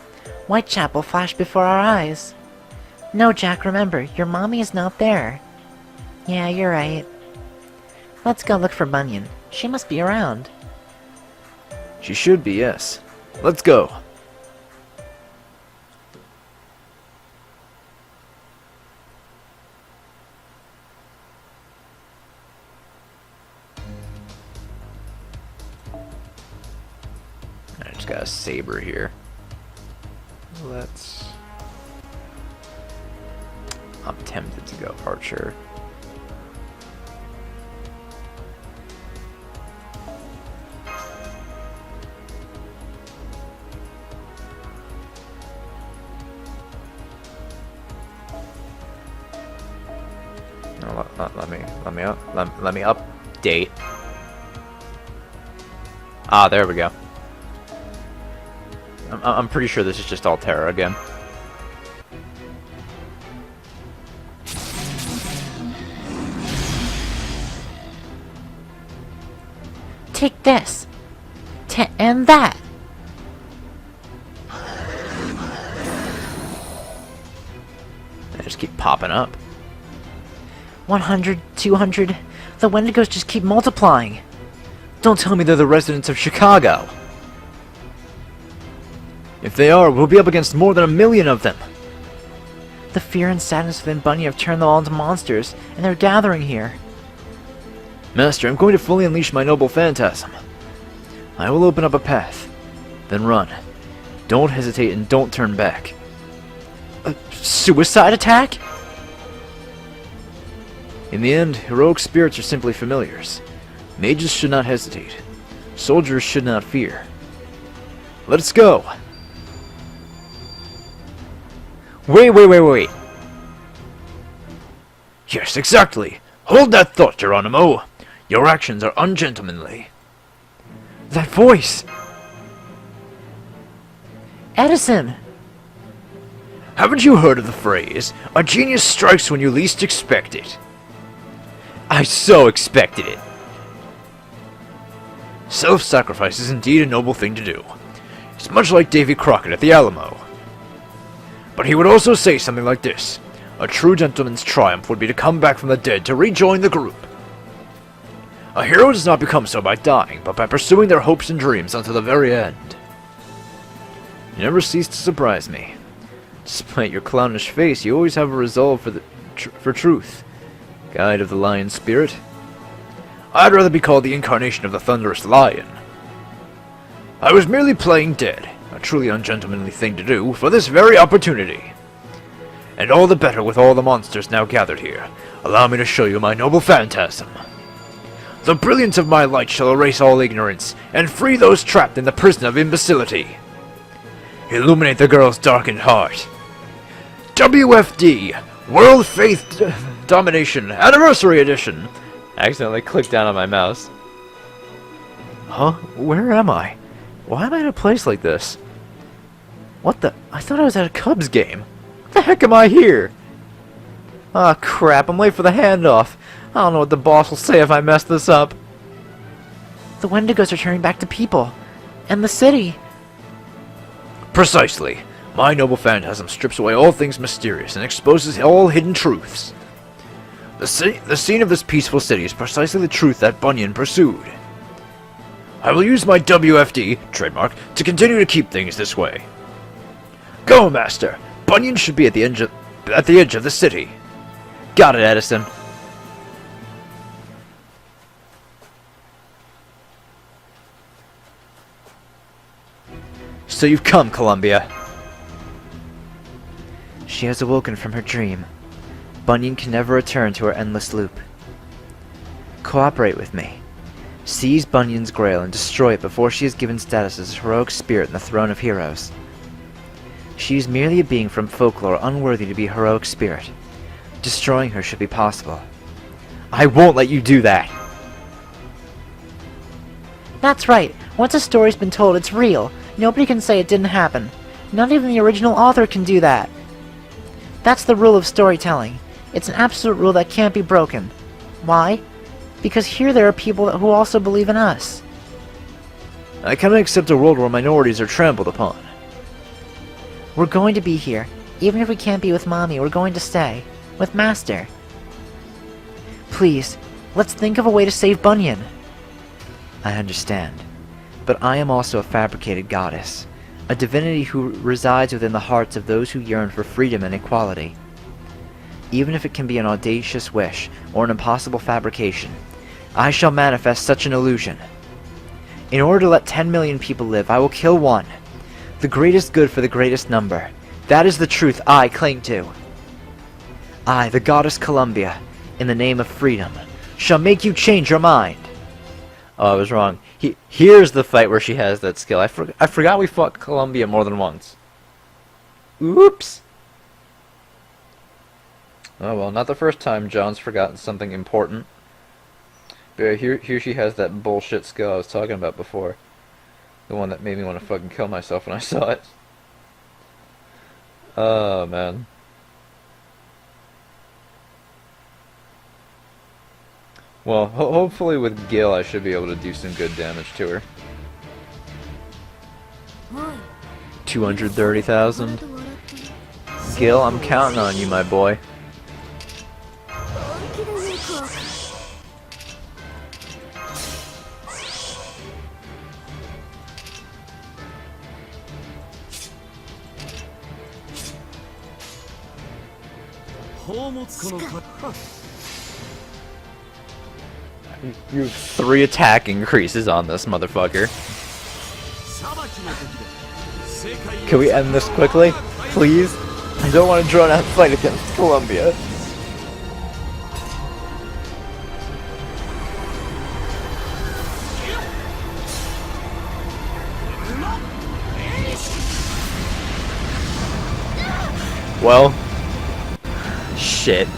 Whitechapel flashed before our eyes. No, Jack, remember, your mommy is not there. Yeah, you're right. Let's go look for Bunyan. She must be around. She should be, yes. Let's go. I just got a saber here. Let's... I'm tempted to go archer. No, let me update. Ah, there we go. I'm pretty sure this is just Altera again. Take this. And that. They just keep popping up. 100, 200. The Wendigos just keep multiplying. Don't tell me they're the residents of Chicago. If they are, we'll be up against more than 1 million of them. The fear and sadness within Bunyan have turned them all into monsters, and they're gathering here. Master, I'm going to fully unleash my noble phantasm. I will open up a path. Then run. Don't hesitate and don't turn back. A suicide attack? In the end, heroic spirits are simply familiars. Mages should not hesitate. Soldiers should not fear. Let's go! Wait. Yes, exactly! Hold that thought, Geronimo! Your actions are ungentlemanly. That voice! Edison! Haven't you heard of the phrase, a genius strikes when you least expect it? I so expected it. Self-sacrifice is indeed a noble thing to do. It's much like Davy Crockett at the Alamo. But he would also say something like this. A true gentleman's triumph would be to come back from the dead to rejoin the group. A hero does not become so by dying, but by pursuing their hopes and dreams until the very end. You never cease to surprise me. Despite your clownish face, you always have a resolve for truth. Guide of the lion spirit. I'd rather be called the incarnation of the thunderous lion. I was merely playing dead, a truly ungentlemanly thing to do, for this very opportunity. And all the better with all the monsters now gathered here. Allow me to show you my noble phantasm. The brilliance of my light shall erase all ignorance, and free those trapped in the prison of imbecility. Illuminate the girl's darkened heart. WFD, World Faith Domination, Anniversary Edition. I accidentally clicked down on my mouse. Huh? Where am I? Why am I in a place like this? What the? I thought I was at a Cubs game. What the heck am I here? Aw, crap, I'm late for the handoff. I don't know what the boss will say if I mess this up. The Wendigos are turning back to people. And the city. Precisely. My noble phantasm strips away all things mysterious and exposes all hidden truths. The scene of this peaceful city is precisely the truth that Bunyan pursued. I will use my WFD, trademark, to continue to keep things this way. Go, Master! Bunyan should be at the edge of the city. Got it, Edison. So you've come, Columbia. She has awoken from her dream. Bunyan can never return to her endless loop. Cooperate with me. Seize Bunyan's grail and destroy it before she is given status as a heroic spirit in the throne of heroes. She is merely a being from folklore unworthy to be a heroic spirit. Destroying her should be possible. I won't let you do that. That's right. Once a story's been told, it's real. Nobody can say it didn't happen. Not even the original author can do that. That's the rule of storytelling. It's an absolute rule that can't be broken. Why? Because here there are people who also believe in us. I cannot accept a world where minorities are trampled upon. We're going to be here. Even if we can't be with Mommy, we're going to stay. With Master. Please, let's think of a way to save Bunyan. I understand. But I am also a fabricated goddess. A divinity who resides within the hearts of those who yearn for freedom and equality. Even if it can be an audacious wish, or an impossible fabrication, I shall manifest such an illusion. In order to let 10 million people live, I will kill one. The greatest good for the greatest number. That is the truth I cling to. I, the goddess Columbia, in the name of freedom, shall make you change your mind. Oh, I was wrong. Here's the fight where she has that skill. I forgot we fought Columbia more than once. Oops. Oh well, not the first time John's forgotten something important. But here she has that bullshit skill I was talking about before. The one that made me want to fucking kill myself when I saw it. Oh, man. Well, hopefully with Gil I should be able to do some good damage to her. 230,000. Gil, I'm counting on you, my boy. You have 3 attack increases on this motherfucker. Can we end this quickly? Please? I don't want to draw out fight against Columbia. Well, shit.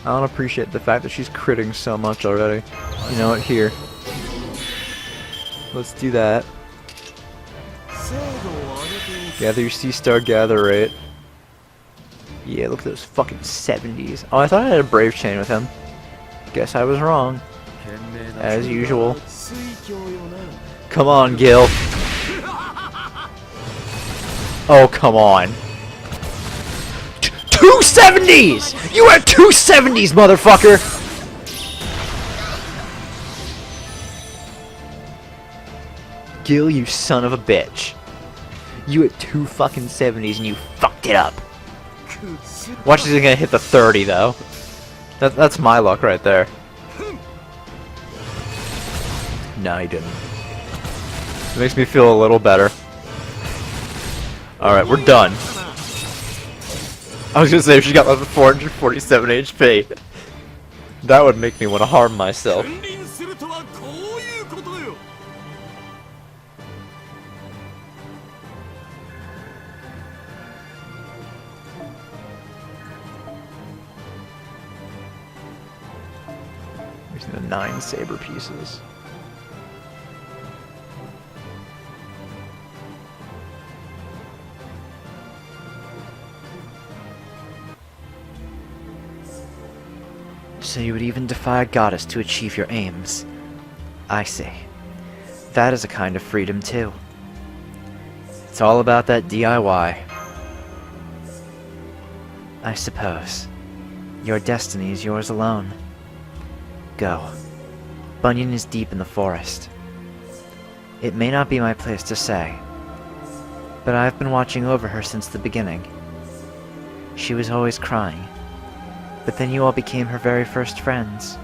I don't appreciate the fact that she's critting so much already. You know what, here. Let's do that. Gather your C-Star gather rate. Yeah, look at those fucking 70s. Oh, I thought I had a Brave Chain with him. Guess I was wrong. As usual. Come on, Gil. Oh, come on. 270s! You had 270s, motherfucker! Gil, you son of a bitch. You had 2 fucking 70s and you fucked it up. Watch, he's gonna hit the 30 though. That's my luck right there. No, he didn't. It makes me feel a little better. Alright, we're done. I was gonna say if she got level 447 HP. That would make me want to harm myself. Using the 9 saber pieces. So you would even defy a goddess to achieve your aims. I see. That is a kind of freedom, too. It's all about that DIY. I suppose. Your destiny is yours alone. Go. Bunyan is deep in the forest. It may not be my place to say, but I've been watching over her since the beginning. She was always crying, but then you all became her very first friends.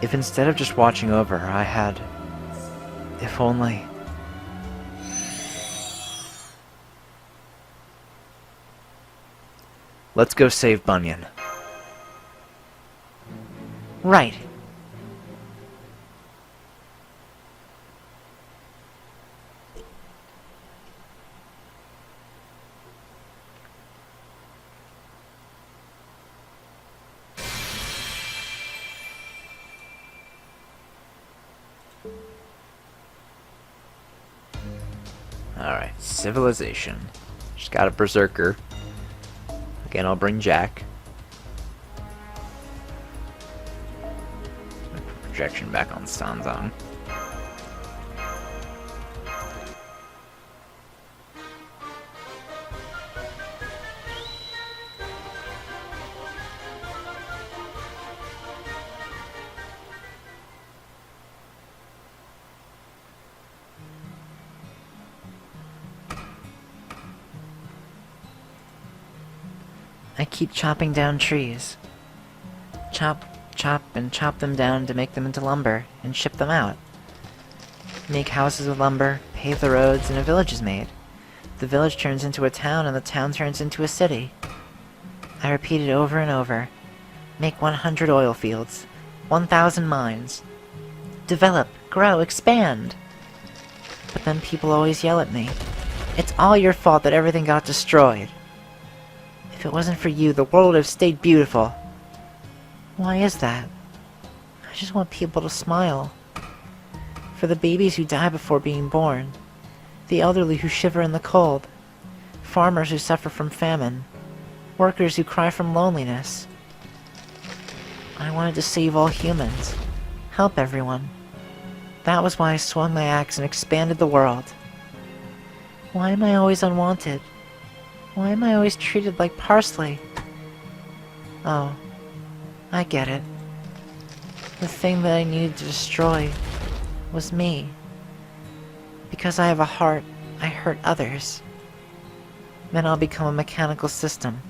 If instead of just watching over her I had... if only... Let's go save Bunyan. Right. Alright, civilization. Just got a berserker. Again, I'll bring Jack. Projection back on Sanzang. I keep chopping down trees. Chop, chop, and chop them down to make them into lumber, and ship them out. Make houses with lumber, pave the roads, and a village is made. The village turns into a town, and the town turns into a city. I repeat it over and over. Make 100 oil fields, 1,000 mines. Develop, grow, expand. But then people always yell at me. It's all your fault that everything got destroyed. If it wasn't for you, the world would have stayed beautiful. Why is that? I just want people to smile. For the babies who die before being born, the elderly who shiver in the cold, farmers who suffer from famine, workers who cry from loneliness. I wanted to save all humans, help everyone. That was why I swung my axe and expanded the world. Why am I always unwanted? Why am I always treated like parsley? Oh, I get it. The thing that I needed to destroy was me. Because I have a heart, I hurt others. Then I'll become a mechanical system.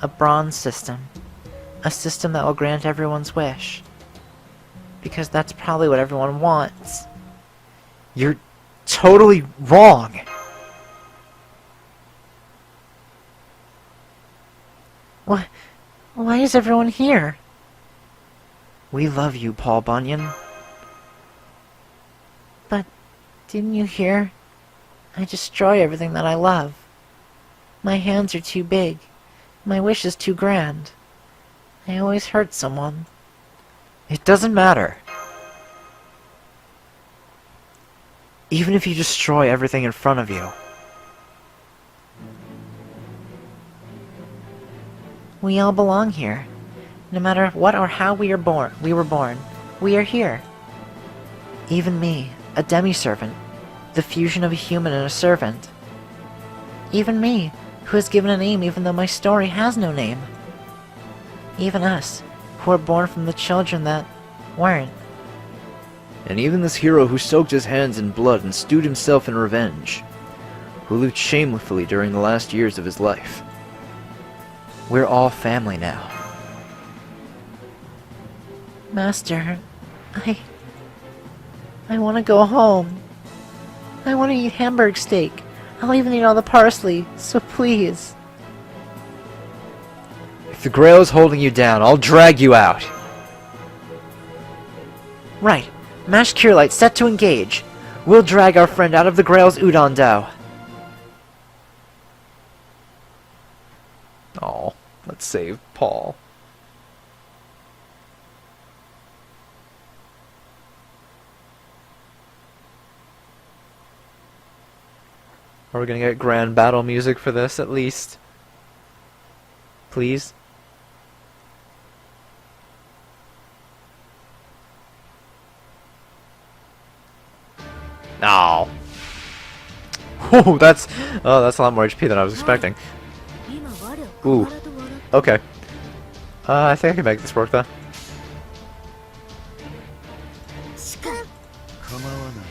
A bronze system. A system that will grant everyone's wish. Because that's probably what everyone wants. You're totally wrong! Why is everyone here? We love you, Paul Bunyan. But didn't you hear? I destroy everything that I love. My hands are too big. My wish is too grand. I always hurt someone. It doesn't matter. Even if you destroy everything in front of you. We all belong here. No matter what or how we were born. We are here. Even me, a demi-servant, the fusion of a human and a servant. Even me, who is given a name even though my story has no name. Even us, who are born from the children that weren't. And even this hero who soaked his hands in blood and stewed himself in revenge, who lived shamefully during the last years of his life. We're all family now. Master, I want to go home. I want to eat hamburg steak. I'll even eat all the parsley, so please. If the Grail is holding you down, I'll drag you out. Right. Mash cure light set to engage. We'll drag our friend out of the Grail's udon dough. Oh, let's save Paul. Are we gonna get grand battle music for this at least? Please? Oh. Oh, that's a lot more HP than I was expecting. 今我を Ooh. 河原と笑っ Okay. I think I can make this work though. しか構わない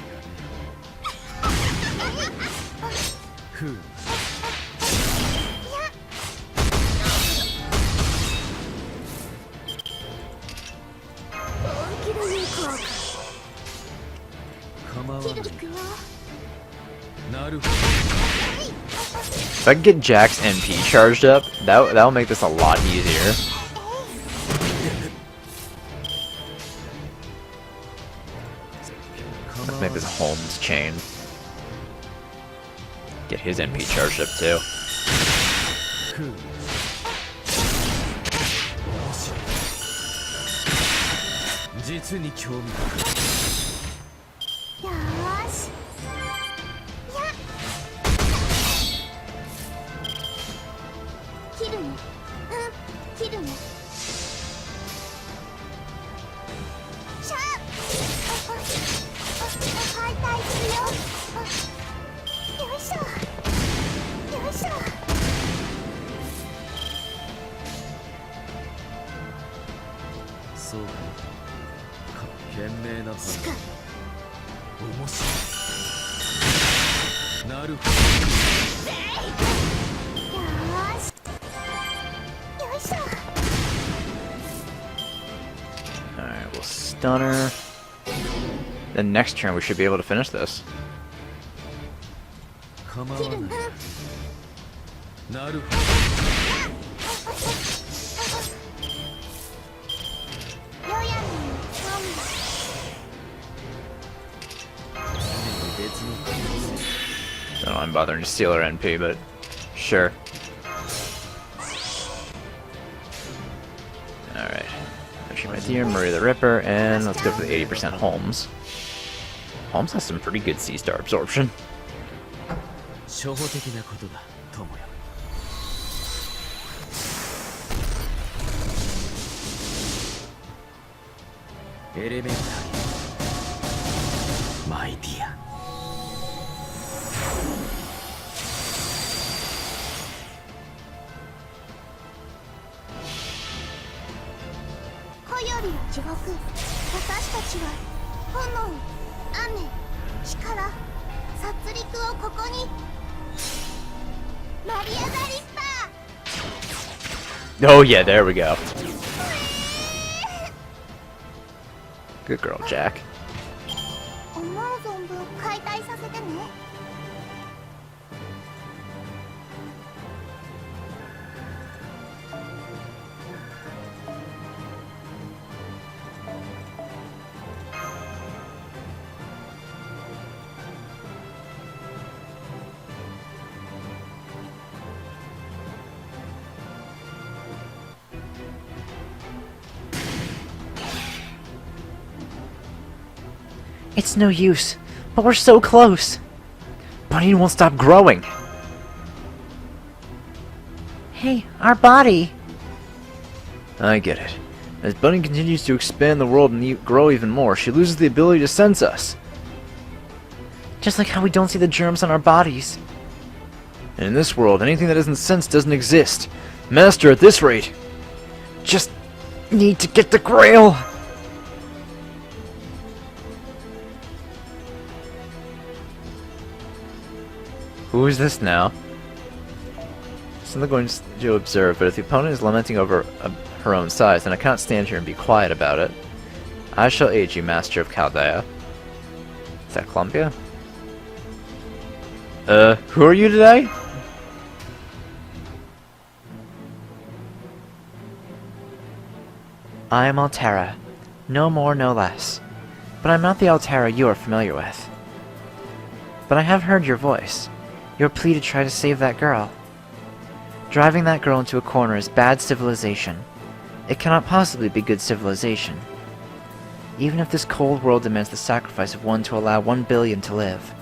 がねふう本気で言うか構わない切るくよなるほ If I can get Jack's NP charged up, that'll make this a lot easier. Let's make this Holmes chain. Get his NP charged up too. ふう実に興味深いよーしやっ切るね切るねシャー解体するよよいしょよいしょそうか賢明な判しか断面白いなるほよーしよいしょ Alright, we'll stun her. Then next turn we should be able to finish this. ど構わないなるほよやねんど別の可能性 I don't know, I'm bothering to steal her NP, but sure. Alright. Actually, my dear Marie the Ripper, and let's go for the 80% Holmes. Holmes has some pretty good C-star absorption. 初歩的なことだ友よエレメンタリーマイディア恋よりは地獄私たちは炎雨力殺戮をここにマリア・ダ・リッパー Oh yeah, there we go. Good girl, Jack. 思う存分解体させてね It's no use, but we're so close. Bunyan won't stop growing. Hey, our body. I get it. As Bunyan continues to expand the world and grow even more, she loses the ability to sense us. Just like how we don't see the germs on our bodies. And in this world, anything that isn't sensed doesn't exist. Master, at this rate, just need to get the Grail. Who is this now? Something going to observe, but if the opponent is lamenting over her own size, then I can't stand here and be quiet about it. I shall aid you, Master of Chaldea. Is that Columbia? Who are you today? I am Altera. No more, no less. But I'm not the Altera you are familiar with. But I have heard your voice. Your plea to try to save that girl. Driving that girl into a corner is bad civilization. It cannot possibly be good civilization. Even if this cold world demands the sacrifice of one to allow 1 billion to live.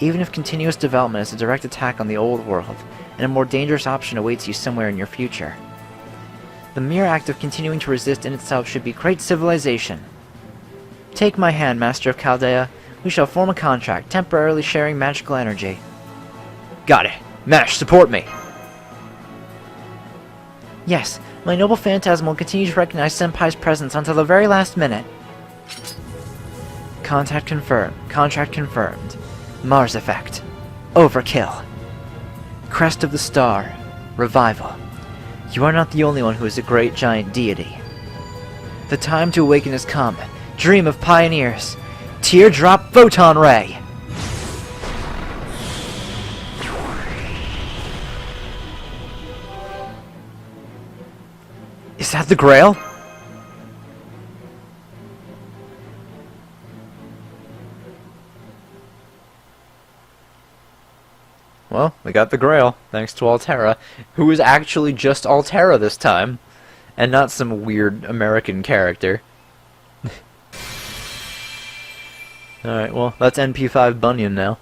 Even if continuous development is a direct attack on the old world, and a more dangerous option awaits you somewhere in your future. The mere act of continuing to resist in itself should be great civilization. Take my hand, Master of Chaldea. We shall form a contract, temporarily sharing magical energy. Got it. Mash, support me. Yes, my noble phantasm will continue to recognize Senpai's presence until the very last minute. Contact confirmed. Contract confirmed. Mars effect. Overkill. Crest of the star. Revival. You are not the only one who is a great giant deity. The time to awaken has come. Dream of pioneers. Teardrop photon ray. Is that the Grail? Well, we got the Grail, thanks to Altera, who is actually just Altera this time, and not some weird American character. Alright, well, that's NP5 Bunyan now.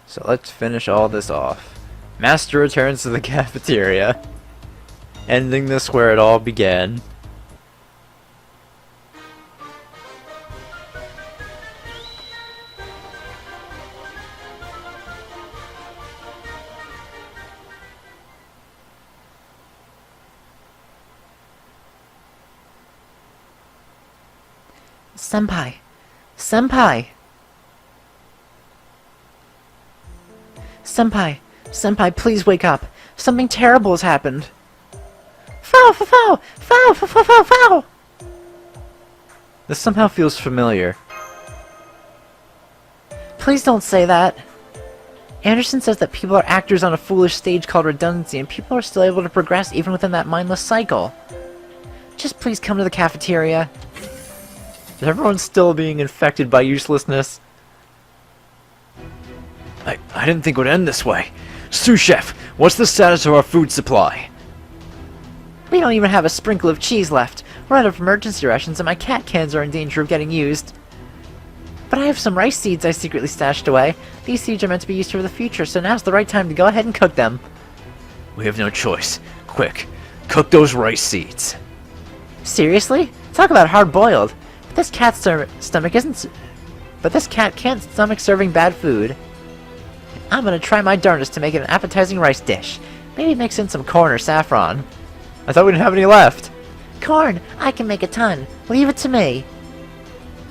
So let's finish all this off. Master returns to the cafeteria, ending this where it all began. Senpai. Senpai. Senpai. Senpai, please wake up. Something terrible has happened. Foul! Foul! Foul! Foul! Foul! Foul! Foul! This somehow feels familiar. Please don't say that. Anderson says that people are actors on a foolish stage called redundancy, and people are still able to progress even within that mindless cycle. Just please come to the cafeteria. Is everyone still being infected by uselessness? I didn't think it would end this way. Sous Chef, what's the status of our food supply? We don't even have a sprinkle of cheese left. We're out of emergency rations and my cat cans are in danger of getting used. But I have some rice seeds I secretly stashed away. These seeds are meant to be used for the future, so now's the right time to go ahead and cook them. We have no choice. Quick, cook those rice seeds. Seriously? Talk about hard-boiled. But this cat's stomach isn't... But this cat can't stomach serving bad food. I'm gonna try my darndest to make it an appetizing rice dish. Maybe mix in some corn or saffron. I thought we didn't have any left. Corn! I can make a ton. Leave it to me.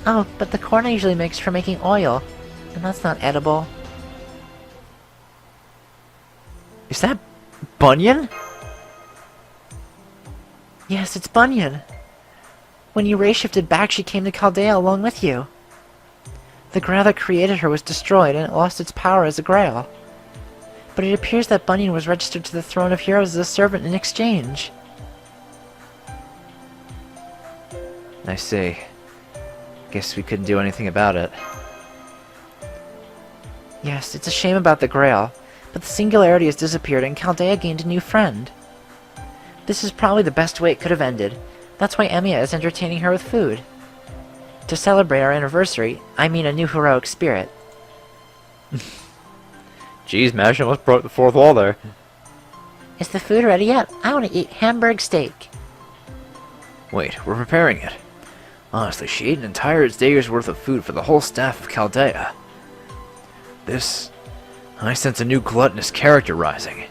Oh, but the corn I usually mix for making oil. And that's not edible. Is that Bunyan? Yes, it's Bunyan. When you ray-shifted back, she came to Chaldea along with you. The grail that created her was destroyed, and it lost its power as a grail. But it appears that Bunyan was registered to the throne of heroes as a servant in exchange. I see. Guess we couldn't do anything about it. Yes, it's a shame about the grail, but the singularity has disappeared and Chaldea gained a new friend. This is probably the best way it could have ended. That's why Emiya is entertaining her with food. To celebrate our anniversary, I mean a new heroic spirit. Jeez, Mash almost broke the fourth wall there. Is the food ready yet? I want to eat Hamburg steak. Wait, we're preparing it. Honestly, she ate an entire day's worth of food for the whole staff of Chaldea. I sense a new gluttonous character rising.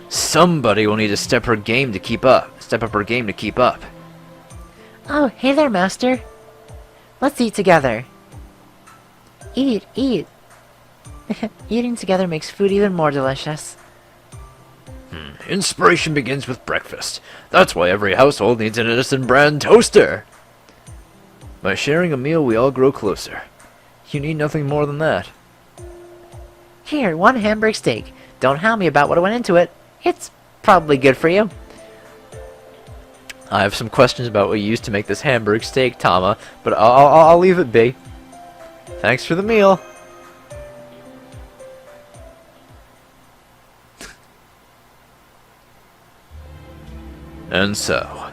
Somebody will need to step up her game to keep up. Oh, hey there, Master. Let's eat together. Eat, eat. Eating together makes food even more delicious. Inspiration begins with breakfast. That's why every household needs an Edison brand toaster. By sharing a meal, we all grow closer. You need nothing more than that. Here, one Hamburg steak. Don't hound me about what went into it. It's probably good for you. I have some questions about what you used to make this Hamburg steak, Tama, but I'll leave it be. Thanks for the meal. And so,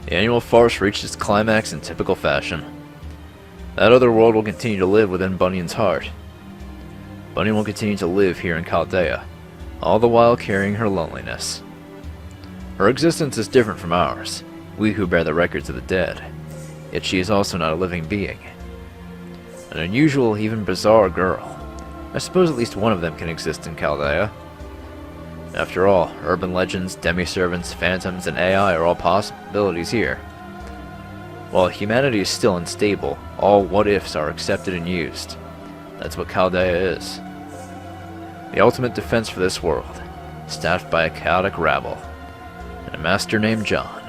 the annual farce reached its climax in typical fashion. That other world will continue to live within Bunyan's heart. Bunyan will continue to live here in Chaldea, all the while carrying her loneliness. Her existence is different from ours, we who bear the records of the dead. Yet she is also not a living being. An unusual, even bizarre girl. I suppose at least one of them can exist in Chaldea. After all, urban legends, demi-servants, phantoms, and AI are all possibilities here. While humanity is still unstable, all what-ifs are accepted and used. That's what Chaldea is. The ultimate defense for this world, staffed by a chaotic rabble, and a master named John.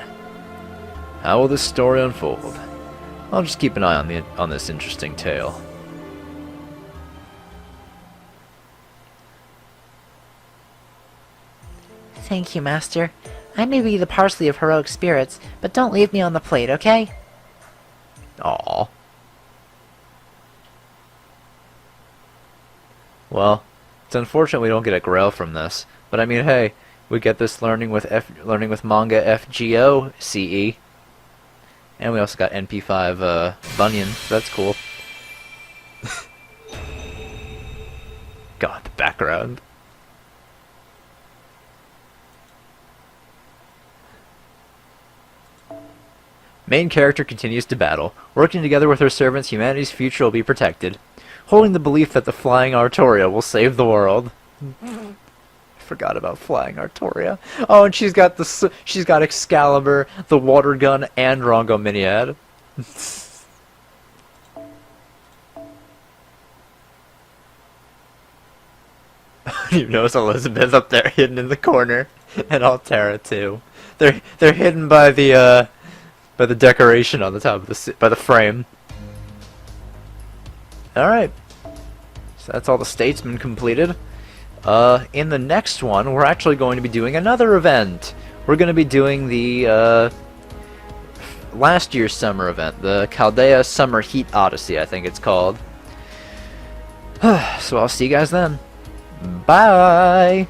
How will this story unfold? I'll just keep an eye on this interesting tale. Thank you, Master. I may be the parsley of heroic spirits, but don't leave me on the plate, okay? Aww. Well, it's unfortunate we don't get a Grail from this, but I mean, hey, we get this learning with manga FGO CE, and we also got NP5 Bunyan, so that's cool. God, the background. Main character continues to battle. Working together with her servants, humanity's future will be protected. Holding the belief that the flying Artoria will save the world. I forgot about flying Artoria. Oh, and she's got Excalibur, the water gun, and Rongo Miniad. You notice Elizabeth up there hidden in the corner, and Altera too. They're hidden by the decoration on the top of by the frame. Alright. So that's all the Statesmen completed. In the next one, we're actually going to be doing another event. We're going to be doing the last year's summer event, the Chaldea Summer Heat Odyssey, I think it's called. So I'll see you guys then. Bye!